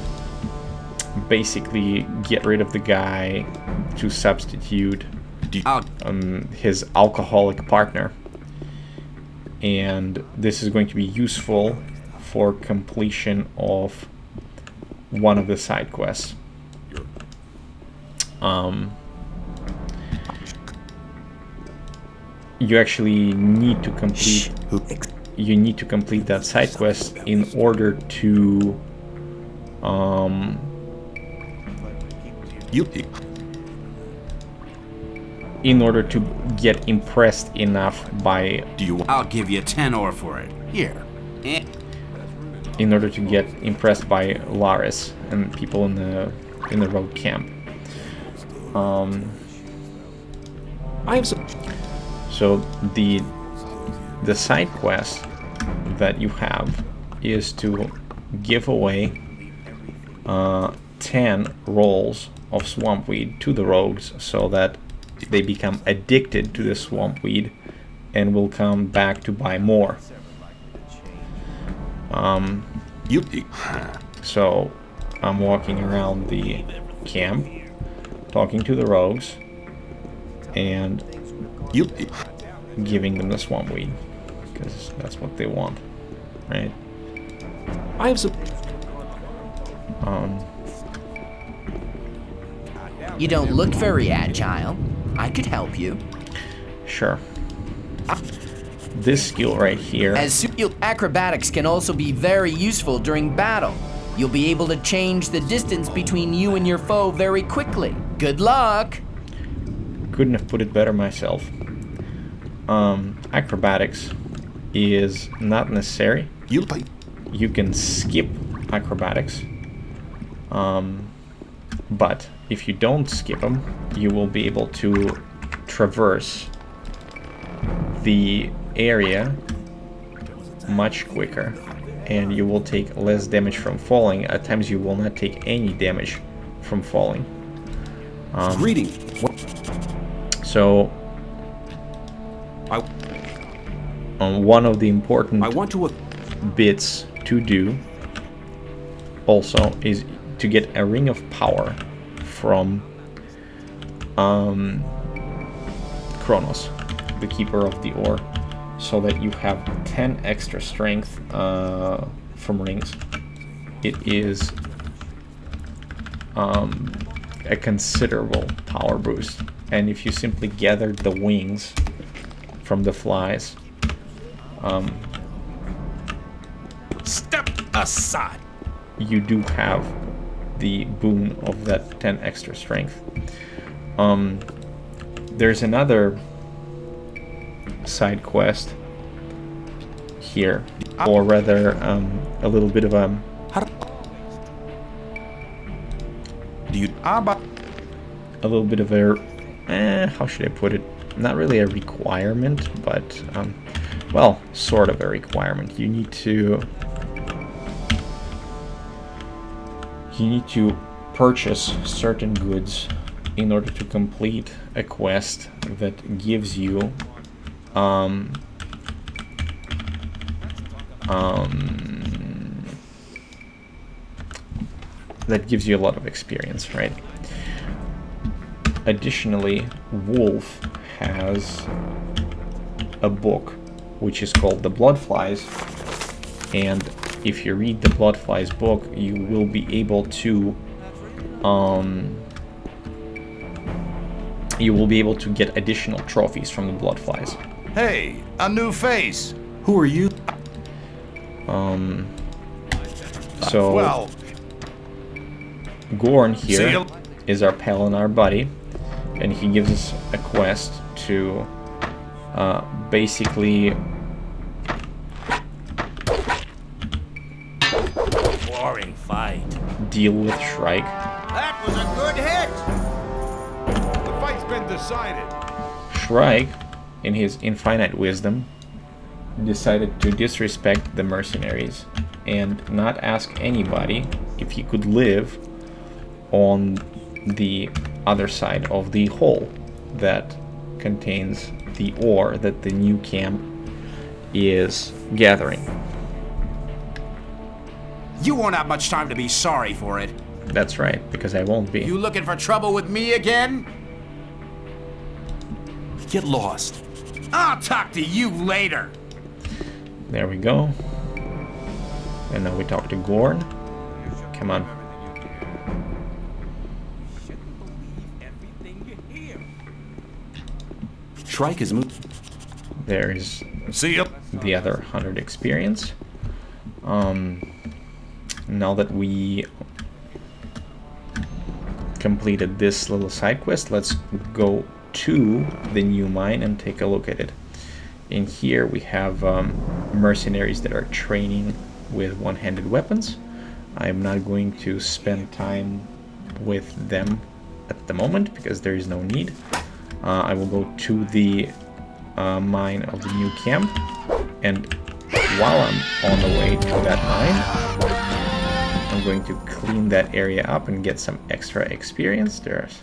basically get rid of the guy, to substitute his alcoholic partner. And this is going to be useful for completion of one of the side quests. You actually need to complete that side quest in order to get impressed enough by... I'll give you 10 ore for it. Here. In order to get impressed by Laris and people in the rogue camp. So the side quest that you have is to give away 10 rolls of swampweed to the rogues, so that they become addicted to the swampweed and will come back to buy more. So I'm walking around the camp, talking to the rogues, and giving them the swampweed, because that's what they want, right? I have some. You don't look very agile. I could help you. Sure. This skill right here. Acrobatics can also be very useful during battle. You'll be able to change the distance between you and your foe very quickly. Good luck! Couldn't have put it better myself. Acrobatics is not necessary. You can skip acrobatics. But if you don't skip them, you will be able to traverse the area much quicker, and you will take less damage from falling. At times you will not take any damage from falling. So one of the important bits to do also is to get a ring of power from Kronos, the keeper of the ore, so that you have 10 extra strength from rings. It is a considerable power boost, and if you simply gather the wings from the flies, step aside. You do have the boon of that 10 extra strength. There's another side quest here, or rather a little bit of a how should I put it, not really a requirement, but well, sort of a requirement. You need to purchase certain goods in order to complete a quest that gives you a lot of experience, right? Additionally, Wolf has a book which is called The Bloodflies, and if you read the Bloodflies book, you will be able to get additional trophies from the Bloodflies. Hey, a new face. Who are you? So Gorn here is our pal and our buddy, and he gives us a quest to basically Boring fight. deal with Shrike. That was a good hit! The fight's been decided. Shrike, in his infinite wisdom, decided to disrespect the mercenaries and not ask anybody if he could live on the other side of the hole that contains the ore that the new camp is gathering. You won't have much time to be sorry for it. That's right, because I won't be. You looking for trouble with me again? Get lost. I'll talk to you later. There we go. And now we talk to Gorn. Come on. Shrike is moving. There is See ya. the other 100 experience. Now that we completed this little side quest, let's go to the new mine and take a look at it. In here we have mercenaries that are training with one-handed weapons. I'm not going to spend time with them at the moment because there is no need. I will go to the mine of the new camp, and while I'm on the way to that mine, I'm going to clean that area up and get some extra experience. There's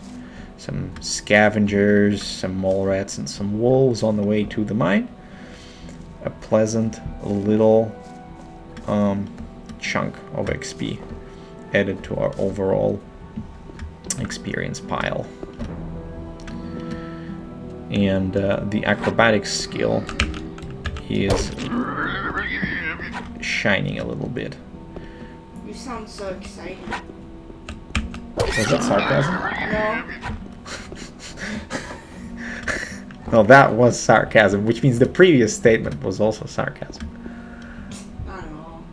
some scavengers, some mole rats, and some wolves on the way to the mine. A pleasant little chunk of XP added to our overall experience pile. And the acrobatics skill is shining a little bit. You sound so excited. Was that sarcasm? No. No, that was sarcasm, which means the previous statement was also sarcasm. I don't know.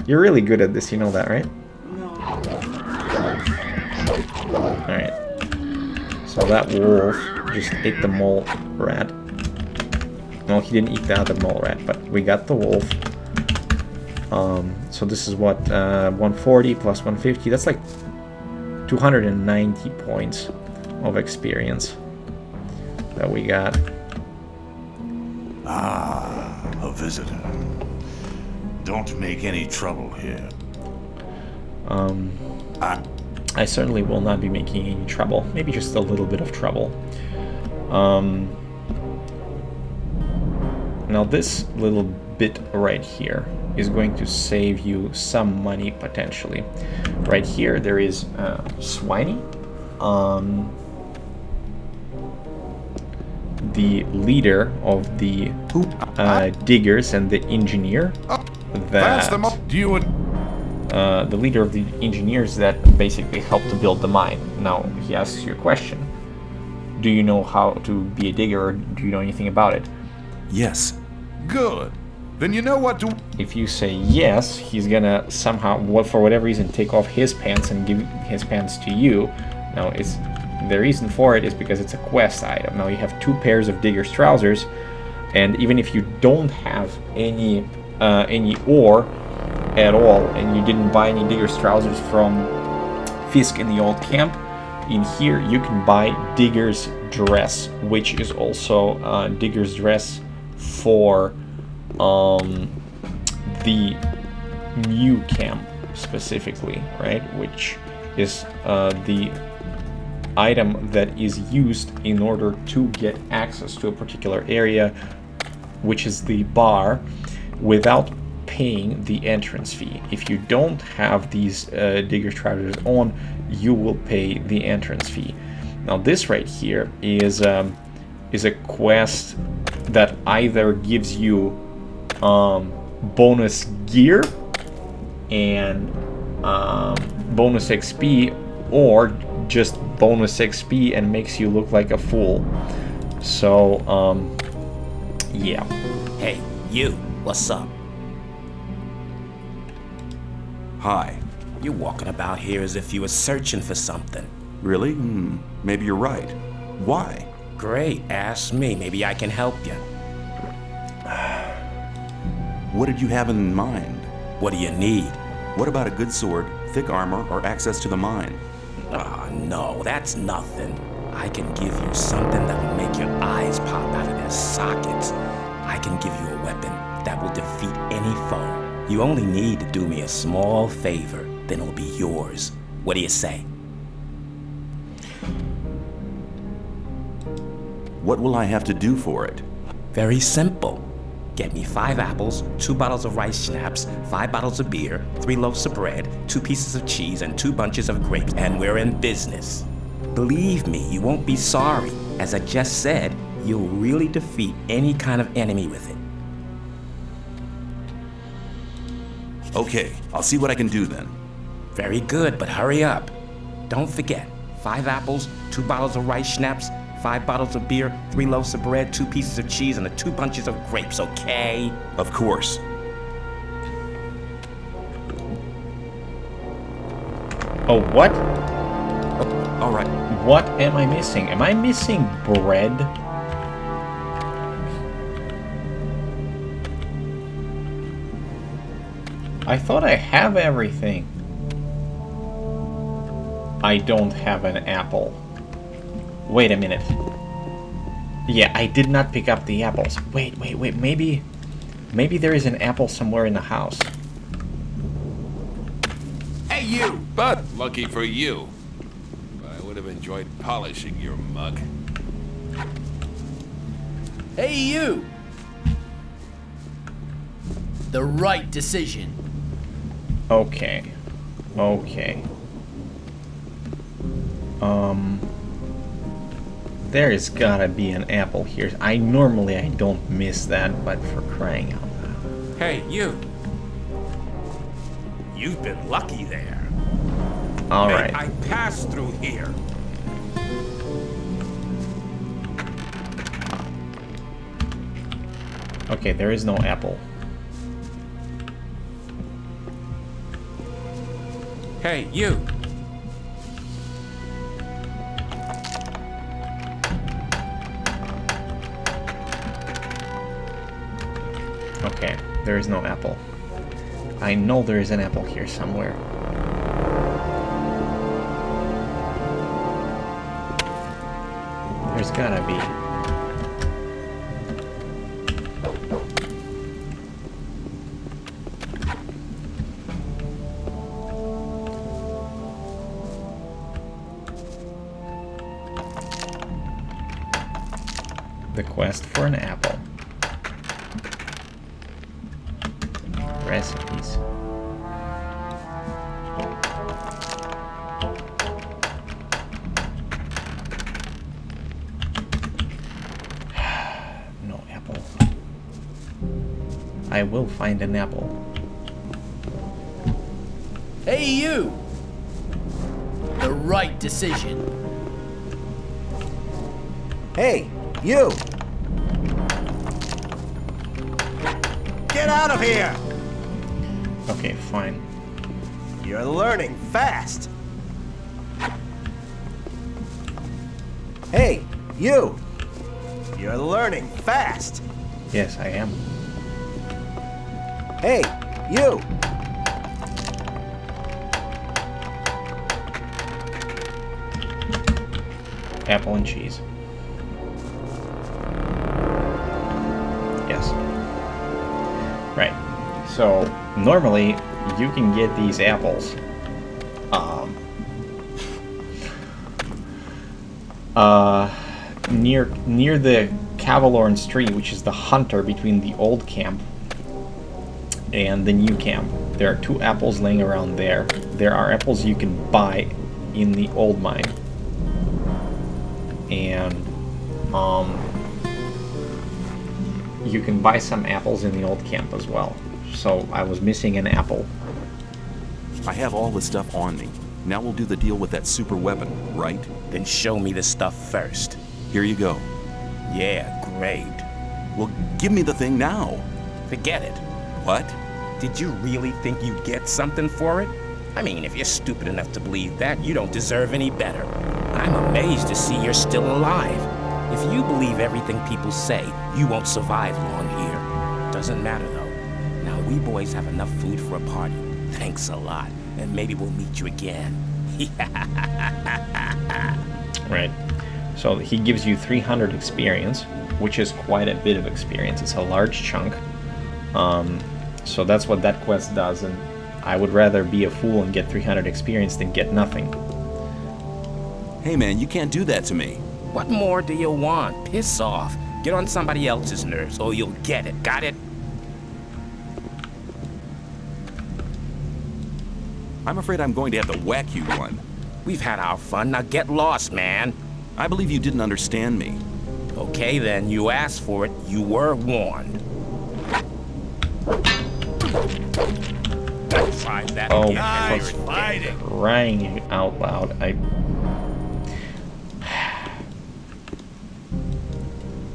You're really good at this, you know that, right? No. Alright. So that wolf just ate the mole rat. No, he didn't eat the other mole rat, but we got the wolf. So this is what, 140 plus 150, that's like 290 points of experience that we got. Ah, a visitor. Don't make any trouble here. I certainly will not be making any trouble. Maybe just a little bit of trouble. Now this little bit right here is going to save you some money potentially. Right here there is Swiney, the leader of the diggers and the engineer. The leader of the engineers that basically helped to build the mine. Now he asks you a question. Do you know how to be a digger, or do you know anything about it? Yes. Good. Then you know what to... If you say yes, he's gonna somehow, for whatever reason, take off his pants and give his pants to you. Now, the reason for it is because it's a quest item. Now you have 2 pairs of digger's trousers, and even if you don't have any ore at all, and you didn't buy any digger's trousers from Fisk in the old camp, in here you can buy digger's dress, which is also digger's dress for the new camp specifically, right? Which is the item that is used in order to get access to a particular area, which is the bar, without paying the entrance fee. If you don't have these digger trousers on, you will pay the entrance fee. Now this right here is a quest that either gives you bonus gear and bonus XP, or just bonus XP and makes you look like a fool. So yeah. Hey, you, what's up? Hi. You're walking about here as if you were searching for something. Really? Maybe you're right. Why? Great, ask me. Maybe I can help you. What did you have in mind? What do you need? What about a good sword, thick armor, or access to the mine? Ah, no, that's nothing. I can give you something that will make your eyes pop out of their sockets. I can give you a weapon that will defeat any foe. You only need to do me a small favor, then it'll be yours. What do you say? What will I have to do for it? Very simple. Get me 5 apples, 2 bottles of rice schnapps, 5 bottles of beer, 3 loaves of bread, 2 pieces of cheese, and 2 bunches of grapes, and we're in business. Believe me, you won't be sorry. As I just said, you'll really defeat any kind of enemy with it. Okay, I'll see what I can do then. Very good, but hurry up. Don't forget, 5 apples, 2 bottles of rice schnapps, 5 bottles of beer, 3 loaves of bread, 2 pieces of cheese, and 2 bunches of grapes, okay? Of course. Oh, what? Oh, all right. What am I missing? Am I missing bread? I thought I have everything. I don't have an apple. Wait a minute. Yeah, I did not pick up the apples. Wait. Maybe there is an apple somewhere in the house. Hey, you! But lucky for you. I would have enjoyed polishing your mug. Hey, you! The right decision. Okay. There's gotta be an apple here. Normally I don't miss that, but for crying out loud. Hey, you! You've been lucky there. Alright. I passed through here. Okay, there is no apple. Hey, you! Okay, there is no apple. I know there is an apple here somewhere. There's gotta be. The quest for an apple. Recipes. No apple. I will find an apple. Hey, you! The right decision. Hey, you! Get out of here! Okay, fine. You're learning fast. Hey, you! You're learning fast. Yes, I am. Hey, you! Apple and cheese. Yes. Right. So, normally, you can get these apples. Near the Cavalorn Street, which is the hunter between the old camp and the new camp. There are 2 apples laying around there. There are apples you can buy in the old mine. And you can buy some apples in the old camp as well. So I was missing an apple. I have all the stuff on me. Now we'll do the deal with that super weapon, right? Then show me the stuff first. Here you go. Yeah, great. Well, give me the thing now. Forget it. What? Did you really think you'd get something for it? I mean, if you're stupid enough to believe that, you don't deserve any better. I'm amazed to see you're still alive. If you believe everything people say, you won't survive long here. Doesn't matter though. Now we boys have enough food for a party. Thanks a lot, and maybe we'll meet you again. Right. So he gives you 300 experience, which is quite a bit of experience. It's a large chunk. So that's what that quest does, and I would rather be a fool and get 300 experience than get nothing. Hey man, you can't do that to me. What more do you want? Piss off. Get on somebody else's nerves, or you'll get it. Got it? I'm afraid I'm going to have to whack you one. We've had our fun, now get lost, man. I believe you didn't understand me. Okay then, you asked for it. You were warned. Try that Oh, again. for crying out loud.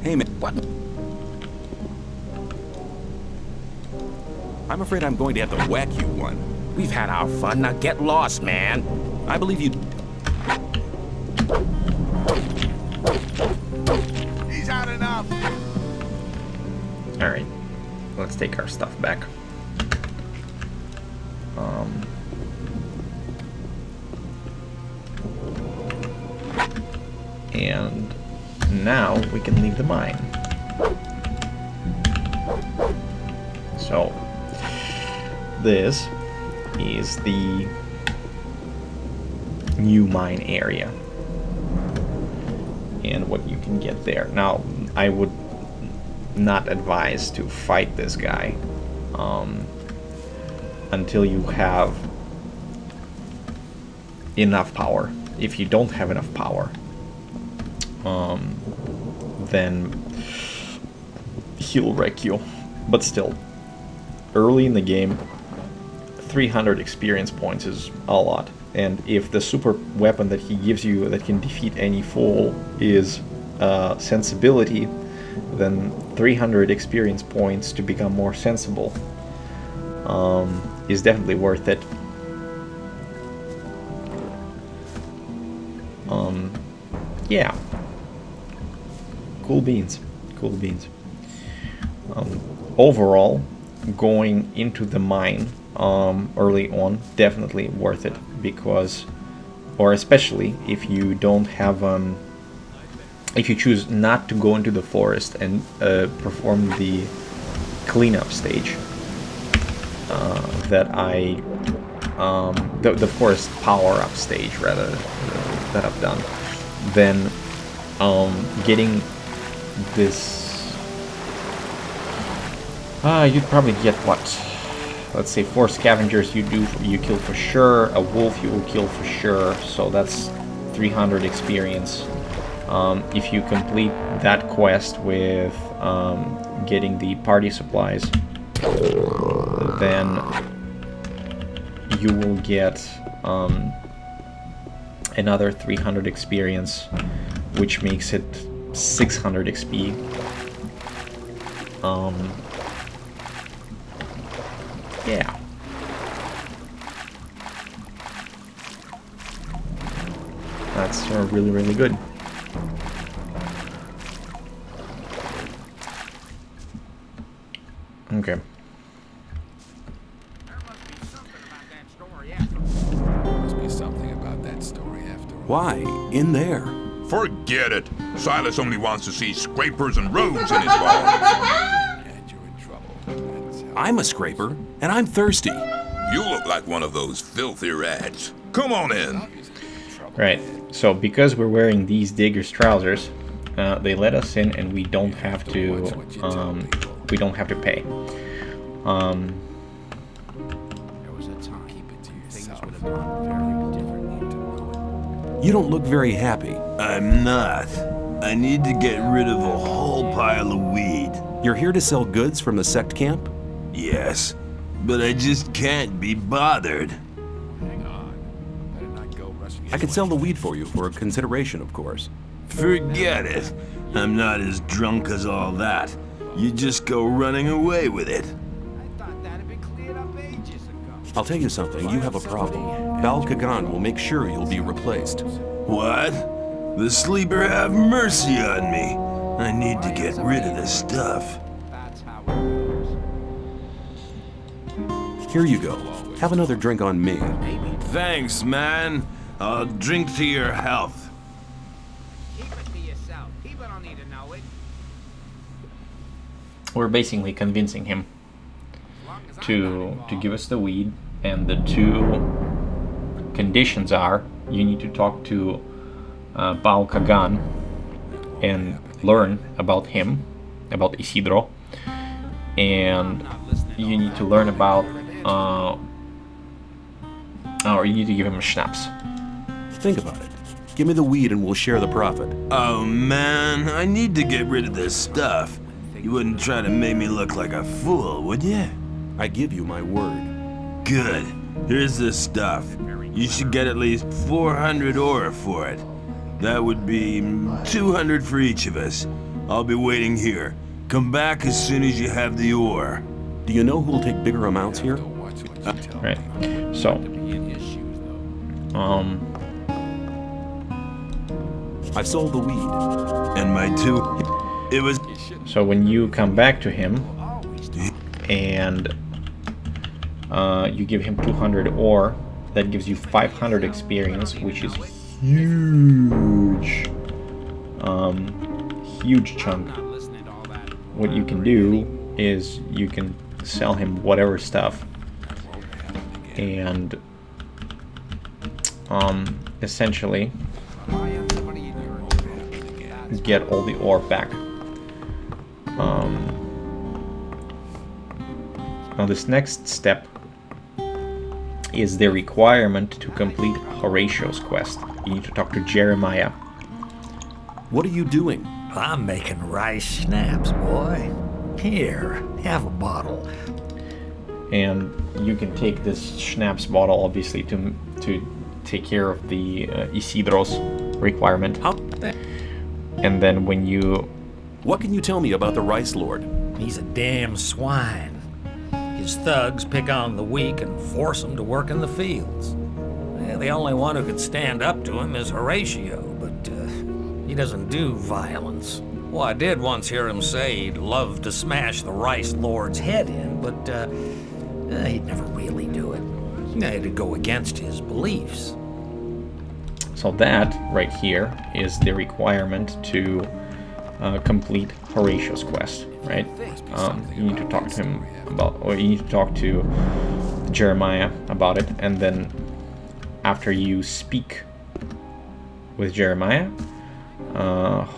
Hey man. What? I'm afraid I'm going to have to whack you one. We've had our fun, now get lost, man. I believe you... He's had enough. Alright. Let's take our stuff back. And now we can leave the mine. So this is the new mine area and what you can get there. Now I would not advise to fight this guy until you have enough power. If you don't have enough power, then he'll wreck you. But still, early in the game, 300 experience points is a lot. And if the super weapon that he gives you that can defeat any foe is sensibility, then 300 experience points to become more sensible is definitely worth it. Yeah. Cool beans. Cool beans. Overall, going into the mine early on, definitely worth it, because, or especially if you don't have, if you choose not to go into the forest and perform the cleanup stage that the forest power-up stage rather that I've done, then getting this, you'd probably get what? Let's say 4 scavengers you kill for sure, a wolf you will kill for sure, so that's 300 experience. If you complete that quest with getting the party supplies, then you will get another 300 experience, which makes it 600 XP. Yeah. That's really, really good. Okay. Must be something about that story after all. Why? In there. Forget it. Silas only wants to see scrapers and rogues in his bar. And you're in trouble. That's how I'm a scraper, and I'm thirsty. You look like one of those filthy rats. Come on in. Right. So because we're wearing these diggers trousers, they let us in, and we don't have to. We don't have to pay. You don't look very happy. I'm not. I need to get rid of a whole pile of weed. You're here to sell goods from the sect camp? Yes, but I just can't be bothered. Hang on. Better not go rushing. I could sell the weed for you for a consideration, of course. Forget it. I'm not as drunk as all that. You just go running away with it. I thought that had been cleared up ages ago. I'll tell you something, you have a problem. Bal Kagan will make sure you'll be replaced. What? The sleeper have mercy on me. I need to get rid of this stuff. Here you go. Have another drink on me. Thanks, man. I'll drink to your health. Keep it to yourself. People don't need to know it. We're basically convincing him to give us the weed, and the two conditions are you need to talk to Baal Kagan and learn about him, about Isidro, and you need to learn about or you need to give him a schnapps. Think about it. Give me the weed and we'll share the profit. Oh man, I need to get rid of this stuff. You wouldn't try to make me look like a fool, would you? I give you my word. Good. Here's the stuff. You should get at least 400 ore for it. That would be 200 for each of us. I'll be waiting here. Come back as soon as you have the ore. Do you know who'll take bigger amounts here? Right. So, I sold the weed. And my two. It was. So when you come back to him and you give him 200 ore, that gives you 500 experience, which is huge. Huge chunk. What you can do is you can sell him whatever stuff and essentially get all the ore back. Now this next step is the requirement to complete Horatio's quest. You need to talk to Jeremiah. What are you doing? I'm making rice schnapps, boy. Here, have a bottle. And you can take this schnapps bottle, obviously, to take care of the Isidro's requirement. And then when you... What can you tell me about the Rice Lord? He's a damn swine. His thugs pick on the weak and force them to work in the fields. The only one who could stand up to him is Horatio, but he doesn't do violence. Well, I did once hear him say he'd love to smash the Rice Lord's head in, but he'd never really do it. It'd go against his beliefs. So that right here is the requirement to complete Horatio's quest, right? You need to talk to him about, or you need to talk to Jeremiah about it, and then after you speak with Jeremiah,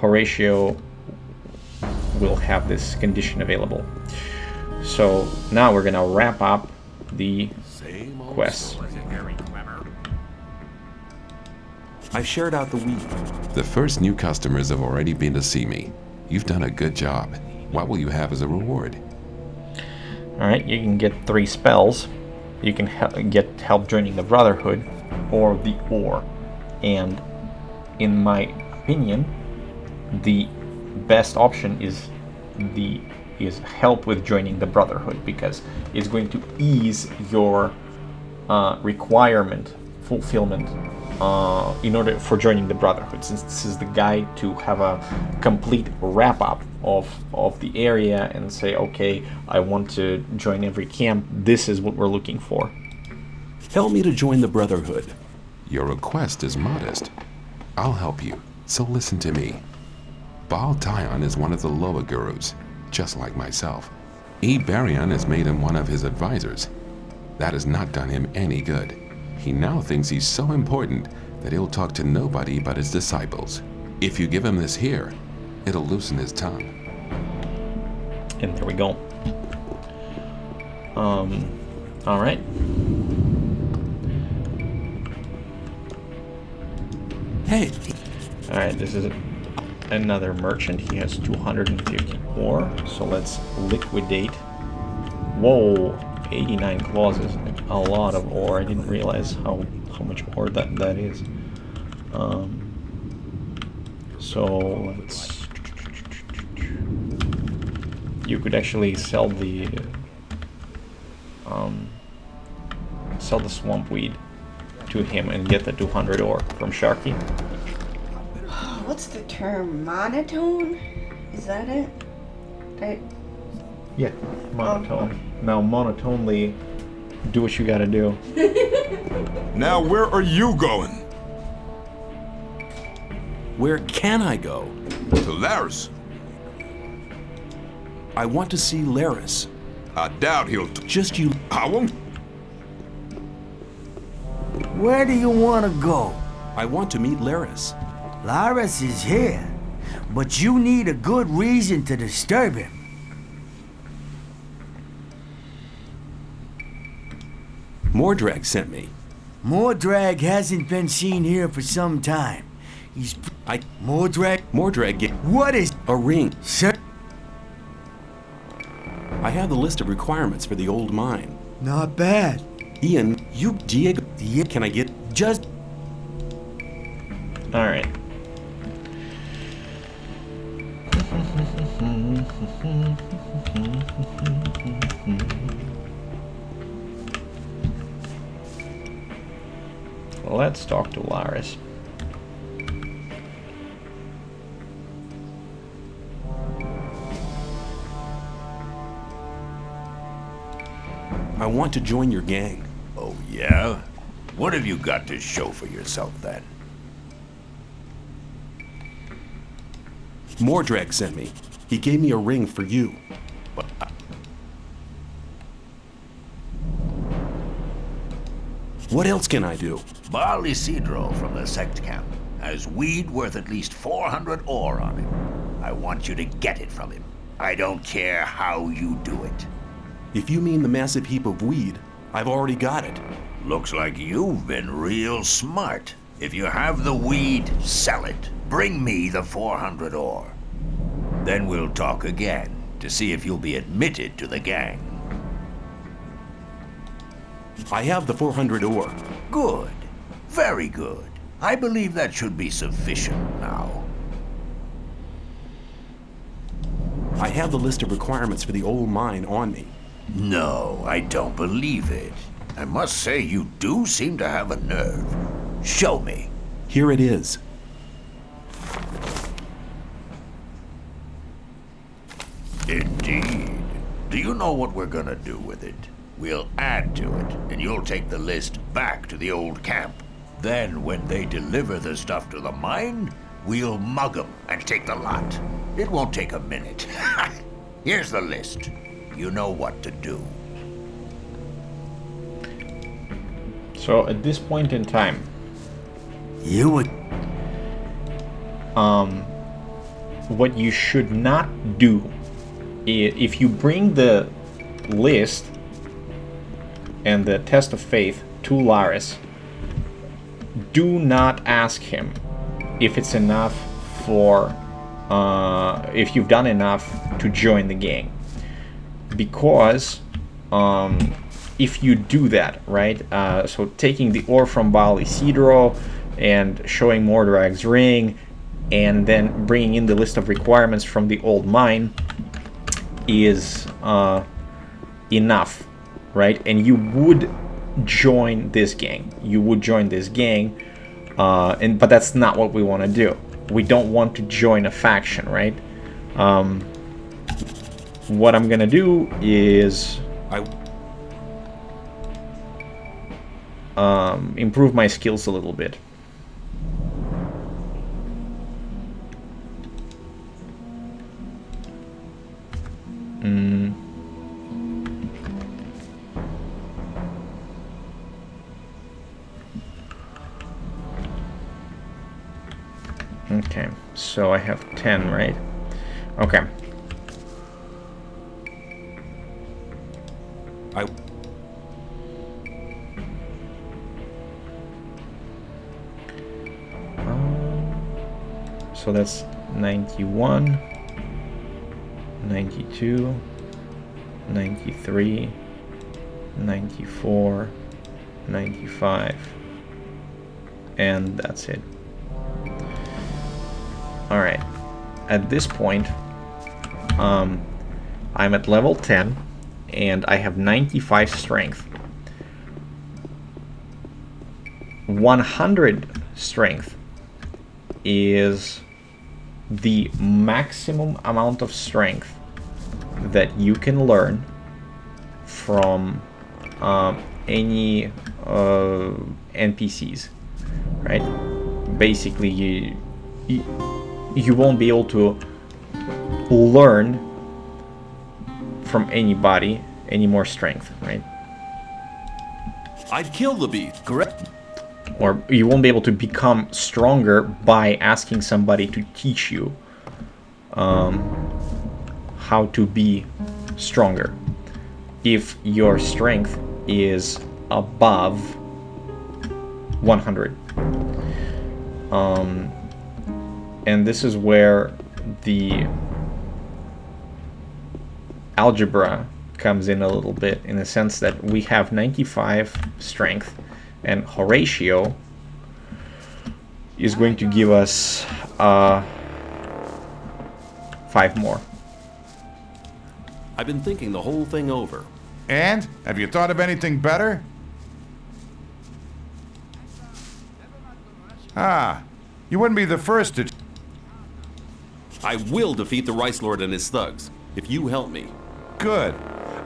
Horatio will have this condition available. So now we're gonna wrap up the quests. I've shared out the weed. The first new customers have already been to see me. You've done a good job. What will you have as a reward? Alright, you can get 3 spells. You can get help joining the Brotherhood or the ore. And in my opinion, the best option is help with joining the Brotherhood, because it's going to ease your requirement fulfillment in order for joining the Brotherhood, since this is the guide to have a complete wrap-up of the area and say, okay, I want to join every camp, this is what we're looking for. Tell me to join the Brotherhood. Your request is modest. I'll help you, so listen to me. Baal Tyon is one of the lower gurus, just like myself. Iberion has made him one of his advisors. That has not done him any good. He now thinks he's so important that he'll talk to nobody but his disciples. If you give him this here, it'll loosen his tongue. And there we go. Alright. Hey! Alright, this is another merchant. He has 250 ore, so let's liquidate. Whoa! 89 clauses, a lot of ore. I didn't realize how much ore that is. So let's. You could actually sell the swamp weed to him and get the 200 ore from Sharky. What's the term? Monotone? Is that it? Yeah, monotone. Now monotonely do what you gotta do. Now where are you going? Where can I go? To Laris. I want to see Laris. I doubt he'll... Just you... I won't... Where do you want to go? I want to meet Laris. Laris is here, but you need a good reason to disturb him. Mordrag sent me. Mordrag hasn't been seen here for some time. Mordrag? Mordrag What is... A ring. Sir? I have the list of requirements for the old mine. Not bad. Ian, you... Diego... Can I get... Just... Alright. Let's talk to Laris. I want to join your gang. Oh, yeah? What have you got to show for yourself, then? Mordrag sent me. He gave me a ring for you. But what else can I do? Baal Isidro from the sect camp has weed worth at least 400 ore on him. I want you to get it from him. I don't care how you do it. If you mean the massive heap of weed, I've already got it. Looks like you've been real smart. If you have the weed, sell it. Bring me the 400 ore. Then we'll talk again to see if you'll be admitted to the gang. I have the 400 ore. Good. Very good. I believe that should be sufficient now. I have the list of requirements for the old mine on me. No, I don't believe it. I must say you do seem to have a nerve. Show me. Here it is. Indeed. Do you know what we're gonna do with it? We'll add to it, and you'll take the list back to the old camp. Then, when they deliver the stuff to the mine, we'll mug them and take the lot. It won't take a minute. Here's the list. You know what to do. So at this point in time, you would... what you should not do if you bring the list and the test of faith to Laris, do not ask him if it's enough for if you've done enough to join the gang, because if you do that, right, so taking the ore from Baal Isidro and showing Mordrag's ring and then bringing in the list of requirements from the old mine is enough, right? And you would join this gang. You would join this gang, but that's not what we want to do. We don't want to join a faction, right? What I'm gonna do is improve my skills a little bit. Okay, so I have 10, right? Okay. So that's 91, 92, 93, 94, 95, and that's it. Alright, at this point, I'm at level 10, and I have 95 strength. 100 strength is the maximum amount of strength that you can learn from any NPCs, right? Basically, you won't be able to learn from anybody any more strength, right? I'd kill the beast. Correct. Or you won't be able to become stronger by asking somebody to teach you how to be stronger. If your strength is above 100. And this is where the algebra comes in a little bit, in the sense that we have 95 strength, and Horatio is going to give us 5 more. I've been thinking the whole thing over. And? Have you thought of anything better? Ah, you wouldn't be the first to... I will defeat the Rice Lord and his thugs, if you help me. Good.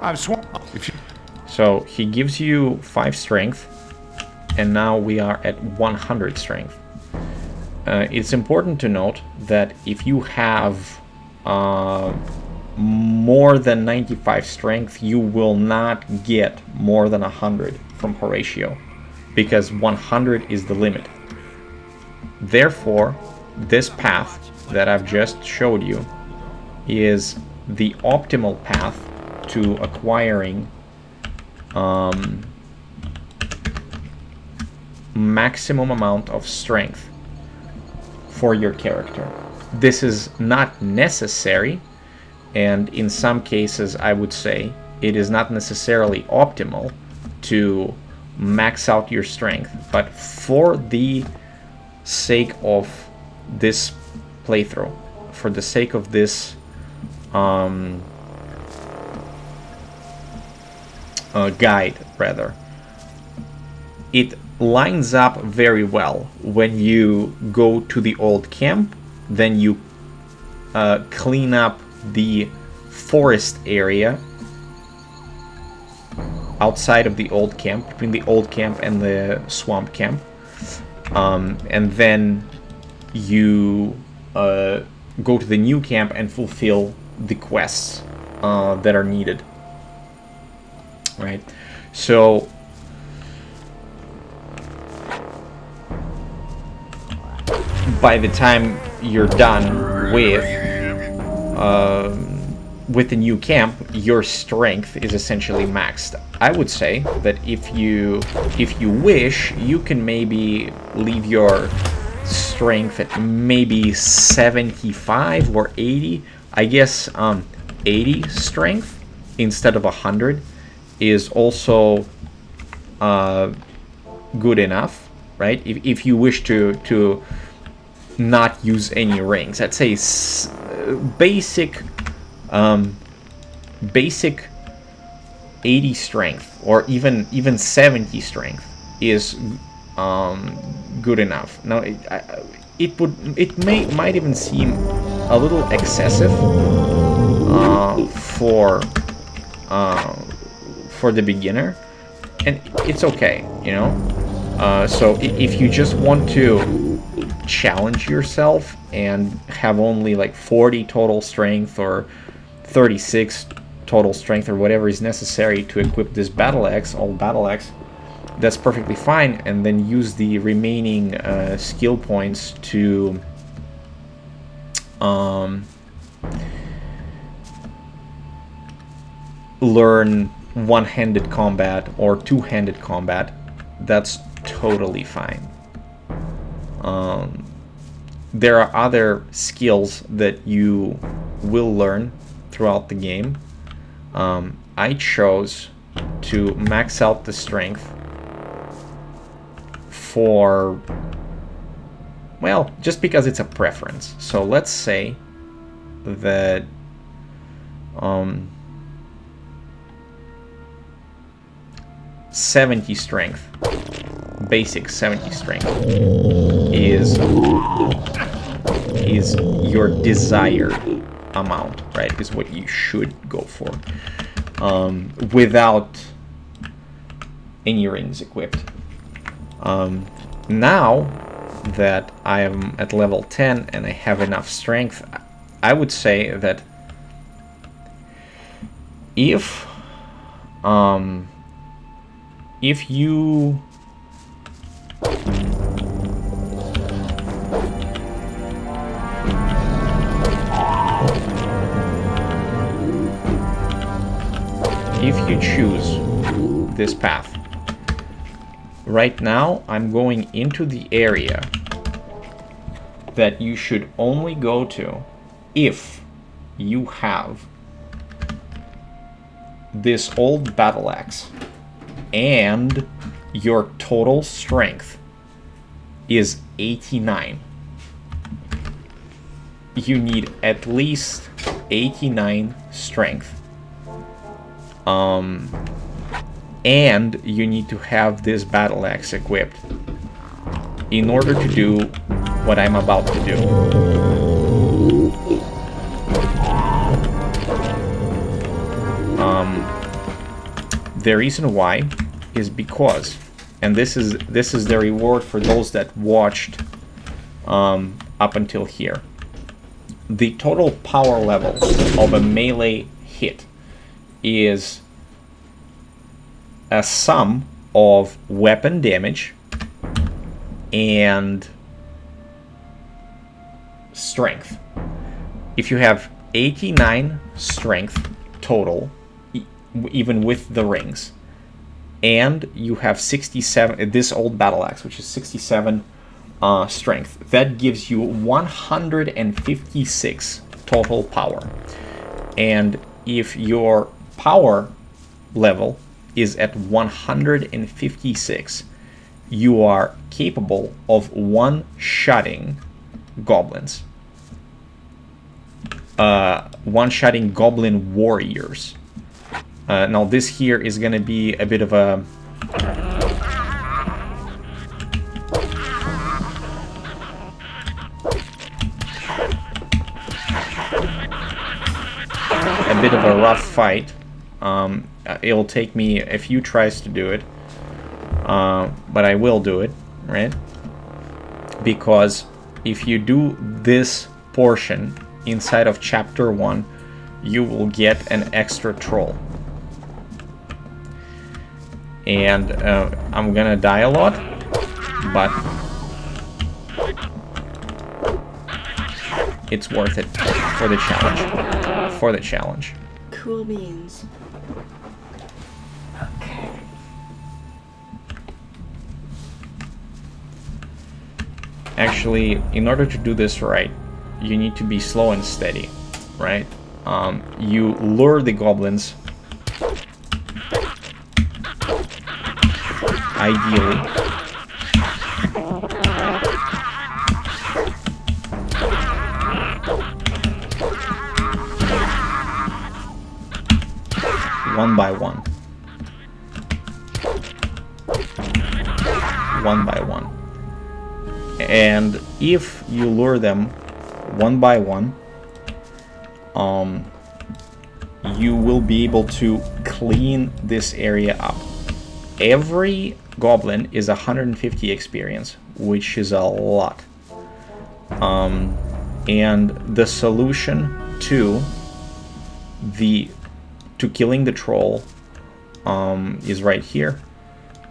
I'm sworn... So he gives you 5 strength, and now we are at 100 strength. It's important to note that if you have more than 95 strength, you will not get more than 100 from Horatio, because 100 is the limit. Therefore, this path that I've just showed you is the optimal path to acquiring maximum amount of strength for your character. This is not necessary, and in some cases I would say it is not necessarily optimal to max out your strength, but for the sake of this playthrough, for the sake of this guide rather, it lines up very well. When you go to the old camp, then you clean up the forest area outside of the old camp, between the old camp and the swamp camp, and then you go to the new camp and fulfill the quests that are needed, right? So by the time you're done with the new camp, your strength is essentially maxed. I would say that if you wish, you can maybe leave your strength at maybe 75 or 80. I guess 80 strength instead of 100 is also good enough, right? If you wish to not use any rings, I'd say basic 80 strength or even 70 strength is good enough. Now it might even seem a little excessive for the beginner, and it's okay, you know. So if you just want to challenge yourself and have only like 40 total strength or 36 total strength or whatever is necessary to equip this battle axe, old battle axe, that's perfectly fine, and then use the remaining skill points to learn one-handed combat or two-handed combat. That's totally fine. There are other skills that you will learn throughout the game. I chose to max out the strength for, well, just because it's a preference. So let's say that 70 strength basic 70 strength is your desired amount, right? Is what you should go for, without any rings equipped. Now that I am at level 10 and I have enough strength, I would say that if you choose this path, right now I'm going into the area that you should only go to if you have this old battle axe and your total strength is 89. You need at least 89 strength. And you need to have this battle axe equipped in order to do what I'm about to do. The reason why is because, and this is the reward for those that watched up until here. The total power level of a melee hit is a sum of weapon damage and strength. If you have 89 strength total, even with the rings, and you have 67, this old battle axe, which is 67 strength, that gives you 156 total power. And if your power level is at 156, you are capable of one-shotting goblins. One-shotting goblin warriors. Now this here is going to be a bit of a rough fight. It'll take me a few tries to do it, but I will do it, right? Because if you do this portion inside of chapter 1, you will get an extra troll. And I'm gonna die a lot, but it's worth it for the challenge. For the challenge. Cool beans. Okay. Actually, in order to do this right, you need to be slow and steady, right? You lure the goblins, ideally, one by one. One by one. And if you lure them one by one, you will be able to clean this area up. Every goblin is 150 experience, which is a lot. And the solution to killing the troll is right here.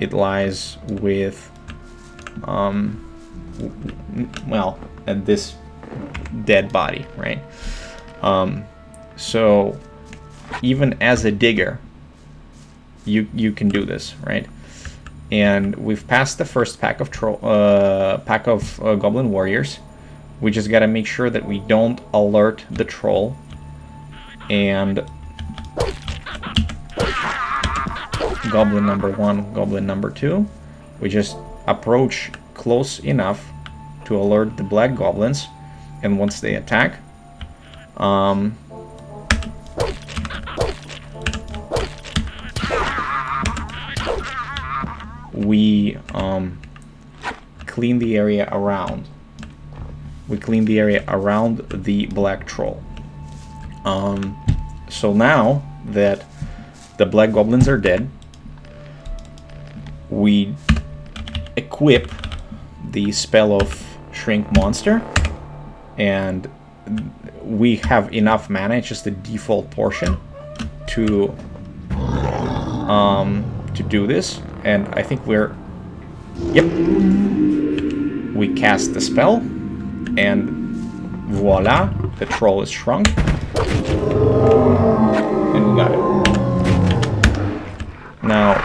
It lies with well, at this dead body, right? So even as a digger, you can do this, right? And we've passed the first pack of goblin warriors. We just gotta make sure that we don't alert the troll. And goblin number 1, goblin number 2, we just approach close enough to alert the black goblins, and once they attack, we clean the area around. We clean the area around the black troll. So now that the black goblins are dead, we equip the spell of shrink monster, and we have enough mana, it's just the default portion, to do this. And I think we're, yep, we cast the spell, and voila, the troll is shrunk, and we got it. Now,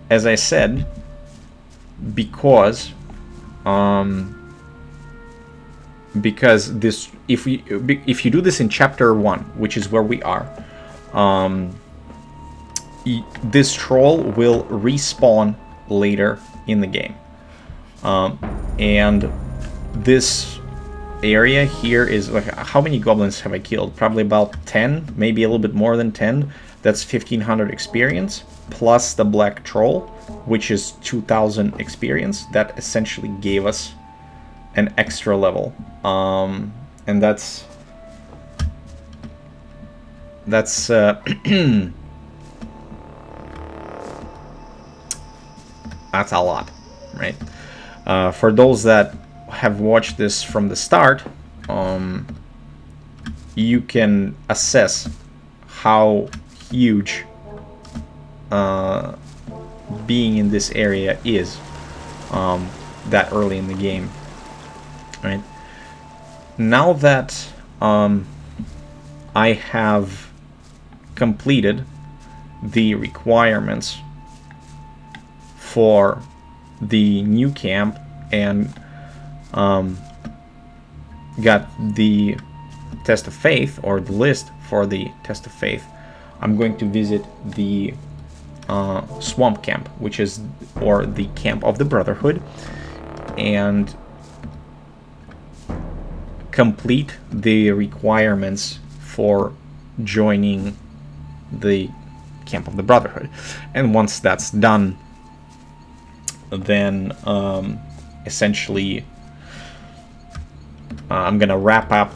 as I said, because this, if you do this in chapter 1, which is where we are, this troll will respawn later in the game, and this area here is like, how many goblins have I killed? Probably about 10, maybe a little bit more than 10. That's 1500 experience plus the black troll, which is 2000 experience. That essentially gave us an extra level, and that's that's a lot, right? For those that have watched this from the start, you can assess how huge being in this area is that early in the game, right? Now that I have completed the requirements for the new camp and got the test of faith, or the list for the test of faith, I'm going to visit the swamp camp, which is, or the camp of the Brotherhood, and complete the requirements for joining the camp of the Brotherhood. And once that's done, then essentially I'm gonna wrap up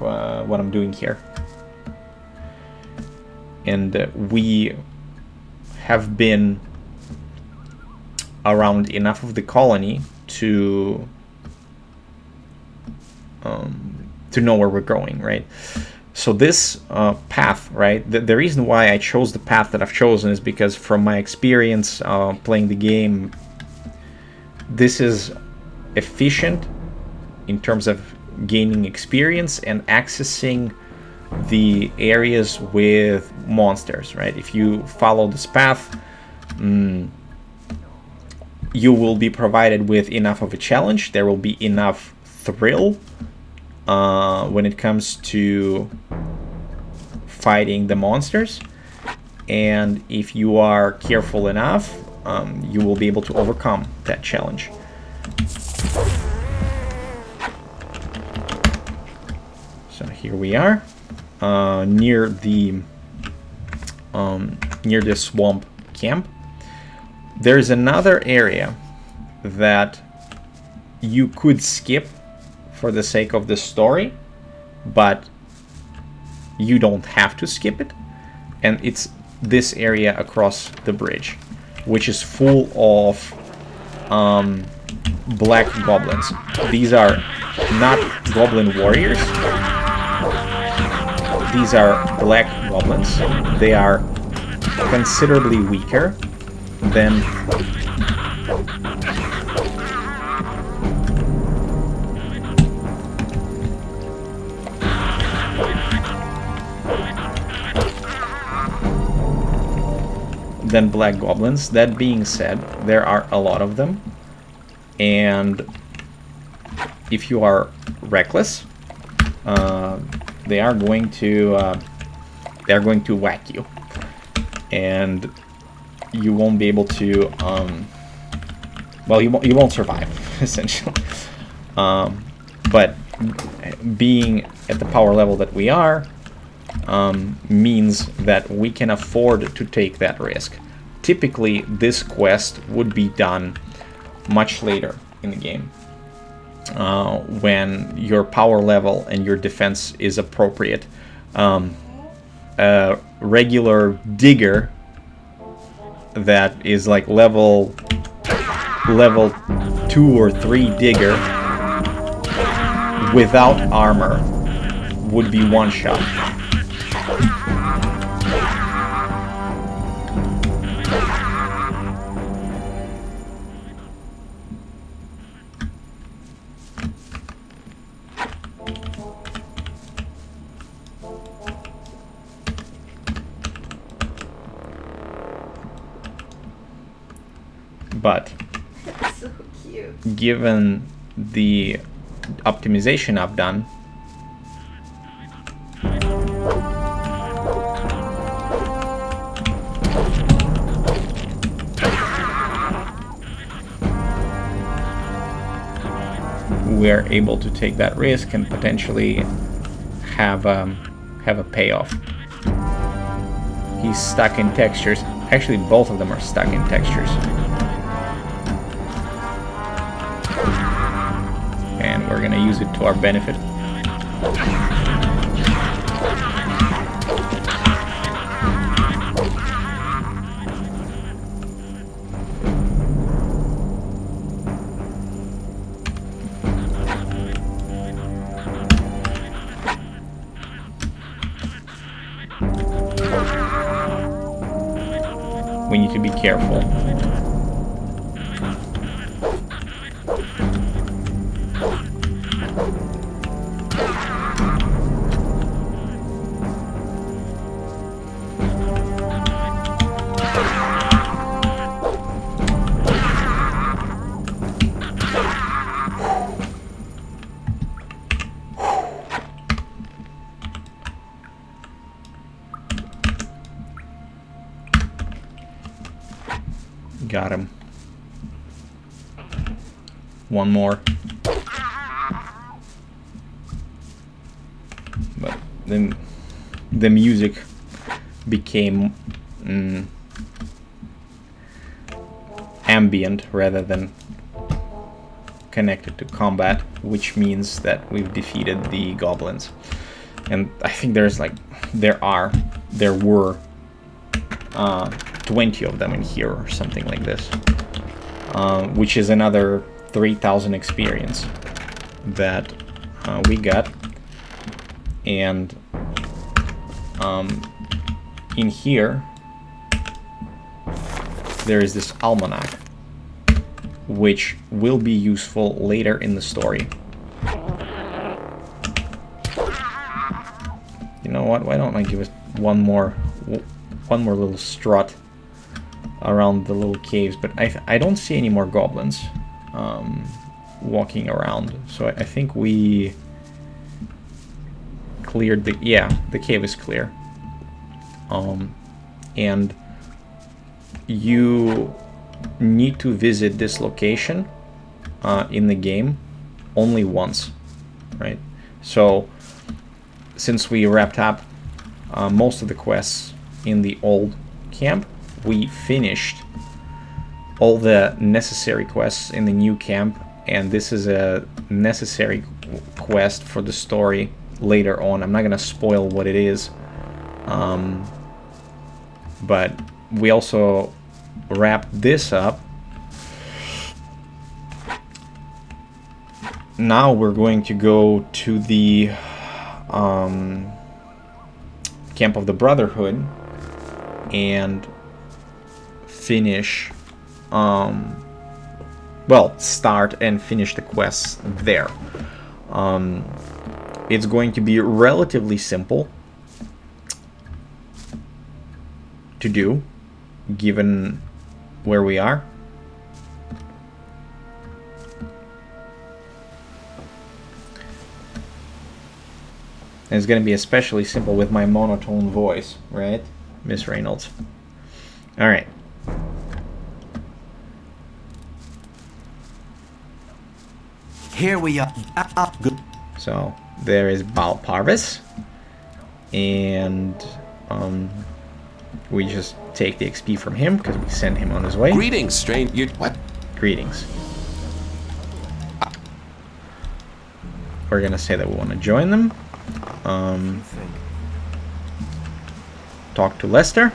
what I'm doing here. And we have been around enough of the colony to know where we're going, right? So this path, right, the reason why I chose the path that I've chosen is because from my experience playing the game, this is efficient in terms of gaining experience and accessing the areas with monsters, right? If you follow this path, you will be provided with enough of a challenge. There will be enough thrill when it comes to fighting the monsters, and if you are careful enough, you will be able to overcome that challenge. So here we are, near the swamp camp. There's another area that you could skip for the sake of the story, but you don't have to skip it, and it's this area across the bridge, which is full of black goblins. These are not goblin warriors. These are black goblins. They are considerably weaker than black goblins. That being said, there are a lot of them, and if you are reckless, they are going to whack you, and you won't be able to well, you won't survive essentially. But being at the power level that we are means that we can afford to take that risk. Typically, this quest would be done much later in the game, when your power level and your defense is appropriate. A regular digger that is like level 2 or 3 digger without armor would be one shot. But so cute. Given the optimization I've done, we're able to take that risk and potentially have a payoff. He's stuck in textures. Actually, both of them are stuck in textures. And we're gonna use it to our benefit. We need to be careful. Got him. One more. But then the music became ambient rather than connected to combat, which means that we've defeated the goblins. And I think there were 20 of them in here or something like this, which is another 3,000 experience that we got. And in here there is this almanac, which will be useful later in the story. You know what, why don't I give it one more little strut around the little caves, but I don't see any more goblins walking around, so I think we cleared the cave is clear. And you need to visit this location in the game only once, right? So since we wrapped up most of the quests in the old camp, we finished all the necessary quests in the new camp, and this is a necessary quest for the story later on. I'm not gonna spoil what it is, but we also wrapped this up. Now we're going to go to the camp of the Brotherhood and finish, start and finish the quests there. It's going to be relatively simple to do, given where we are. And it's going to be especially simple with my monotone voice, right, Miss Reynolds? All right. Here we are. So there is Baal Parvis, and we just take the XP from him because we send him on his way. Greetings, stranger. What? Greetings. we're gonna say that we want to join them. Talk to Lester,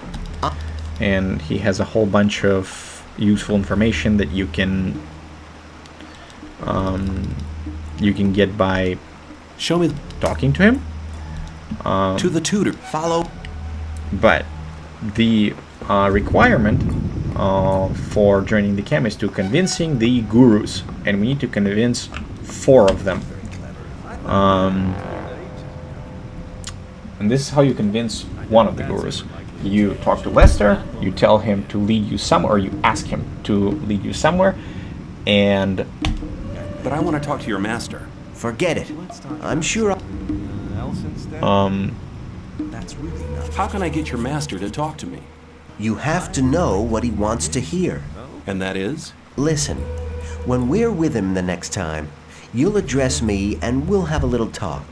and he has a whole bunch of useful information that you can get by talking to him. To the tutor. Follow. But the requirement for joining the camp is to convincing the gurus, and we need to convince 4 of them. And this is how you convince one of the gurus. You talk to Lester, you tell him to lead you somewhere, or you ask him to lead you somewhere, and... But I want to talk to your master. Forget it. I'm sure That's really not... How can I get your master to talk to me? You have to know what he wants to hear. And that is? Listen, when we're with him the next time, you'll address me and we'll have a little talk.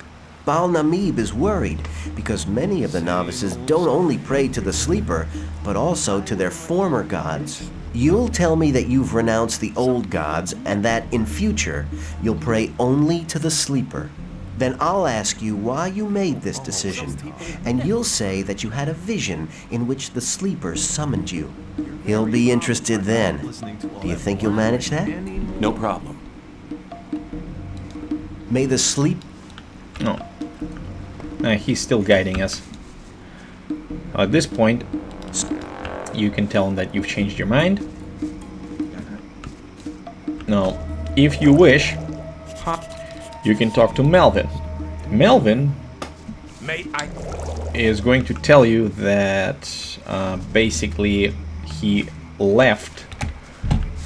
Baal Namib is worried because many of the novices don't only pray to the sleeper, but also to their former gods. You'll tell me that you've renounced the old gods and that in future you'll pray only to the sleeper. Then I'll ask you why you made this decision, and you'll say that you had a vision in which the sleeper summoned you. He'll be interested then. Do you think you'll manage that? No problem. May the sleep... No. He's still guiding us. At this point, you can tell him that you've changed your mind. Now, if you wish, you can talk to Melvin. Melvin is going to tell you that basically he left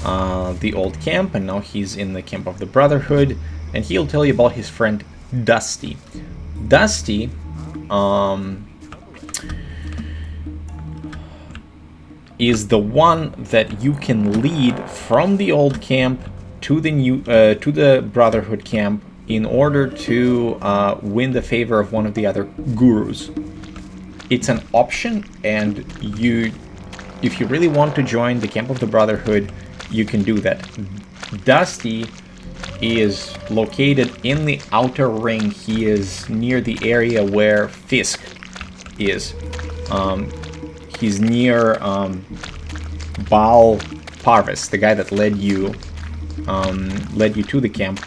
the old camp and now he's in the camp of the Brotherhood, and he'll tell you about his friend Dusty. Dusty is the one that you can lead from the old camp to the new to the Brotherhood camp in order to win the favor of one of the other gurus. It's an option, and if you really want to join the camp of the Brotherhood, you can do that. Dusty is located in the outer ring. He is near the area where Fisk is. He's near Baal Parvis, the guy that led you to the camp.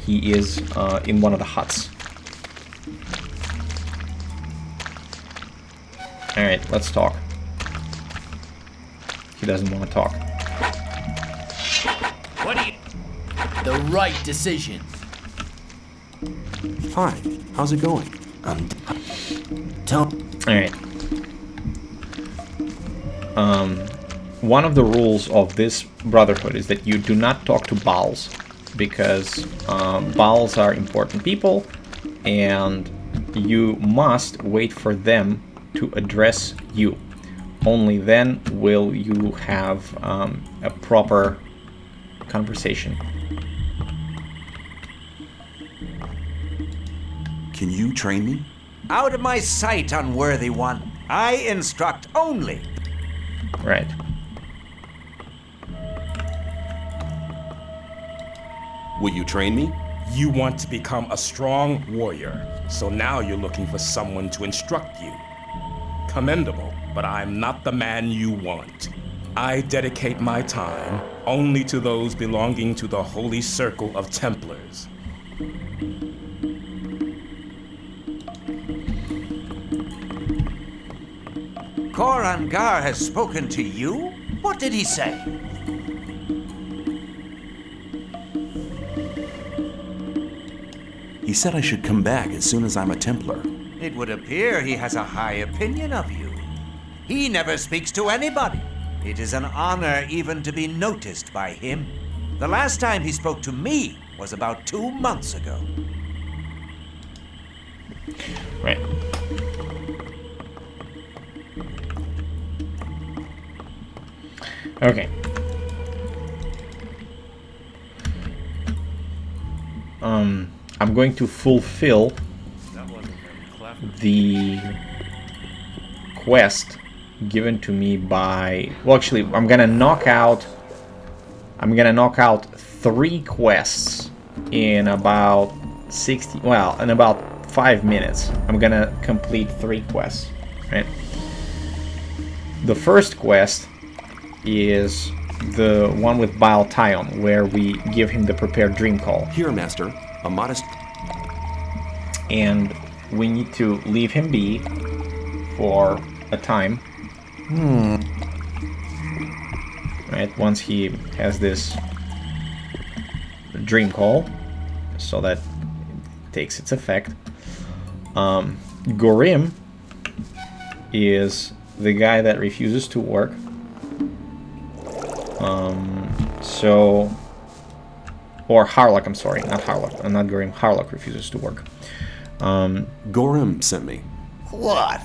He is in one of the huts. Alright, let's talk. He doesn't want to talk. What do you... The right decision. Fine. How's it going? Alright. One of the rules of this Brotherhood is that you do not talk to Baals, because Baals are important people, and you must wait for them to address you. Only then will you have a proper conversation. Can you train me? Out of my sight, unworthy one. I instruct only. Right. Will you train me? You want to become a strong warrior, so now you're looking for someone to instruct you. Commendable, but I'm not the man you want. I dedicate my time only to those belonging to the Holy Circle of Templars. Korangar has spoken to you? What did he say? He said I should come back as soon as I'm a Templar. It would appear he has a high opinion of you. He never speaks to anybody. It is an honor even to be noticed by him. The last time he spoke to me was about 2 months ago. Right. Okay. I'm going to fulfill the quest given to me by... Well, actually, I'm gonna knock out 3 quests in about 60, well, in about 5 minutes, I'm gonna complete 3 quests, right? The first quest is the one with Bile Tyon, where we give him the prepared dream call. Here, Master, a modest... And we need to leave him be for a time. Right, once he has this dream call, so that it takes its effect. Gorim is the guy that refuses to work. Or Harlock, I'm sorry, not Harlock, not Gorim, Harlock refuses to work. Gorim sent me. What?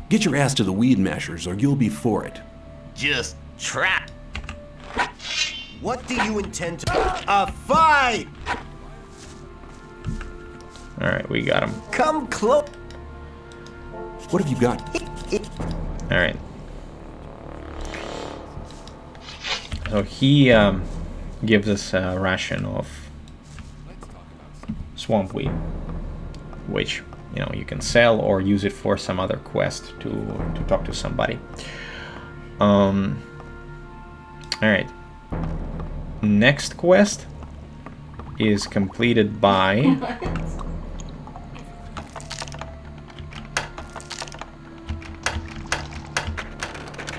Get your ass to the weed mashers or you'll be for it. Just try. What do you intend to... A fight! Alright, we got him. Come close. What have you got? Alright. So he gives us a ration of swamp weed, which, you know, you can sell or use it for some other quest to talk to somebody. Alright. Next quest is completed by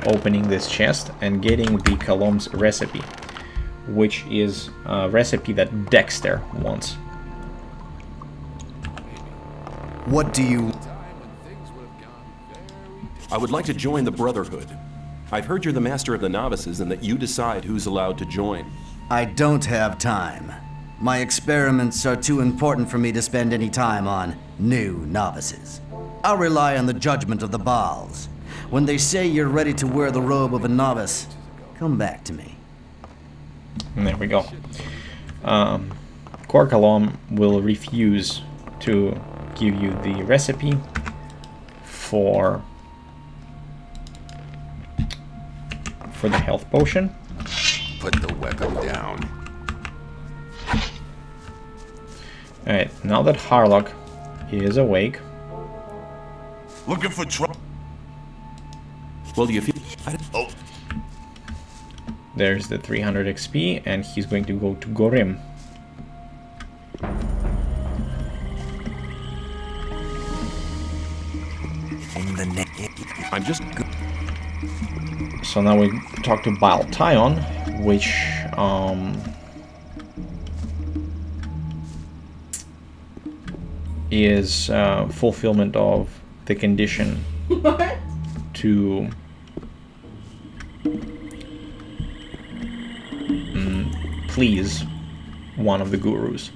opening this chest and getting the Colombe's recipe, which is a recipe that Dexter wants. What do you... I would like to join the Brotherhood. I've heard you're the master of the novices and that you decide who's allowed to join. I don't have time. My experiments are too important for me to spend any time on new novices. I'll rely on the judgment of the Baals. When they say you're ready to wear the robe of a novice, come back to me. And there we go. Korkalom will refuse to give you the recipe for the health potion. Put the weapon down. Alright, now that Harlock is awake. Looking for trouble. Well, do you feel... Oh. There's the 300 XP, and he's going to go to Gorim. I'm just... So now we talk to Bile Tyon, which is fulfillment of the condition to please one of the gurus.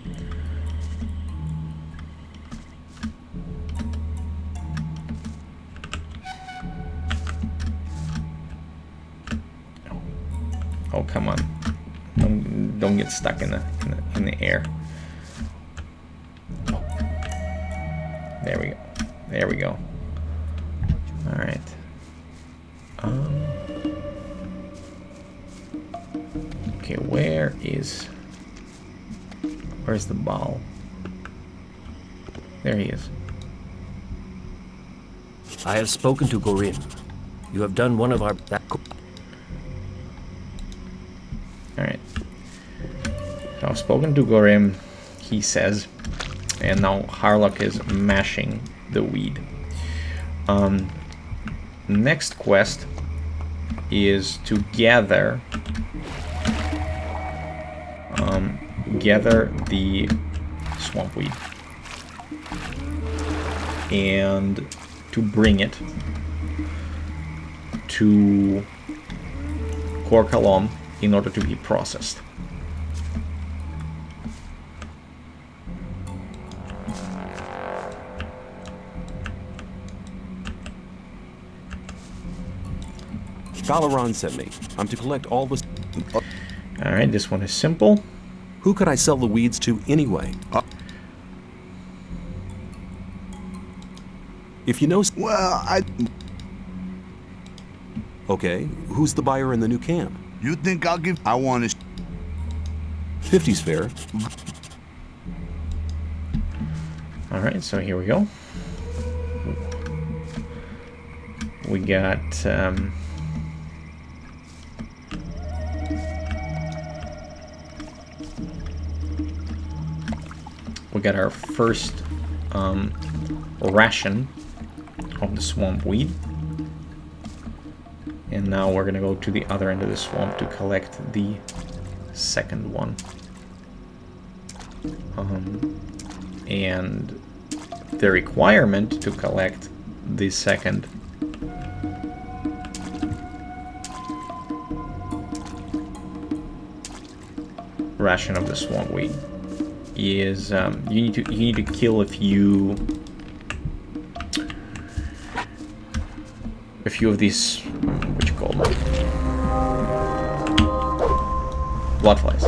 Oh, come on. Don't get stuck in the air. There we go. There we go. All right. Okay, where's the ball? There he is. I have spoken to Gorim. You have done one of our... Alright. So I've spoken to Gorim, he says, and now Harlock is mashing the weed. Next quest is to gather the swamp weed and to bring it to Korkalom in order to be processed. Galaran sent me. I'm to collect all the... Alright, this one is simple. Who could I sell the weeds to anyway? If you know... Well, Okay, who's the buyer in the new camp? You think I'll give... I want to... 50's fair. Alright, so here we go. We got our first ration of the swamp weed, and now we're gonna go to the other end of the swamp to collect the second one. And the requirement to collect the second ration of the swamp weed is you need to kill a few of these, what you call them, blood flies.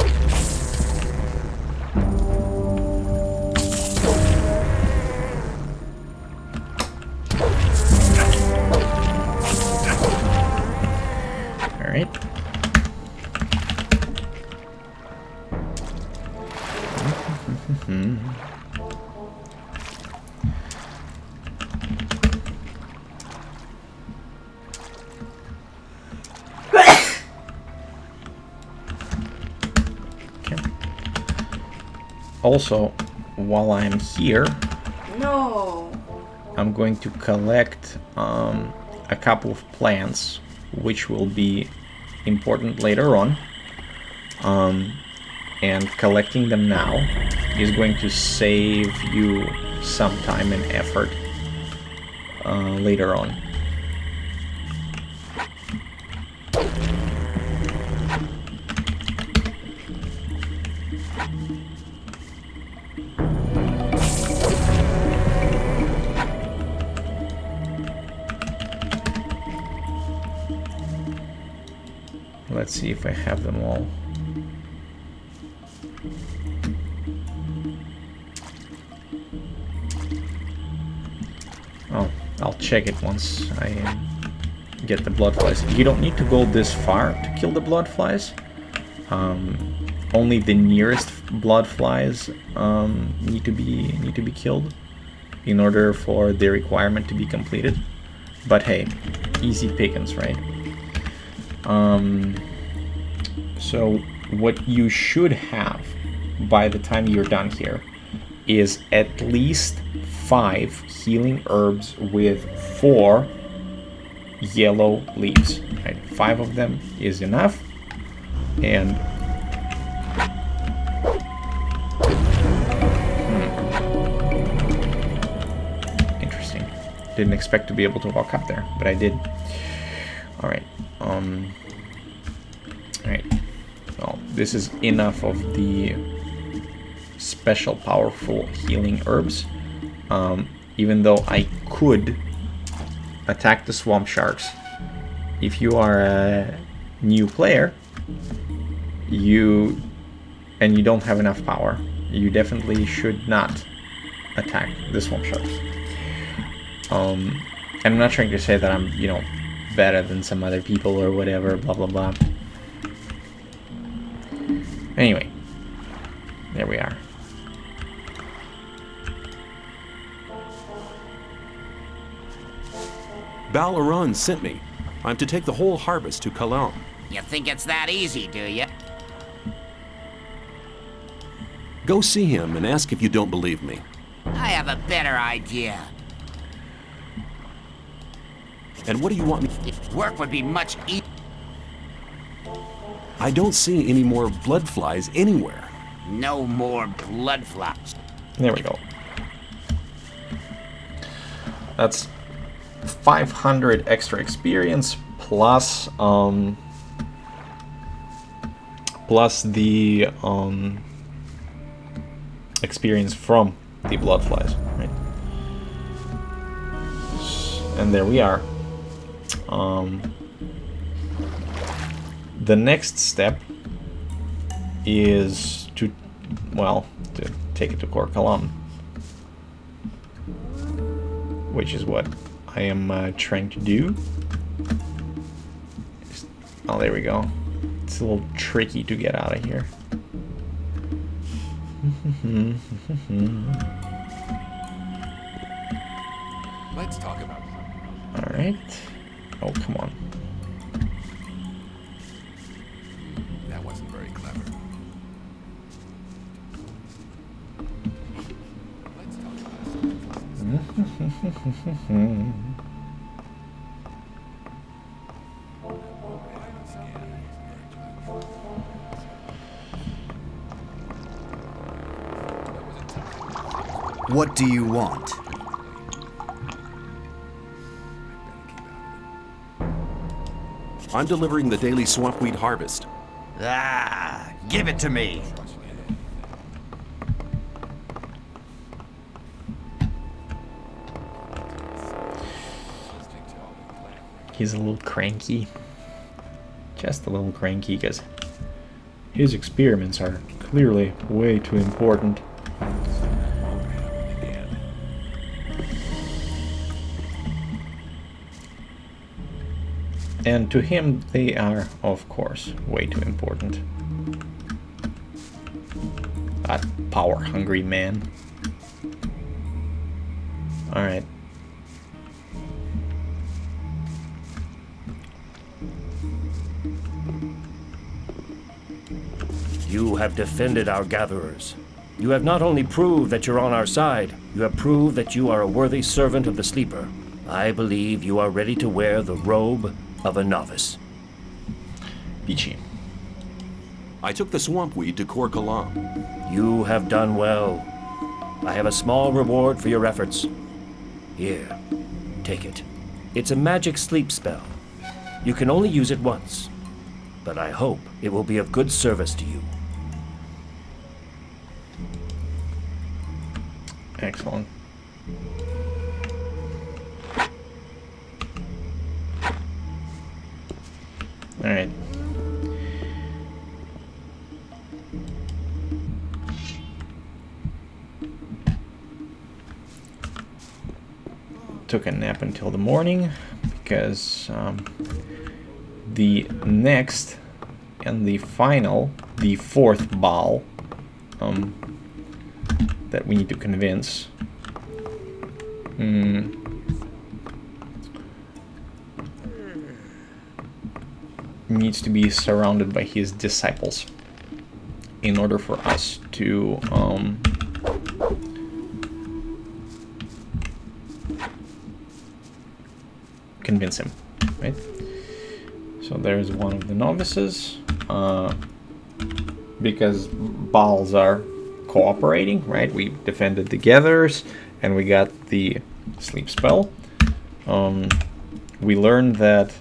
All right. Also, while I'm here, I'm going to collect a couple of plants, which will be important later on. And collecting them now is going to save you some time and effort later on. Let's see if I have them all. Oh, I'll check it once I get the blood flies. You don't need to go this far to kill the blood flies. Only the nearest blood flies need to be killed in order for the requirement to be completed. But hey, easy pickings, right? So what you should have by the time you're done here is at least 5 healing herbs with 4 yellow leaves. Right? 5 of them is enough. And interesting. Didn't expect to be able to walk up there, but I did. All right. Alright, well, this is enough of the special powerful healing herbs. Even though I could attack the swamp sharks. If you are a new player, and you don't have enough power, you definitely should not attack the swamp sharks. And I'm not trying to say that I'm, better than some other people or whatever, blah blah blah. Anyway, there we are. Balaran sent me. I'm to take the whole harvest to Kalam. You think it's that easy, do you? Go see him and ask if you don't believe me. I have a better idea. And what do you want me? Work would be much easier. I don't see any more blood flies anywhere. No more blood flies. There we go. That's 500 extra experience plus the experience from the blood flies, right? And there we are. The next step is to take it to Kor Kalam, which is what I am trying to do. Oh, there we go. It's a little tricky to get out of here. Let's talk about it. Alright. Oh, come on. That wasn't very clever. Let's talk about it. What do you want? I'm delivering the daily swampweed harvest. Ah, give it to me. He's a little cranky. Just a little cranky, because his experiments are clearly way too important. And to him, they are, of course, way too important. That power-hungry man. Alright. You have defended our gatherers. You have not only proved that you're on our side, you have proved that you are a worthy servant of the Sleeper. I believe you are ready to wear the robe of a novice. Peachy. I took the swampweed to Kor Kalam. You have done well. I have a small reward for your efforts. Here, take it. It's a magic sleep spell. You can only use it once, but I hope it will be of good service to you. Excellent. Alright. Took a nap until the morning, because the next and the final, the fourth ball that we need to convince needs to be surrounded by his disciples in order for us to convince him, right? So there's one of the novices, because balls are cooperating, right? We defended the gatherers and we got the sleep spell. We learned that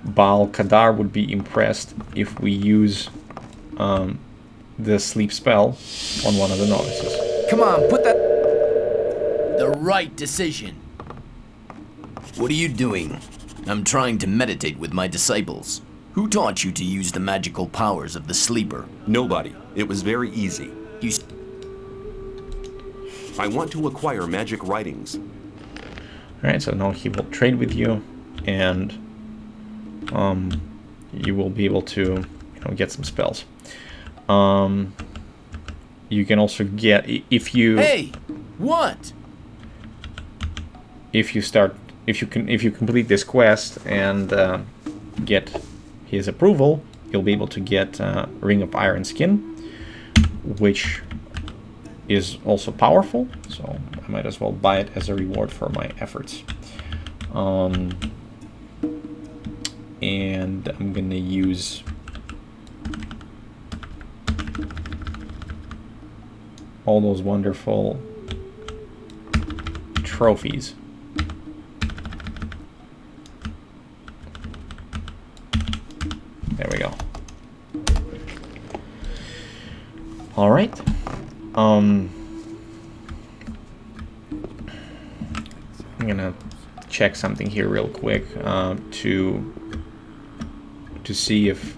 Baal Kadar would be impressed if we use the sleep spell on one of the novices. Come on, put that... The right decision. What are you doing? I'm trying to meditate with my disciples. Who taught you to use the magical powers of the Sleeper? Nobody. It was very easy. I want to acquire magic writings. Alright, so now he will trade with you, and you will be able to, get some spells. You can also get, if you... Hey! What? If you complete this quest and get his approval, you'll be able to get Ring of Iron Skin, which is also powerful, so I might as well buy it as a reward for my efforts. And I'm gonna use all those wonderful trophies. There we go. All right. I'm gonna check something here real quick to see if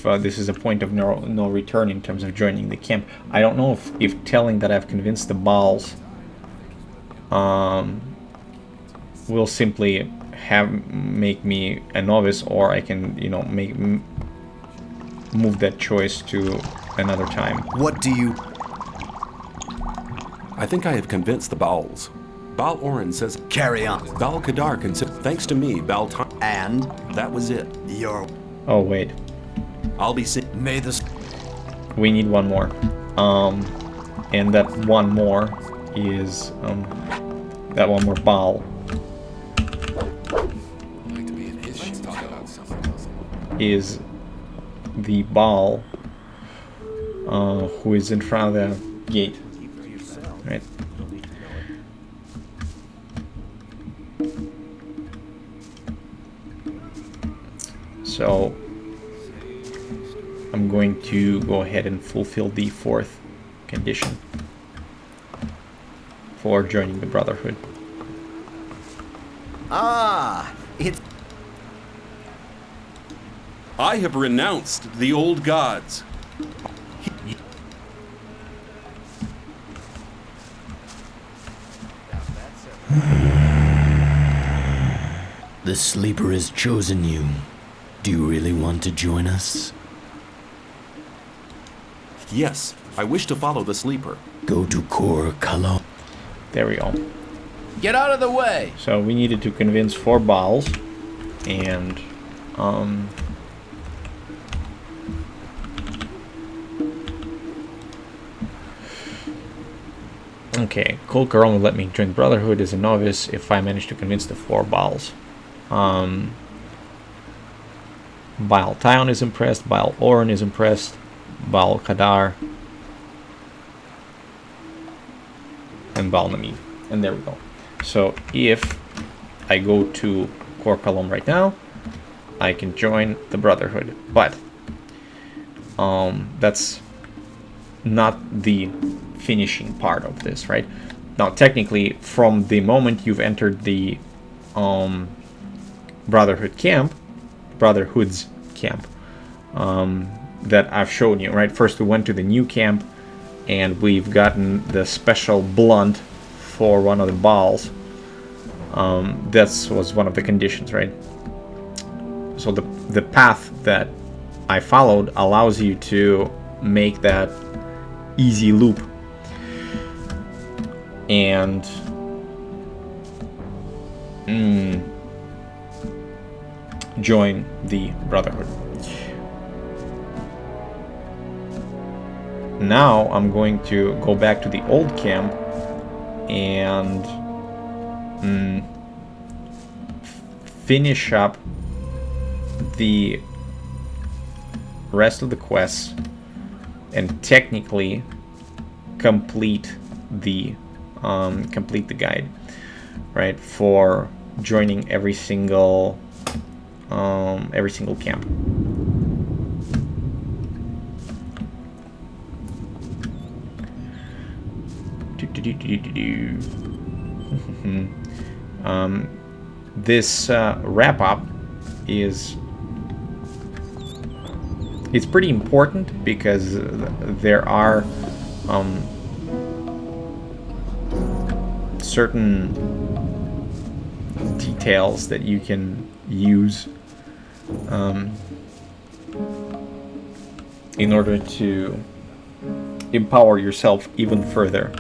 this is a point of no return in terms of joining the camp. I don't know if telling that I've convinced the Baals will simply make me a novice, or I can, you know, move that choice to another time. What do you... I think I have convinced the Bowls. Bal Oren says... Carry on. Bal Kadar can say, thanks to me, Bal Time. And? That was it. You're... Oh, wait. I'll be sick. May this... We need one more. And that one more is, that one more Bal. Is the Bal who is in front of the gate, right? So I'm going to go ahead and fulfill the 4th condition for joining the Brotherhood. Ah, it's... I have renounced the old gods. The sleeper has chosen you. Do you really want to join us? Yes, I wish to follow the sleeper. Go to Kor Kalo. There we go. Get out of the way! So we needed to convince 4 Bals, and okay, Cold Girl will let me join Brotherhood as a novice if I manage to convince the 4 Bals. Bal Tion is impressed, Bal Oren is impressed, Bal Kadar, and Bal Namib. And there we go. So if I go to Kor Kalom right now, I can join the Brotherhood. But that's not the finishing part of this, right? Now, technically, from the moment you've entered the Brotherhood's camp, that I've shown you, right? First, we went to the new camp, and we've gotten the special blunt for one of the Bals. That was one of the conditions, right? So the path that I followed allows you to make that easy loop and join the Brotherhood. Now I'm going to go back to the old camp and finish up the rest of the quests and technically complete the guide, right, for joining every single camp. This wrap-up it's pretty important because there are certain details that you can use in order to empower yourself even further.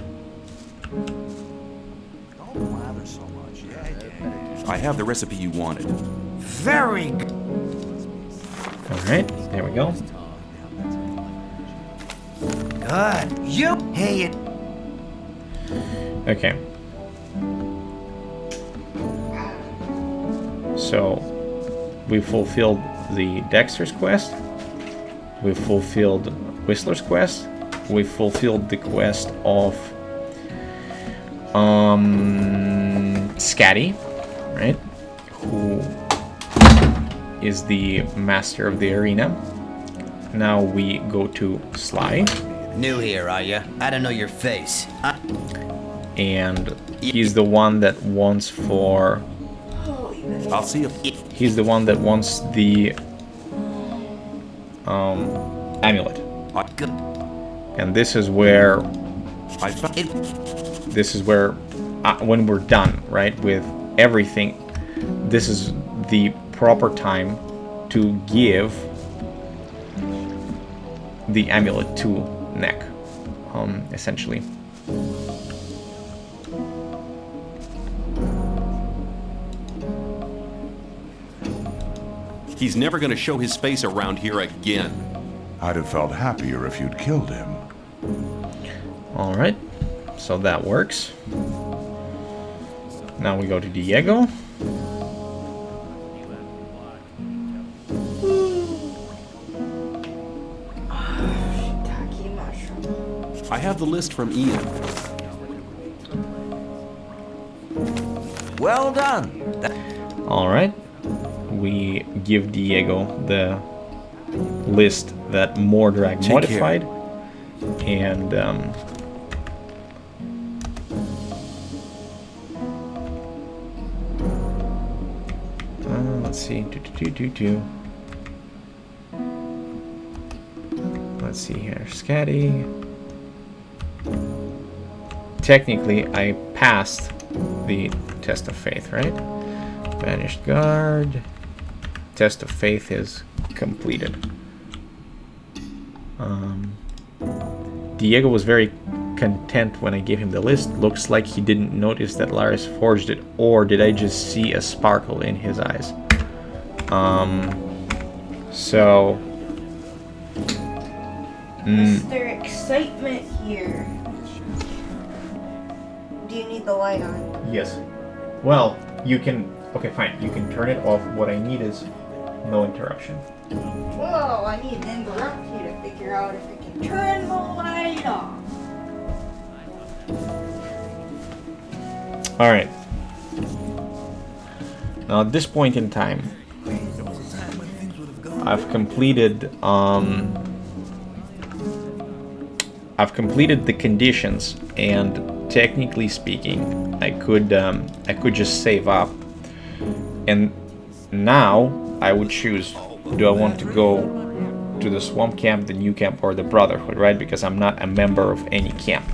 I have the recipe you wanted. Very good. Alright, there we go. Good. You hate it. Okay. So, we fulfilled the Dexter's quest. We fulfilled Whistler's quest. We fulfilled the quest of Scatty, right? Who is the master of the arena. Now we go to Sly. New here, are ya? I don't know your face. And he's the one that wants for... I'll see if... He's the one that wants the amulet. And this is where... This is where, when we're done, right, with everything, this is the proper time to give the amulet to Neck, essentially. He's never gonna show his face around here again. I'd have felt happier if you'd killed him. Alright, so that works. Now we go to Diego. I have the list from Ian. Well done. Alright, we give Diego the list that Mordrag modified, and let's see, let's see here, Scatty. Technically, I passed the test of faith, right? Banished guard. Test of faith is completed. Diego was very content when I gave him the list. Looks like he didn't notice that Laris forged it, or did I just see a sparkle in his eyes? So... Mr. Excitement here. Do you need the light on? Yes. Well, you can... Okay, fine. You can turn it off. What I need is no interruption. Well, I need to interrupt you to figure out if I can turn the light off. Alright. Now at this point in time, I've completed the conditions, and technically speaking, I could just save up, and now I would choose, do I want to go to the swamp camp, the new camp, or the Brotherhood, right? Because I'm not a member of any camp.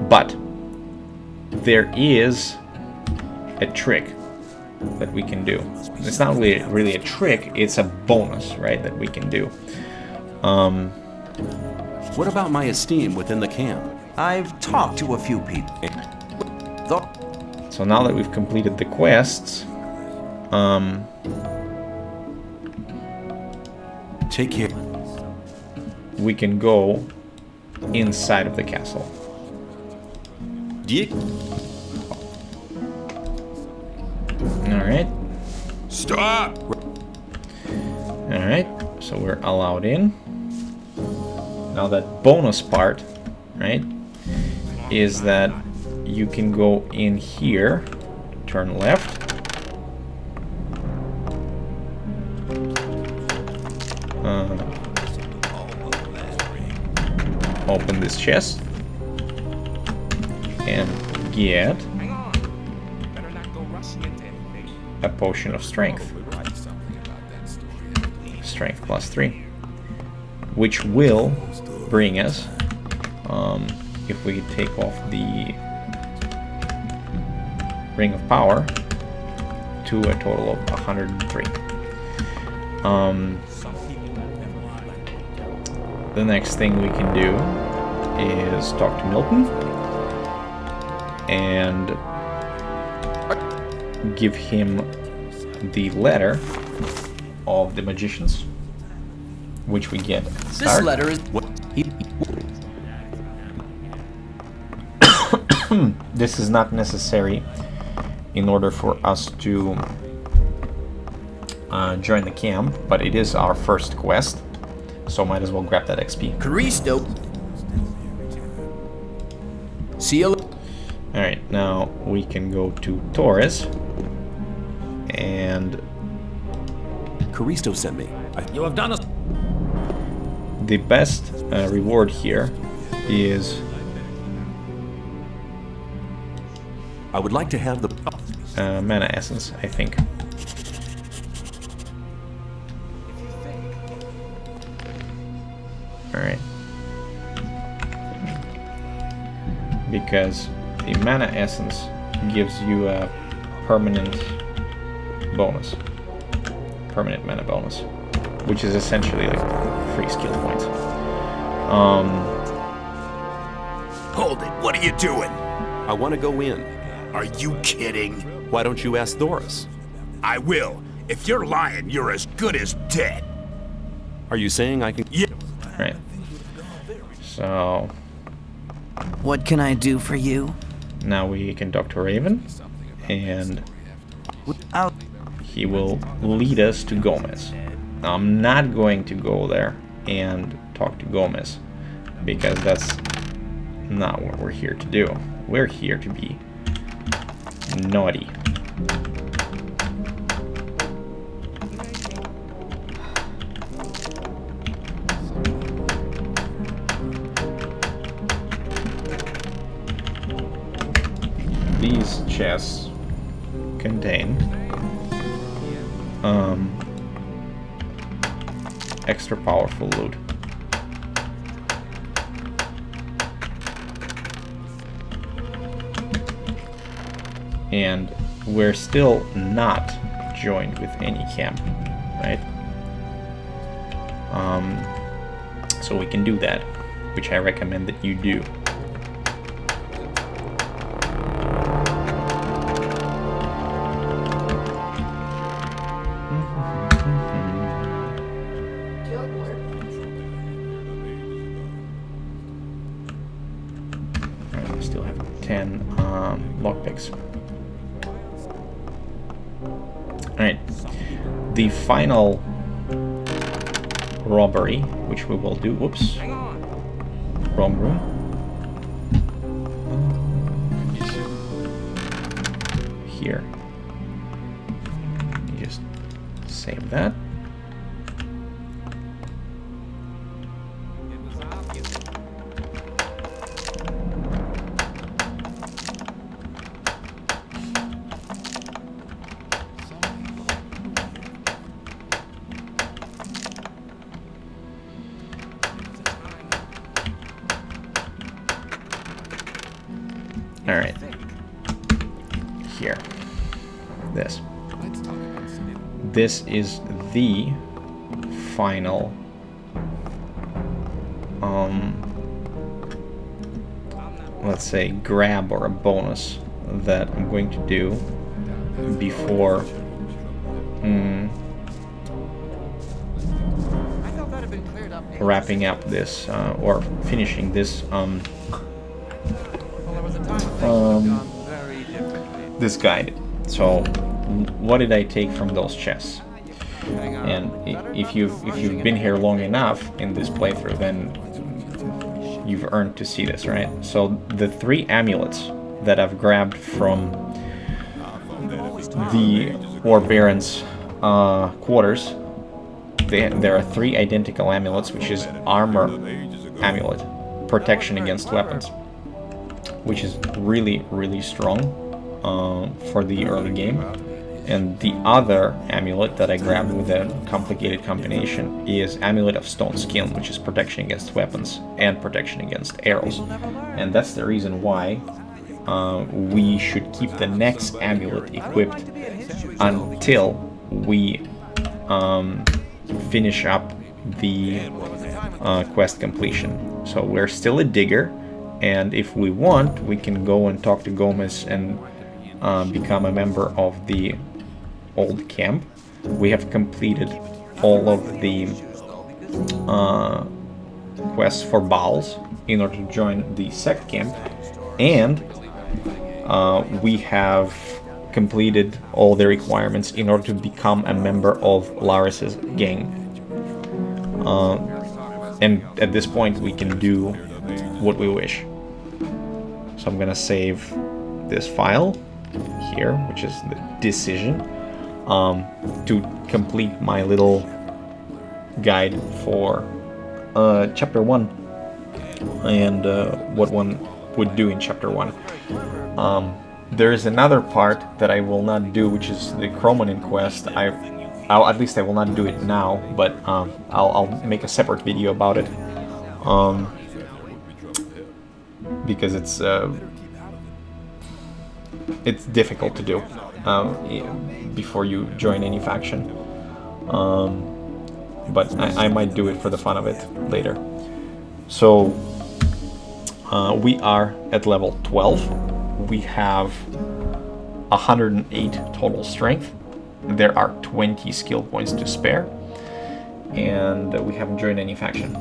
But there is a trick that we can do. It's not really a trick, it's a bonus, right, that we can do. What about my esteem within the camp? I've talked to a few people. So now that we've completed the quests, take care. We can go inside of the castle. Alright. Stop! Alright, so we're allowed in. Now that bonus part, right, is that you can go in here, turn left, open this chest, and get a potion of strength. Strength +3, which will bring us, if we take off the Ring of Power, to a total of 103. The next thing we can do is talk to Milton and give him the letter of the magicians, which we get at the start. This letter is what This is not necessary in order for us to join the camp, but it is our first quest, so might as well grab that XP. Caristo. Seal. Alright, now we can go to Torres, and Caristo sent me. You have done us. The best reward here is... I would like to have the mana essence, I think. Alright. Because the mana essence gives you a permanent bonus. Permanent mana bonus. Which is essentially like 3 skill points. Hold it, what are you doing? I want to go in. Are you kidding? Why don't you ask Doris? I will. If you're lying, you're as good as dead. Are you saying I can... Yeah. Right. So... What can I do for you? Now we can talk to Raven, and he will lead us to Gomez. Now, I'm not going to go there and talk to Gomez, because that's not what we're here to do. We're here to be naughty. These chests contain extra powerful loot. And we're still not joined with any camp, right? So we can do that, which I recommend that you do. I still have 10 lockpicks. Alright, the final robbery, which we will do, whoops, wrong room. Here. You just save that. Alright. Here. This. This is the final let's say grab or a bonus that I'm going to do before wrapping up this or finishing this this guide. So what did I take from those chests? And if you've been here long enough in this playthrough, then you've earned to see this, right? So the 3 amulets that I've grabbed from the War Baron's quarters, there are 3 identical amulets, which is armor amulet, protection against weapons, which is really, really strong for the early game. And the other amulet that I grabbed with a complicated combination is Amulet of Stone Skin, which is protection against weapons and protection against arrows. And that's the reason why we should keep the next amulet equipped until we finish up the quest completion. So we're still a digger, and if we want, we can go and talk to Gomez and become a member of the old camp. We have completed all of the quests for Baals in order to join the sect camp, and we have completed all the requirements in order to become a member of Laris's gang. And at this point we can do what we wish. So I'm gonna save this file here, which is the decision, to complete my little guide for chapter 1 and what one would do in chapter 1. There is another part that I will not do, which is the Chromonin quest. At least I will not do it now, but I'll make a separate video about it, it's difficult to do before you join any faction. But I might do it for the fun of it later. So we are at level 12. We have 108 total strength. There are 20 skill points to spare, and we haven't joined any faction.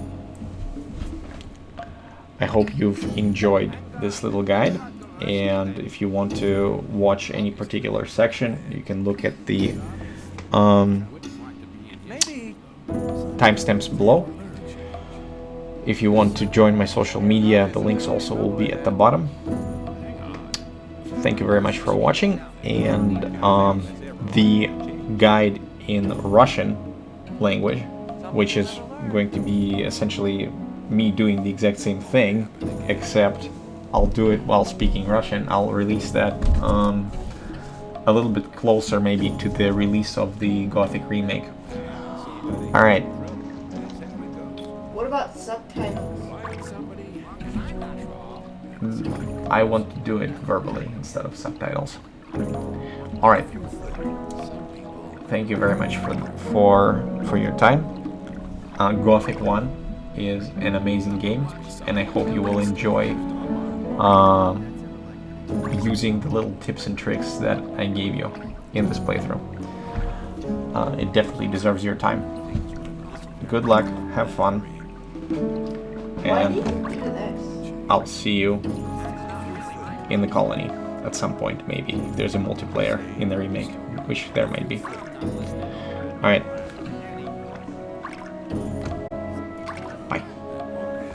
I hope you've enjoyed this little guide, and if you want to watch any particular section, you can look at the timestamps below. If you want to join my social media, the links also will be at the bottom. Thank you very much for watching, and the guide in Russian language, which is going to be essentially me doing the exact same thing, except I'll do it while speaking Russian. I'll release that a little bit closer maybe to the release of the Gothic remake. Alright. What about subtitles? I want to do it verbally instead of subtitles. Alright. Thank you very much for your time. Gothic 1 is an amazing game, and I hope you will enjoy using the little tips and tricks that I gave you in this playthrough. It definitely deserves your time. Good luck, have fun, and I'll see you in the colony at some point, maybe, if there's a multiplayer in the remake, which there might be. Alright,